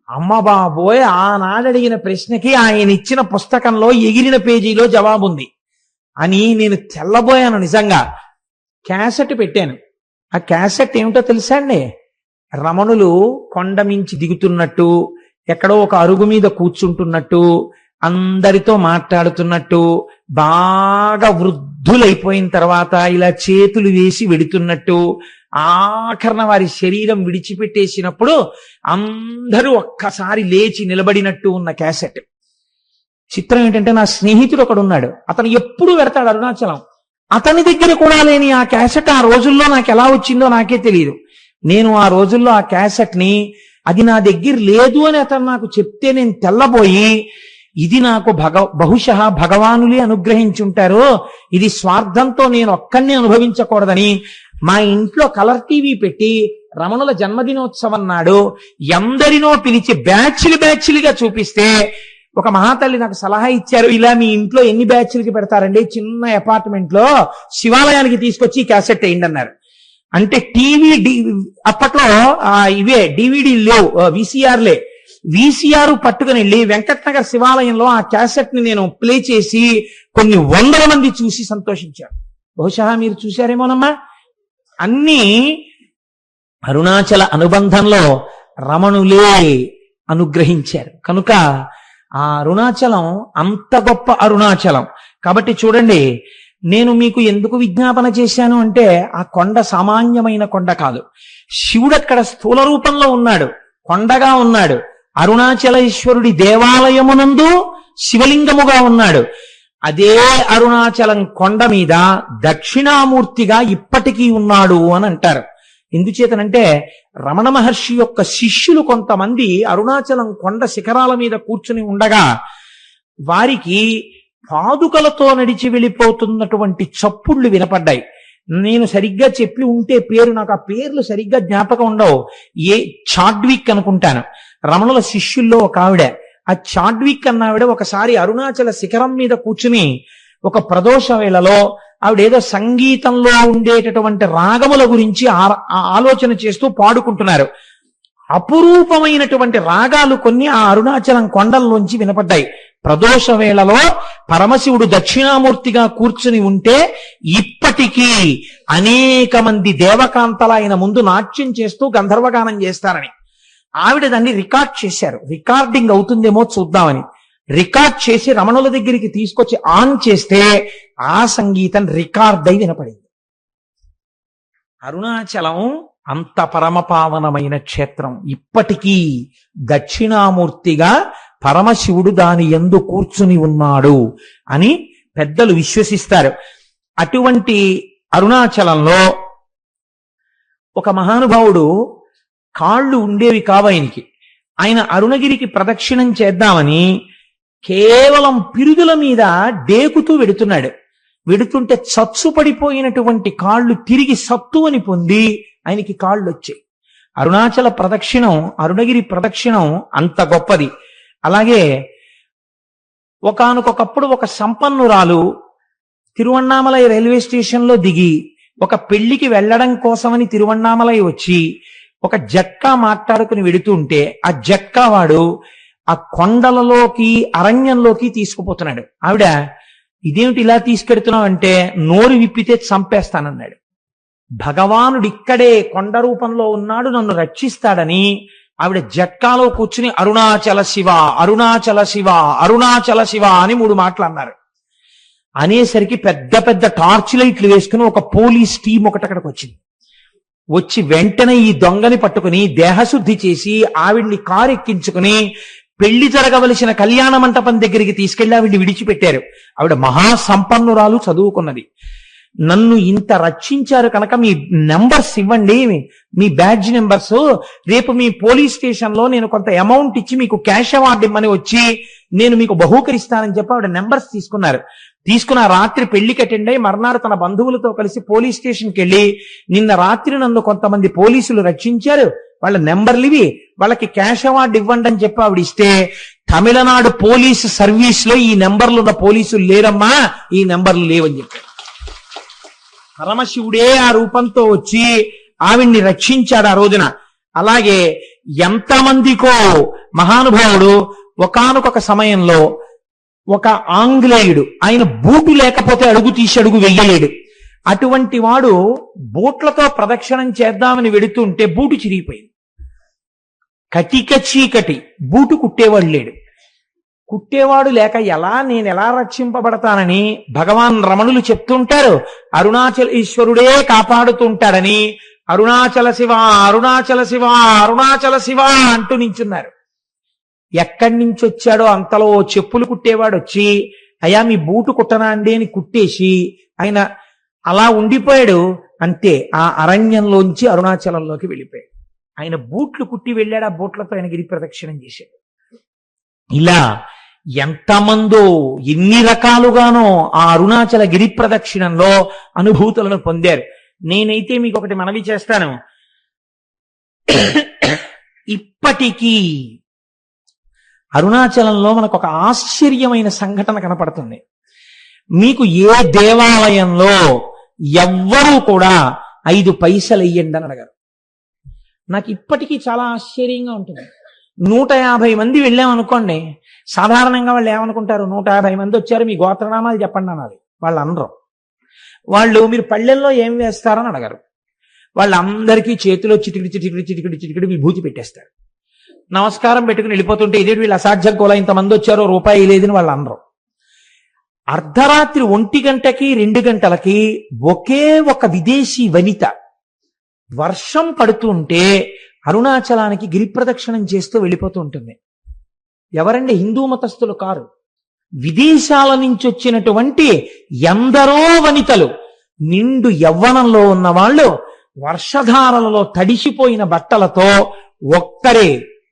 అమ్మ బాబోయ్, ఆనాడు అడిగిన ప్రశ్నకి ఆయన ఇచ్చిన పుస్తకంలో ఎగిరిన పేజీలో జవాబుంది అని నేను తెల్లబోయాను. నిజంగా క్యాసెట్ పెట్టాను. ఆ క్యాసెట్ ఏమిటో తెలుసా అండి? రమణులు కొండ మించి దిగుతున్నట్టు, ఎక్కడో ఒక అరుగు మీద కూర్చుంటున్నట్టు, అందరితో మాట్లాడుతున్నట్టు, బాగా వృద్ధులైపోయిన తర్వాత ఇలా చేతులు వేసి వెడుతున్నట్టు, ఆఖరణ వారి శరీరం విడిచిపెట్టేసినప్పుడు అందరూ ఒక్కసారి లేచి నిలబడినట్టు ఉన్న క్యాసెట్. చిత్రం ఏంటంటే, నా స్నేహితుడు ఒకడు ఉన్నాడు, అతను ఎప్పుడు వెడతాడు అరుణాచలం. అతని దగ్గర కూడా లేని ఆ క్యాసెట్ ఆ రోజుల్లో నాకు ఎలా వచ్చిందో నాకే తెలియదు. నేను ఆ రోజుల్లో ఆ క్యాసెట్ ని, అది నా దగ్గర లేదు అని అతను నాకు చెప్తే నేను తెల్లబోయి, ఇది నాకు బహుశः భగవానులే అనుగ్రహించుంటారు, ఇది స్వార్థంతో నేను ఒక్కడిని అనుభవించకూడదని మా ఇంట్లో కలర్ టీవీ పెట్టి రమణుల జన్మదినోత్సవం నాడు ఎందరినో పిలిచి బ్యాచ్లుగా చూపిస్తే ఒక మహాతల్లి నాకు సలహా ఇచ్చారు, ఇలా మీ ఇంట్లో ఎన్ని బ్యాచ్లకి పెడతారండి, చిన్న అపార్ట్మెంట్ లో శివాలయానికి తీసుకొచ్చి క్యాసెట్ వేయండి అన్నారు. అంటే టీవీ అప్పట్లో ఇవే DVD లేవు, VCRలే. VCR పట్టుకుని వెళ్ళి వెంకటనగర్ శివాలయంలో ఆ క్యాసెట్ ని నేను ప్లే చేసి కొన్ని 100 మంది చూసి సంతోషించారు. బహుశా మీరు చూశారేమోనమ్మా. అన్ని అరుణాచల అనుబంధంలో రమణులే అనుగ్రహించారు కనుక ఆ అరుణాచలం అంత గొప్ప అరుణాచలం. కాబట్టి చూడండి, నేను మీకు ఎందుకు విజ్ఞాపన చేశాను అంటే, ఆ కొండ సామాన్యమైన కొండ కాదు. శివుడు అక్కడ స్థూల రూపంలో ఉన్నాడు, కొండగా ఉన్నాడు. అరుణాచలేశ్వరుడి దేవాలయమునందు శివలింగముగా ఉన్నాడు. అదే అరుణాచలం కొండ మీద దక్షిణామూర్తిగా ఇప్పటికీ ఉన్నాడు అని అంటారు. ఎందుచేతనంటే, రమణ మహర్షి యొక్క శిష్యులు కొంతమంది అరుణాచలం కొండ శిఖరాల మీద కూర్చుని ఉండగా వారికి పాదుకలతో నడిచి వెళ్ళిపోతున్నటువంటి చప్పుళ్ళు వినపడ్డాయి. నేను సరిగ్గా చెప్పి ఉంటే పేరు, నాకు ఆ పేర్లు సరిగ్గా జ్ఞాపకం ఉండవు. చాడ్విక్ అనుకుంటాను, రమణుల శిష్యుల్లో ఒక ఆవిడ. ఆ చాడ్విక్ అన్నావిడ ఒకసారి అరుణాచల శిఖరం మీద కూర్చుని ఒక ప్రదోష వేళలో ఆవిడ ఏదో సంగీతంలో ఉండేటటువంటి రాగముల గురించి ఆలోచన చేస్తూ పాడుకుంటున్నారు. అపురూపమైనటువంటి రాగాలు కొన్ని ఆ అరుణాచలం కొండల్లోంచి వినపడ్డాయి. ప్రదోష వేళలో పరమశివుడు దక్షిణామూర్తిగా కూర్చుని ఉంటే ఇప్పటికీ అనేక మంది దేవకాంతల ఆయన ముందు నాట్యం చేస్తూ గంధర్వగానం చేస్తారని ఆవిడ దాన్ని రికార్డ్ చేశారు. రికార్డింగ్ అవుతుందేమో చూద్దామని రికార్డ్ చేసి రమణుల దగ్గరికి తీసుకొచ్చి ఆన్ చేస్తే ఆ సంగీతం రికార్డ్ అయి వినపడింది. అరుణాచలం అంత పరమపావనమైన క్షేత్రం. ఇప్పటికీ దక్షిణామూర్తిగా పరమశివుడు దాని యందు కూర్చుని ఉన్నాడు అని పెద్దలు విశ్వసిస్తారు. అటువంటి అరుణాచలంలో ఒక మహానుభావుడు, కాళ్ళు ఉండేవి కావాయనికి, ఆయన అరుణగిరికి ప్రదక్షిణం చేద్దామని కేవలం పిరుదుల మీద డేకుతూ వెడుతున్నాడు. వెడుతుంటే చచ్చు పడిపోయినటువంటి కాళ్ళు తిరిగి సత్తువని పొంది ఆయనకి కాళ్ళు వచ్చాయి. అరుణాచల ప్రదక్షిణం, అరుణగిరి ప్రదక్షిణం అంత గొప్పది. అలాగే ఒకానొకప్పుడు ఒక సంపన్నురాలు తిరువణ్ణామలై రైల్వే స్టేషన్లో దిగి ఒక పెళ్లికి వెళ్ళడం కోసమని తిరువణ్ణామలై వచ్చి ఒక జట్కా మాట్లాడుకుని వెడుతూ ఉంటే ఆ జట్కా వాడు ఆ కొండలలోకి అరణ్యంలోకి తీసుకుపోతున్నాడు. ఆవిడ, ఇదేమిటి ఇలా తీసుకెడుతున్నావు అంటే, నోరు విప్పితే చంపేస్తానన్నాడు. భగవానుడు ఇక్కడే కొండ రూపంలో ఉన్నాడు, నన్ను రక్షిస్తాడని ఆవిడ జట్కాలో కూర్చుని అరుణాచల శివ, అరుణాచల శివ, అరుణాచల శివ అని 3 మాటలు అన్నారు. అనేసరికి పెద్ద పెద్ద టార్చ్ లైట్లు వేసుకుని ఒక పోలీస్ టీం ఒకటి అక్కడికి వచ్చింది. వచ్చి వెంటనే ఈ దొంగని పట్టుకుని దేహశుద్ధి చేసి ఆవిడ్ని కారు ఎక్కించుకుని పెళ్లి జరగవలసిన కళ్యాణ మంటపం దగ్గరికి తీసుకెళ్లి ఆవిడ్ని విడిచిపెట్టారు. ఆవిడ మహాసంపన్నురాలు, చదువుకున్నది. నన్ను ఇంత రక్షించారు కనుక మీ నెంబర్స్ ఇవ్వండి, మీ బ్యాడ్జ్ నెంబర్స్, రేపు మీ పోలీస్ స్టేషన్ లో నేను కొంత అమౌంట్ ఇచ్చి మీకు క్యాష్ అవార్డు ఇమ్మని వచ్చి నేను మీకు బహూకరిస్తానని చెప్పి ఆవిడ నెంబర్స్ తీసుకున్నారు. తీసుకున్న రాత్రి పెళ్లికి అటెండ్ అయి మర్నాడు తన బంధువులతో కలిసి పోలీస్ స్టేషన్కి వెళ్ళి, నిన్న రాత్రి నన్ను కొంతమంది పోలీసులు రక్షించారు, వాళ్ళ నెంబర్లు ఇవి, వాళ్ళకి క్యాష్ అవార్డు ఇవ్వండి అని చెప్పి ఆవిడ ఇస్తే, తమిళనాడు పోలీసు సర్వీస్ లో ఈ నెంబర్లు ఉన్న పోలీసులు లేరమ్మా, ఈ నెంబర్లు లేవని చెప్పారు. పరమశివుడే ఆ రూపంతో వచ్చి ఆవిడ్ని రక్షించాడు ఆ రోజున. అలాగే ఎంతమందికో మహానుభావుడు ఒకానొక సమయంలో ఒక ఆంగ్లేయుడు, ఆయన బూటు లేకపోతే అడుగు తీసి అడుగు వెయ్యలేడు. అటువంటి వాడు బూట్లతో ప్రదక్షిణం చేద్దామని వెడుతుంటే బూటు చిరిగిపోయింది. కటిక చీకటి, బూటు కుట్టేవాడు లేడు. కుట్టేవాడు లేక నేను ఎలా రక్షింపబడతానని భగవాన్ రమణులు చెప్తుంటారు. అరుణాచల ఈశ్వరుడే కాపాడుతుంటాడని అరుణాచల శివ, అరుణాచల శివ, అరుణాచల శివ అంటూ నించున్నారు. ఎక్కడి నుంచి వచ్చాడో అంతలో చెప్పులు కుట్టేవాడు వచ్చి, అయ్యా మీ బూటు కుట్టనా అండి అని కుట్టేసి ఆయన అలా ఉండిపోయాడు. అంతే, ఆ అరణ్యంలోంచి అరుణాచలంలోకి వెళ్ళిపోయాడు. ఆయన బూట్లు కుట్టి వెళ్ళాడు, ఆ బూట్లతో ఆయన గిరి ప్రదక్షిణం చేశాడు. ఇలా ఎంతమందో ఎన్ని రకాలుగానో ఆ అరుణాచల గిరి ప్రదక్షిణంలో అనుభూతులను పొందారు. నేనైతే మీకు ఒకటి మనవి చేస్తాను. ఇప్పటికీ అరుణాచలంలో మనకు ఒక ఆశ్చర్యమైన సంఘటన కనపడుతుంది. మీకు ఏ దేవాలయంలో ఎవ్వరూ కూడా 5 పైసలు వెయ్యండి అని అడగారు. నాకు ఇప్పటికీ చాలా ఆశ్చర్యంగా ఉంటుంది. 150 మంది వెళ్ళామనుకోండి, సాధారణంగా వాళ్ళు ఏమనుకుంటారు, 150 మంది వచ్చారు మీ గోత్రనామాలు చెప్పండి అనాలి. వాళ్ళు అనరు. వాళ్ళు మీరు పళ్ళెల్లో ఏం వేస్తారని అడగరు. వాళ్ళందరికీ చేతిలో చిటికిడి చిటికిడి చిటికిడి చిటికిడి విభూతి పెట్టేస్తారు. నమస్కారం పెట్టుకుని వెళ్ళిపోతుంటే, ఇదేంటి వీళ్ళు అసాధ్యం కూడా, ఇంతమంది వచ్చారో రూపాయి లేదని వాళ్ళు అనరు. అర్ధరాత్రి 1 గంటకి 2 గంటలకి ఒకే ఒక విదేశీ వనిత వర్షం పడుతుంటే అరుణాచలానికి గిరి ప్రదక్షిణం చేస్తూ వెళ్ళిపోతూ ఉంటుంది. ఎవరండి? హిందూ మతస్థులు కారు, విదేశాల నుంచి వచ్చినటువంటి ఎందరో వనితలు, నిండు యవ్వనంలో ఉన్న వాళ్ళు వర్షధారలలో తడిసిపోయిన బట్టలతో ఒక్కరే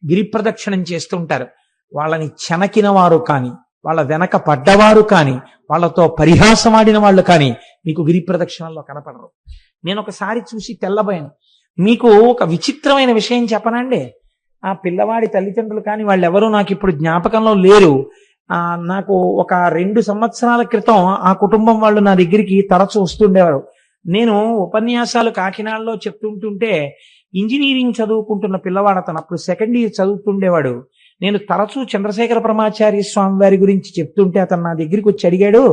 గిరి ప్రదక్షిణం చేస్తుంటారు. వాళ్ళని చెనకిన వారు కానీ, వాళ్ళ వెనక పడ్డవారు కానీ, వాళ్ళతో పరిహాసమాడిన వాళ్ళు కానీ మీకు గిరి ప్రదక్షిణంలో కనపడరు. నేను ఒకసారి చూసి తెల్లబోయాను. మీకు ఒక విచిత్రమైన విషయం చెప్పనండి. ఆ పిల్లవాడి తల్లిదండ్రులు కానీ వాళ్ళెవరూ నాకు ఇప్పుడు జ్ఞాపకంలో లేరు. నాకు ఒక 2 సంవత్సరాల క్రితం ఆ కుటుంబం వాళ్ళు నా దగ్గరికి తరచూ వస్తుండేవారు. నేను ఉపన్యాసాలు కాకినాడలో చెప్తుంటుంటే ఇంజనీరింగ్ చదువుకుంటున్న పిల్లవాడు అతను, అప్పుడు 2nd ఇయర్ చదువుతుండేవాడు. నేను తరచూ చంద్రశేఖర పరమాచార్య స్వామి వారి గురించి చెప్తుంటే అతను నా దగ్గరికి వచ్చి అడిగాడు,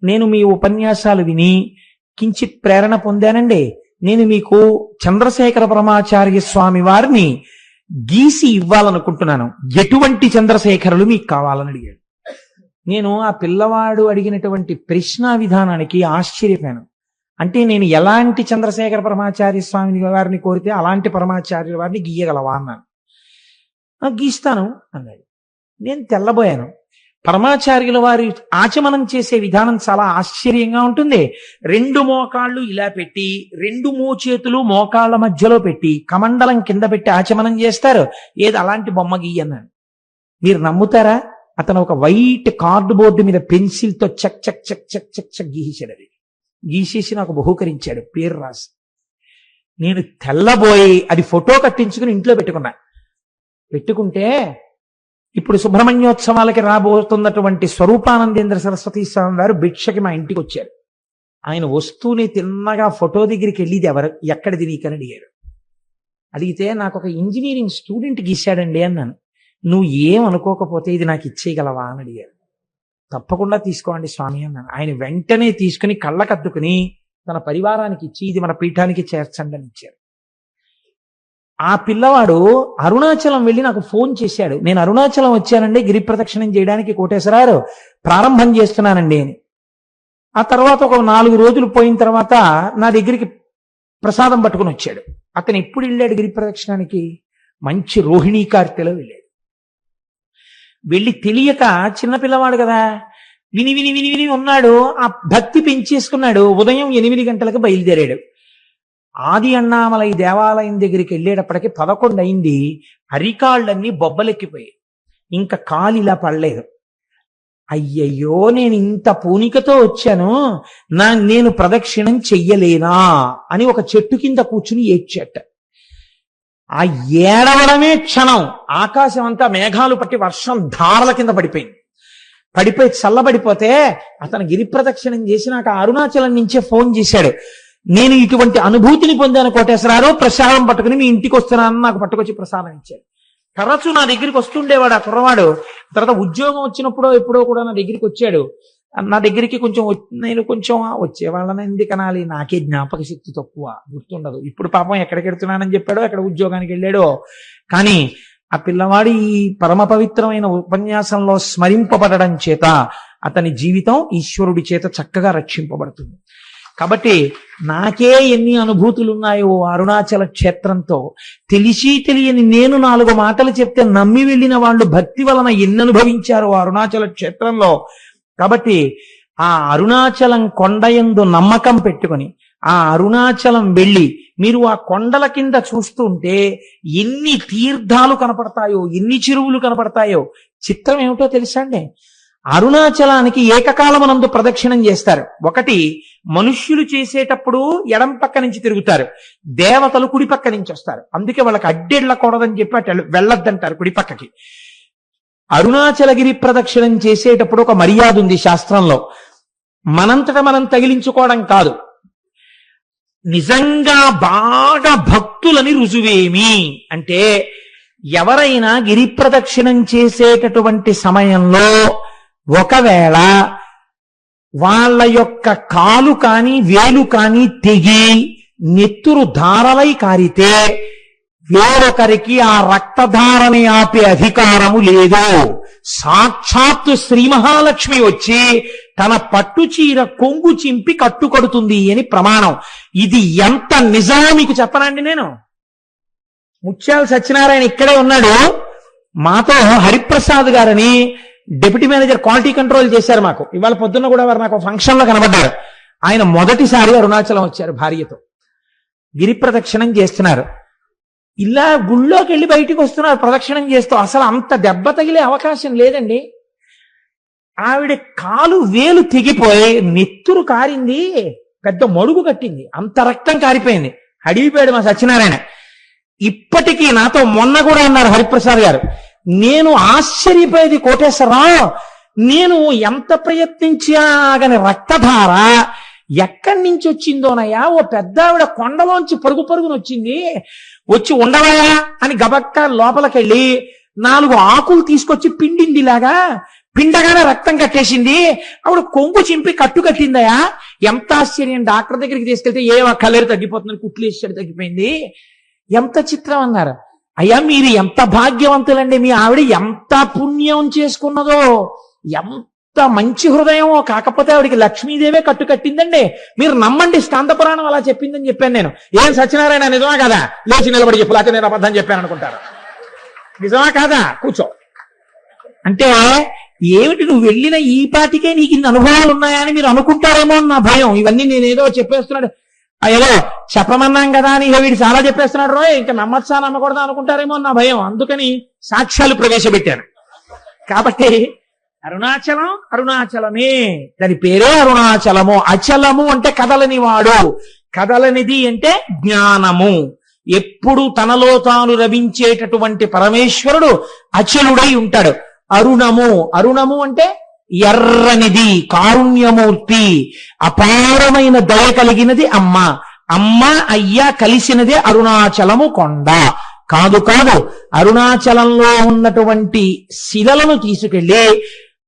నేను మీ ఉపన్యాసాలు విని కించిత్ ప్రేరణ పొందానండి, నేను మీకు చంద్రశేఖర పరమాచార్య స్వామి వారిని గీసి ఇవ్వాలనుకుంటున్నాను, ఎటువంటి చంద్రశేఖరులు మీకు కావాలని అడిగాడు. నేను ఆ పిల్లవాడు అడిగినటువంటి ప్రశ్న విధానానికి ఆశ్చర్యపోయాను. అంటే నేను ఎలాంటి చంద్రశేఖర పరమాచార్య స్వామి వారిని కోరితే అలాంటి పరమాచార్యుల వారిని గీయగలవా అన్నాను. గీస్తాను అన్నాడు. నేను తెల్లబోయాను. పరమాచార్యుల వారి ఆచమనం చేసే విధానం చాలా ఆశ్చర్యంగా ఉంటుంది. 2 మోకాళ్ళు ఇలా పెట్టి 2 మోచేతులు మోకాళ్ళ మధ్యలో పెట్టి కమండలం కింద పెట్టి ఆచమనం చేస్తారు. ఏది అలాంటి బొమ్మ గీయన్నాను. మీరు నమ్ముతారా? అతను ఒక వైట్ కార్డు బోర్డు మీద పెన్సిల్తో చక్ చక్ చక్ చక్ చక్ చక్ గీసాడు. అది గీసేసి నాకు బహూకరించాడు, పేరు రాసి. నేను తెల్లబోయి అది ఫోటో కట్టించుకుని ఇంట్లో పెట్టుకుంటే ఇప్పుడు సుబ్రహ్మణ్యోత్సవాలకి రాబోతున్నటువంటి స్వరూపానందేంద్ర సరస్వతి స్వామి వారు భిక్షకి మా ఇంటికి వచ్చారు. ఆయన వస్తూనే తిన్నగా ఫోటో దగ్గరికి వెళ్ళి ఎక్కడిది నీకని అడిగారు. అడిగితే నాకు ఒక ఇంజనీరింగ్ స్టూడెంట్ గీశాడండి అన్నాను. నువ్వు ఏం అనుకోకపోతే ఇది నాకు ఇచ్చేయగలవా అని అడిగారు. తప్పకుండా తీసుకోండి స్వామి అన్నాను. ఆయన వెంటనే తీసుకుని కళ్ళకద్దుకుని తన పరివారానికి ఇచ్చి ఇది మన పీఠానికి చేర్చండి అని ఇచ్చారు. ఆ పిల్లవాడు అరుణాచలం వెళ్ళి నాకు ఫోన్ చేశాడు, నేను అరుణాచలం వచ్చానండి గిరి ప్రదక్షిణం చేయడానికి కోటేశ్వరారు, ప్రారంభం చేస్తున్నానండి అని. ఆ తర్వాత ఒక 4 రోజులు పోయిన తర్వాత నా దగ్గరికి ప్రసాదం పట్టుకుని వచ్చాడు. అతను ఎప్పుడు వెళ్ళాడు గిరి ప్రదక్షిణానికి? మంచి రోహిణీ కార్తెలో వెళ్ళాడు. వెళ్ళి తెలియక చిన్నపిల్లవాడు కదా, విని విని విని విని ఉన్నాడు. ఆ భక్తి పెంచేసుకున్నాడు. ఉదయం 8 గంటలకు బయలుదేరాడు. ఆది అన్నామలై దేవాలయం దగ్గరికి వెళ్ళేటప్పటికి 11 అయింది. అరికాళ్ళన్నీ బొబ్బలెక్కిపోయాయి. ఇంకా కాలు ఇలా పడలేదు. అయ్యయ్యో, నేను ఇంత పూనికతో వచ్చాను, నేను ప్రదక్షిణం చెయ్యలేనా అని ఒక చెట్టు కింద కూర్చుని ఏడ్చేట. ఆ ఏడవడమే క్షణం ఆకాశం అంతా మేఘాలు పట్టి వర్షం ధారల కింద పడిపోయి చల్లబడిపోతే అతను గిరి ప్రదక్షిణం చేసి నాకు అరుణాచలం నుంచే ఫోన్ చేశాడు. నేను ఇటువంటి అనుభూతిని పొందాను కోటేశ్వరరావు, ప్రసాదం పట్టుకుని మీ ఇంటికి వస్తున్నానని నాకు పట్టుకొచ్చి ప్రసాదం ఇచ్చాడు. తరచూ నా దగ్గరికి వస్తుండేవాడు ఆ కుర్రవాడు. తర్వాత ఉద్యోగం వచ్చినప్పుడో ఎప్పుడో కూడా నా దగ్గరికి వచ్చాడు. నా దగ్గరికి నేను కొంచెం వచ్చేవాళ్ళని ఎందుకు అనాలి, నాకే జ్ఞాపక శక్తి తక్కువ, గుర్తుండదు. ఇప్పుడు పాపం ఎక్కడికి వెళ్తున్నానని చెప్పాడో, ఎక్కడ ఉద్యోగానికి వెళ్ళాడో. కానీ ఆ పిల్లవాడి ఈ పరమ పవిత్రమైన ఉపన్యాసంలో స్మరింపబడడం చేత అతని జీవితం ఈశ్వరుడి చేత చక్కగా రక్షింపబడుతుంది. కాబట్టి నాకే ఎన్ని అనుభూతులు ఉన్నాయో అరుణాచల క్షేత్రంతో, తెలిసి తెలియని నేను 4 మాటలు చెప్తే నమ్మి వెళ్ళిన వాళ్ళు భక్తి వలన ఎన్ని అనుభవించారో అరుణాచల క్షేత్రంలో. కాబట్టి ఆ అరుణాచలం కొండయందు నమ్మకం పెట్టుకొని ఆ అరుణాచలం వెళ్ళి మీరు ఆ కొండల కింద చూస్తుంటే ఎన్ని తీర్థాలు కనపడతాయో, ఎన్ని చెరువులు కనపడతాయో. చిత్రం ఏమిటో తెలుసా అండి? అరుణాచలానికి ఏకకాలమునందు ప్రదక్షిణం చేస్తారు. ఒకటి మనుష్యులు చేసేటప్పుడు ఎడం పక్క నుంచి తిరుగుతారు, దేవతలు కుడి పక్క నుంచి వస్తారు. అందుకే వాళ్ళకి అడ్డెళ్ళకూడదని చెప్పి అటు వెళ్ళొద్దంటారు కుడి పక్కకి. అరుణాచలగిరి ప్రదక్షిణం చేసేటప్పుడు ఒక మర్యాద ఉంది శాస్త్రంలో. మనంతట మనం తగిలించుకోవడం కాదు, నిజంగా బాగా భక్తులని రుజువేమి అంటే, ఎవరైనా గిరి ప్రదక్షిణం చేసేటటువంటి సమయంలో ఒకవేళ వాళ్ళ యొక్క కాలు కాని వేలు కాని తెగి నెత్తురు ధారలై కారితే వేరొకరికి ఆ రక్తధారని ఆపే అధికారము లేదు. సాక్షాత్తు శ్రీ మహాలక్ష్మి వచ్చి తన పట్టు చీర కొంగు చింపి కట్టుకడుతుంది అని ప్రమాణం. ఇది ఎంత నిజమో మీకు చెప్పనండి. నేను ముత్యాల సత్యనారాయణ ఇక్కడే ఉన్నాడు. మాతో హరిప్రసాద్ గారని డిప్యూటీ మేనేజర్ క్వాలిటీ కంట్రోల్ చేశారు మాకు. ఇవాళ పొద్దున్న కూడా వారు నాకు ఫంక్షన్ లో కనబడ్డారు. ఆయన మొదటిసారి అరుణాచలం వచ్చారు భార్యతో. గిరి ప్రదక్షిణం చేస్తున్నారు. ఇలా గుళ్ళోకి వెళ్ళి బయటికి వస్తున్నారు ప్రదక్షిణం చేస్తూ. అసలు అంత దెబ్బ తగిలే అవకాశం లేదండి. ఆవిడ కాలు వేలు తెగిపోయి నెత్తురు కారింది, పెద్ద మడుగు కట్టింది, అంత రక్తం కారిపోయింది. అడిగిపోయాడు మా సత్యనారాయణ. ఇప్పటికీ నాతో మొన్న కూడా అన్నారు హరిప్రసాద్ గారు, నేను ఆశ్చర్యపోయేది కోటేశ్వరరావు, నేను ఎంత ప్రయత్నించాగని రక్తధార ఎక్కడి నుంచి వచ్చిందోనయ్యా. ఓ పెద్ద ఆవిడ కొండలోంచి పరుగున వచ్చింది, వచ్చి ఉండవయా అని గబక్క లోపలికెళ్ళి 4 ఆకులు తీసుకొచ్చి పిండిందిలాగా, పిండగానే రక్తం కట్టేసింది. ఆవిడ కొంగు చింపి కట్టు కట్టిందయా. ఎంత ఆశ్చర్యం. డాక్టర్ దగ్గరికి తీసుకెళ్తే ఏ కలేరు తగ్గిపోతుందని కుట్లేసాడు, తగ్గిపోయింది. ఎంత చిత్రం అన్నారు. అయ్యా మీరు ఎంత భాగ్యవంతులండి, మీ ఆవిడ ఎంత పుణ్యం చేసుకున్నదో, ఎంత మంచి హృదయమో. కాకపోతే ఆవిడికి లక్ష్మీదేవే కట్టు కట్టిందండి. మీరు నమ్మండి, స్కాంద పురాణం అలా చెప్పిందని చెప్పాను నేను. ఏం సత్యనారాయణ నిజమా కదా? లేచి నిలబడి చెప్పు, లేకపోతే నేను అబద్ధం చెప్పాను అనుకుంటారు. నిజమా కాదా? కూర్చో. అంటే ఏమిటి, నువ్వు వెళ్ళిన ఈ పాటికే నీకు ఇన్ని అనుభవాలు ఉన్నాయని మీరు అనుకుంటారేమో అని నా భయం. ఇవన్నీ నేనేదో చెప్పేస్తున్నాడు, ఏదో చెప్పమన్నాం కదా అని వీడు చాలా చెప్పేస్తున్నాడు రో, ఇంకా నమ్మచ్చా నమ్మకూడదా అనుకుంటారేమో నా భయం. అందుకని సాక్ష్యాలు ప్రవేశపెట్టాను. కాబట్టి అరుణాచలం అరుణాచలమే, దాని పేరే అరుణాచలము. అచలము అంటే కదలని వాడు, కదలనిది అంటే జ్ఞానము. ఎప్పుడు తనలో తాను రవించేటటువంటి పరమేశ్వరుడు అచలుడై ఉంటాడు. అరుణము, అరుణము అంటే ఎర్రనిది, కారుణ్యమూర్తి, అపారమైన దయ కలిగినది అమ్మ. అమ్మ అయ్య కలిసినదే అరుణాచలము కొండ. కాదు అరుణాచలంలో ఉన్నటువంటి శిలలను తీసుకెళ్లి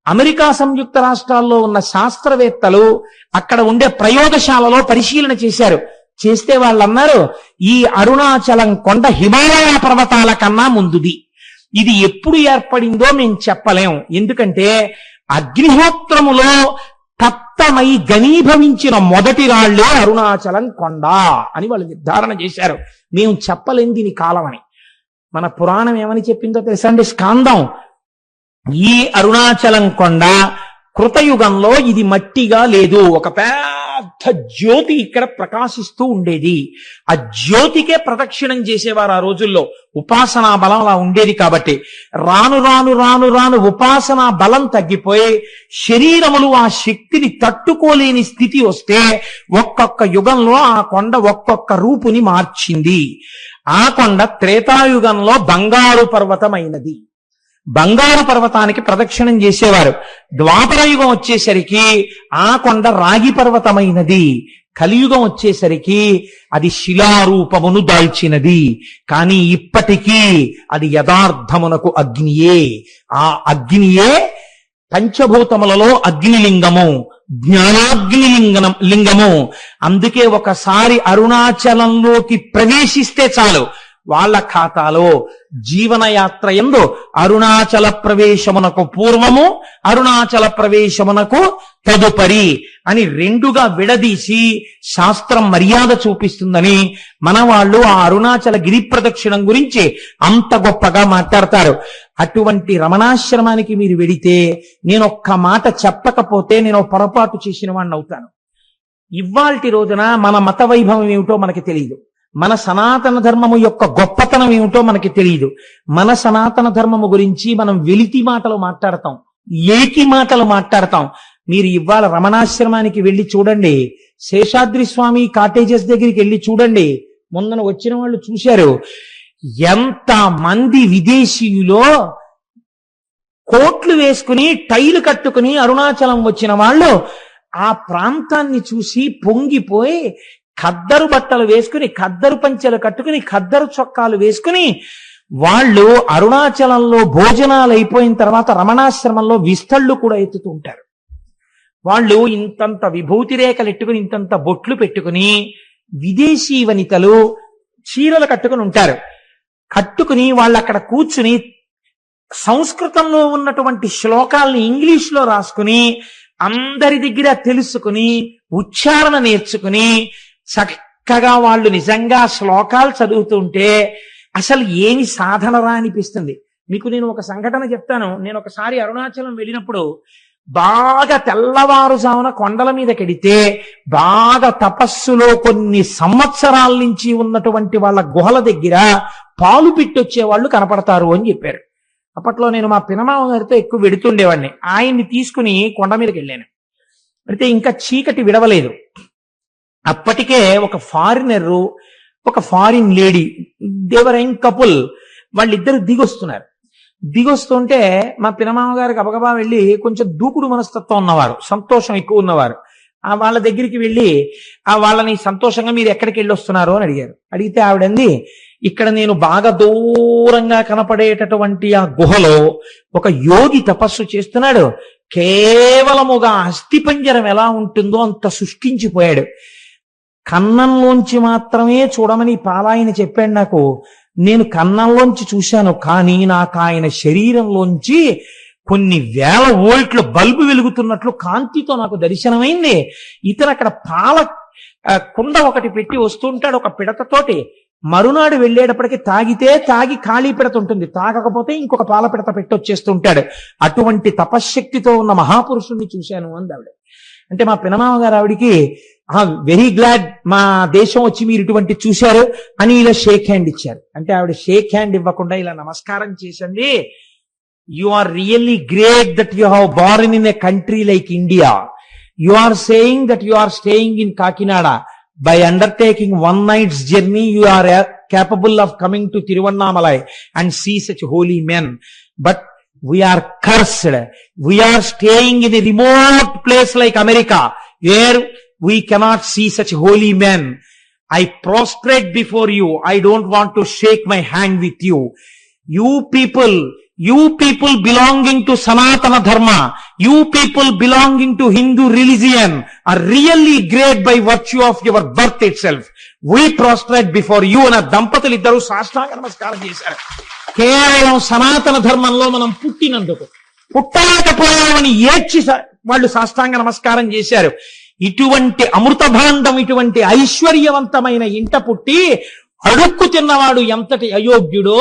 అమెరికా సంయుక్త రాష్ట్రాల్లో ఉన్న శాస్త్రవేత్తలు అక్కడ ఉండే ప్రయోగశాలలో పరిశీలన చేశారు. చేస్తే వాళ్ళు అన్నారు, ఈ అరుణాచలం కొండ హిమాలయ పర్వతాల కన్నా ముందుది. ఇది ఎప్పుడు ఏర్పడిందో మేము చెప్పలేం. ఎందుకంటే అగ్నిహోత్రములో తప్త శాంతమై ఘనీభవించిన మొదటి రాళ్లే అరుణాచలం కొండ అని వాళ్ళు నిర్ధారణ చేశారు. మేము చెప్పలేం దీని కాలం అని. మన పురాణం ఏమని చెప్పిందో తెలుసా అండి? స్కాందం, ఈ అరుణాచలం కొండ కృతయుగంలో ఇది మట్టిగా లేదు, ఒక పెద్ద జ్యోతి ఇక్కడ ప్రకాశిస్తూ ఉండేది. ఆ జ్యోతికే ప్రదక్షిణం చేసేవారు ఆ రోజుల్లో. ఉపాసనా బలం అలా ఉండేది. కాబట్టి రాను రాను రాను రాను ఉపాసనా బలం తగ్గిపోయి శరీరములు ఆ శక్తిని తట్టుకోలేని స్థితి వస్తే ఒక్కొక్క యుగంలో ఆ కొండ ఒక్కొక్క రూపుని మార్చింది. ఆ కొండ త్రేతాయుగంలో బంగారు పర్వతమైనది. బంగారు పర్వతానికి ప్రదక్షిణం చేసేవారు. ద్వాపర యుగం వచ్చేసరికి ఆ కొండ రాగి పర్వతమైనది. కలియుగం వచ్చేసరికి అది శిలారూపమును దాల్చినది. కానీ ఇప్పటికీ అది యథార్థమునకు అగ్నియే. ఆ అగ్నియే పంచభూతములలో అగ్నిలింగము, లింగము. అందుకే ఒకసారి అరుణాచలంలోకి ప్రవేశిస్తే చాలు, వాళ్ళ ఖాతాలో జీవనయాత్ర యందు అరుణాచల ప్రవేశమునకు పూర్వము, అరుణాచల ప్రవేశమునకు తదుపరి అని రెండుగా విడదీసి శాస్త్రం మర్యాద చూపిస్తుందని మన వాళ్ళు ఆ అరుణాచల గిరి ప్రదక్షిణం గురించి అంత గొప్పగా మాట్లాడతారు. అటువంటి రమణాశ్రమానికి మీరు వెడితే నేను ఒక్క మాట చెప్పకపోతే నేను పొరపాటు చేసిన వాడిని అవుతాను. ఇవాల్టి రోజున మన మత వైభవం ఏమిటో మనకి తెలియదు, మన సనాతన ధర్మము యొక్క గొప్పతనం ఏమిటో మనకి తెలియదు. మన సనాతన ధర్మము గురించి మనం వెలితి మాటలు మాట్లాడతాం, ఏకి మాటలు మాట్లాడతాం. మీరు ఇవాళ రమణాశ్రమానికి వెళ్ళి చూడండి, శేషాద్రి స్వామి కాటేజెస్ దగ్గరికి వెళ్ళి చూడండి. మొన్న వచ్చిన వాళ్ళు చూశారు, ఎంత మంది విదేశీయులో కోట్లు వేసుకుని టైలు కట్టుకుని అరుణాచలం వచ్చిన వాళ్ళు ఆ ప్రాంతాన్ని చూసి పొంగిపోయి ఖద్దరు బట్టలు వేసుకుని, ఖద్దరు పంచెలు కట్టుకుని, ఖద్దరు చొక్కాలు వేసుకుని వాళ్ళు అరుణాచలంలో భోజనాలు అయిపోయిన తర్వాత రమణాశ్రమంలో విస్తళ్ళు కూడా ఎత్తుతూ ఉంటారు. వాళ్ళు ఇంతంత విభూతి రేఖలు ఎట్టుకుని, ఇంతంత బొట్లు పెట్టుకుని, విదేశీ వనితలు చీరలు కట్టుకుని ఉంటారు. కట్టుకుని వాళ్ళు అక్కడ కూర్చుని సంస్కృతంలో ఉన్నటువంటి శ్లోకాల్ని ఇంగ్లీష్లో రాసుకుని అందరి దగ్గర తెలుసుకుని ఉచ్చారణ నేర్చుకుని చక్కగా వాళ్ళు నిజంగా శ్లోకాలు చదువుతుంటే అసలు ఏమి సాధనరా అనిపిస్తుంది. మీకు నేను ఒక సంఘటన చెప్తాను. నేను ఒకసారి అరుణాచలం వెళ్ళినప్పుడు బాగా తెల్లవారుజామున కొండల మీదకెడితే బాగా తపస్సులో కొన్ని సంవత్సరాల నుంచి ఉన్నటువంటి వాళ్ళ గుహల దగ్గర పాలు పిట్టొచ్చే వాళ్ళు కనపడతారు అని చెప్పారు. అప్పట్లో నేను మా పినమామ గారితో ఎక్కువ వెడుతుండేవాడిని. ఆయన్ని తీసుకుని కొండ మీదకి వెళ్ళాను. అయితే ఇంకా చీకటి విడవలేదు. అప్పటికే ఒక ఫారినరు, ఒక ఫారిన్ లేడీ, దేవరైన్ కపుల్, వాళ్ళిద్దరు దిగొస్తున్నారు. దిగొస్తుంటే మా పినమామ గారికి అబగబా వెళ్ళి, కొంచెం దూకుడు మనస్తత్వం ఉన్నవారు, సంతోషం ఎక్కువ ఉన్నవారు, ఆ వాళ్ళ దగ్గరికి వెళ్ళి ఆ వాళ్ళని సంతోషంగా మీరు ఎక్కడికి వెళ్ళి వస్తున్నారు అని అడిగారు. అడిగితే ఆవిడంది, ఇక్కడ నేను బాగా దూరంగా కనపడేటటువంటి ఆ గుహలో ఒక యోగి తపస్సు చేస్తున్నాడు, కేవలముగా అస్థిపంజరం ఎలా ఉంటుందో అంత సృష్టించిపోయాడు. కన్నంలోంచి మాత్రమే చూడమని పాలాయన చెప్పాడు నాకు. నేను కన్నంలోంచి చూశాను, కానీ నాకు ఆయన శరీరంలోంచి కొన్ని వేల వోల్ట్ల బల్బు వెలుగుతున్నట్లు కాంతితో నాకు దర్శనమైంది. ఇతను అక్కడ పాల కుండ ఒకటి పెట్టి వస్తుంటాడు ఒక పిడతతోటి. మరునాడు వెళ్ళేటప్పటికి తాగి ఖాళీ పిడత ఉంటుంది, తాగకపోతే ఇంకొక పాల పిడత పెట్టి వచ్చేస్తుంటాడు. అటువంటి తపశ్శక్తితో ఉన్న మహాపురుషుణ్ణి చూశాను అంది ఆవిడ. అంటే మా పినమామ గారు ఆవిడికి వెరీ గ్లాడ్ మా దేశం వచ్చి మీరు ఇటువంటి చూశారు అని ఇలా షేక్ హ్యాండ్ ఇచ్చారు. అంటే ఆవిడ షేక్ హ్యాండ్ ఇవ్వకుండా ఇలా నమస్కారం చేసండి, you are really great that you have born in a country like India. You are saying that you are staying in Kakinada. By undertaking one night's journey, you are capable of coming to Tiruvannamalai and see such holy men. But we are cursed. We are staying in a remote place like America, where we cannot see such holy men. I prostrate before you. I don't want to shake my hand with you. You people belonging to Sanatana Dharma, you people belonging to Hindu religion are really great by virtue of your birth itself. We prostrate before you. And దంపతులు ఇద్దరు సాష్టాంగ నమస్కారం చేశారు. కేవలం సనాతన ధర్మంలో మనం పుట్టినందుకు, పుట్టలేకపోయామని ఏడ్చి వాళ్ళు సాష్టాంగ నమస్కారం చేశారు. ఇటువంటి అమృత భాండం, ఇటువంటి ఐశ్వర్యవంతమైన ఇంట పుట్టి అడుక్కు తిన్నవాడు ఎంతటి అయోగ్యుడో,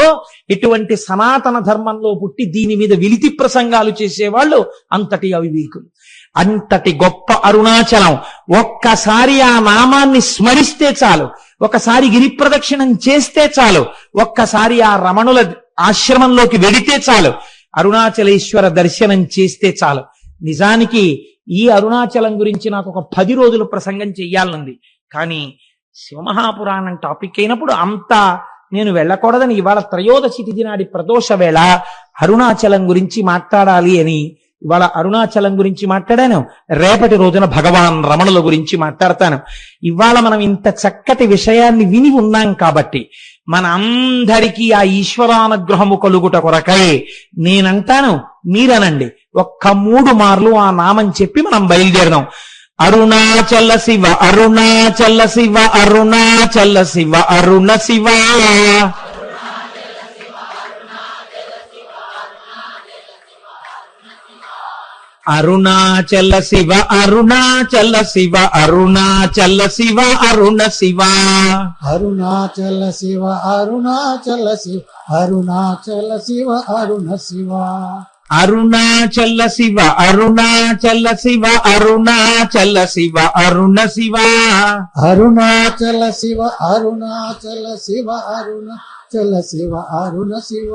ఇటువంటి సనాతన ధర్మంలో పుట్టి దీని మీద విలితి ప్రసంగాలు చేసేవాళ్ళు అంతటి అవివేకులు. అంతటి గొప్ప అరుణాచలం. ఒక్కసారి ఆ నామాన్ని స్మరిస్తే చాలు, ఒకసారి గిరి ప్రదక్షిణం చేస్తే చాలు, ఒక్కసారి ఆ రమణుల ఆశ్రమంలోకి వెడితే చాలు, అరుణాచలేశ్వర దర్శనం చేస్తే చాలు. నిజానికి ఈ అరుణాచలం గురించి నాకు ఒక 10 రోజులు ప్రసంగం చెయ్యాలనుంది. కానీ శివమహాపురాణం టాపిక్ అయినప్పుడు అంతా నేను వెళ్ళకూడదని ఇవాళ త్రయోదశి తిథి నాడి ప్రదోష వేళ అరుణాచలం గురించి మాట్లాడాలి అని ఇవాళ అరుణాచలం గురించి మాట్లాడాను. రేపటి రోజున భగవాన్ రమణుల గురించి మాట్లాడతాను. ఇవాళ మనం ఇంత చక్కటి విషయాన్ని విని ఉన్నాం కాబట్టి మన అందరికీ ఆ ఈశ్వరానుగ్రహము కలుగుట కొరకై నేనంటాను, మీరనండి. ఒక్క 3 మార్లు ఆ నామం చెప్పి మనం బయలుదేరదాం. అరుణాచల శివ, అరుణాచల శివ, అరుణాచల శివ, అరుణ శివ. అరుణాచల శివ, అరుణాచల శివ, అరుణాచల శివ, అరుణ శివ. అరుణాచల శివ, అరుణాచల శివ, అరుణాచల శివ, అరుణ శివ. అరుణాచల శివ, అరుణాచల శివ, అరుణాచల శివ, అరుణ శివ. అరుణాచల శివ, అరుణాచల శివ, అరుణాచల శివ, అరుణ శివ.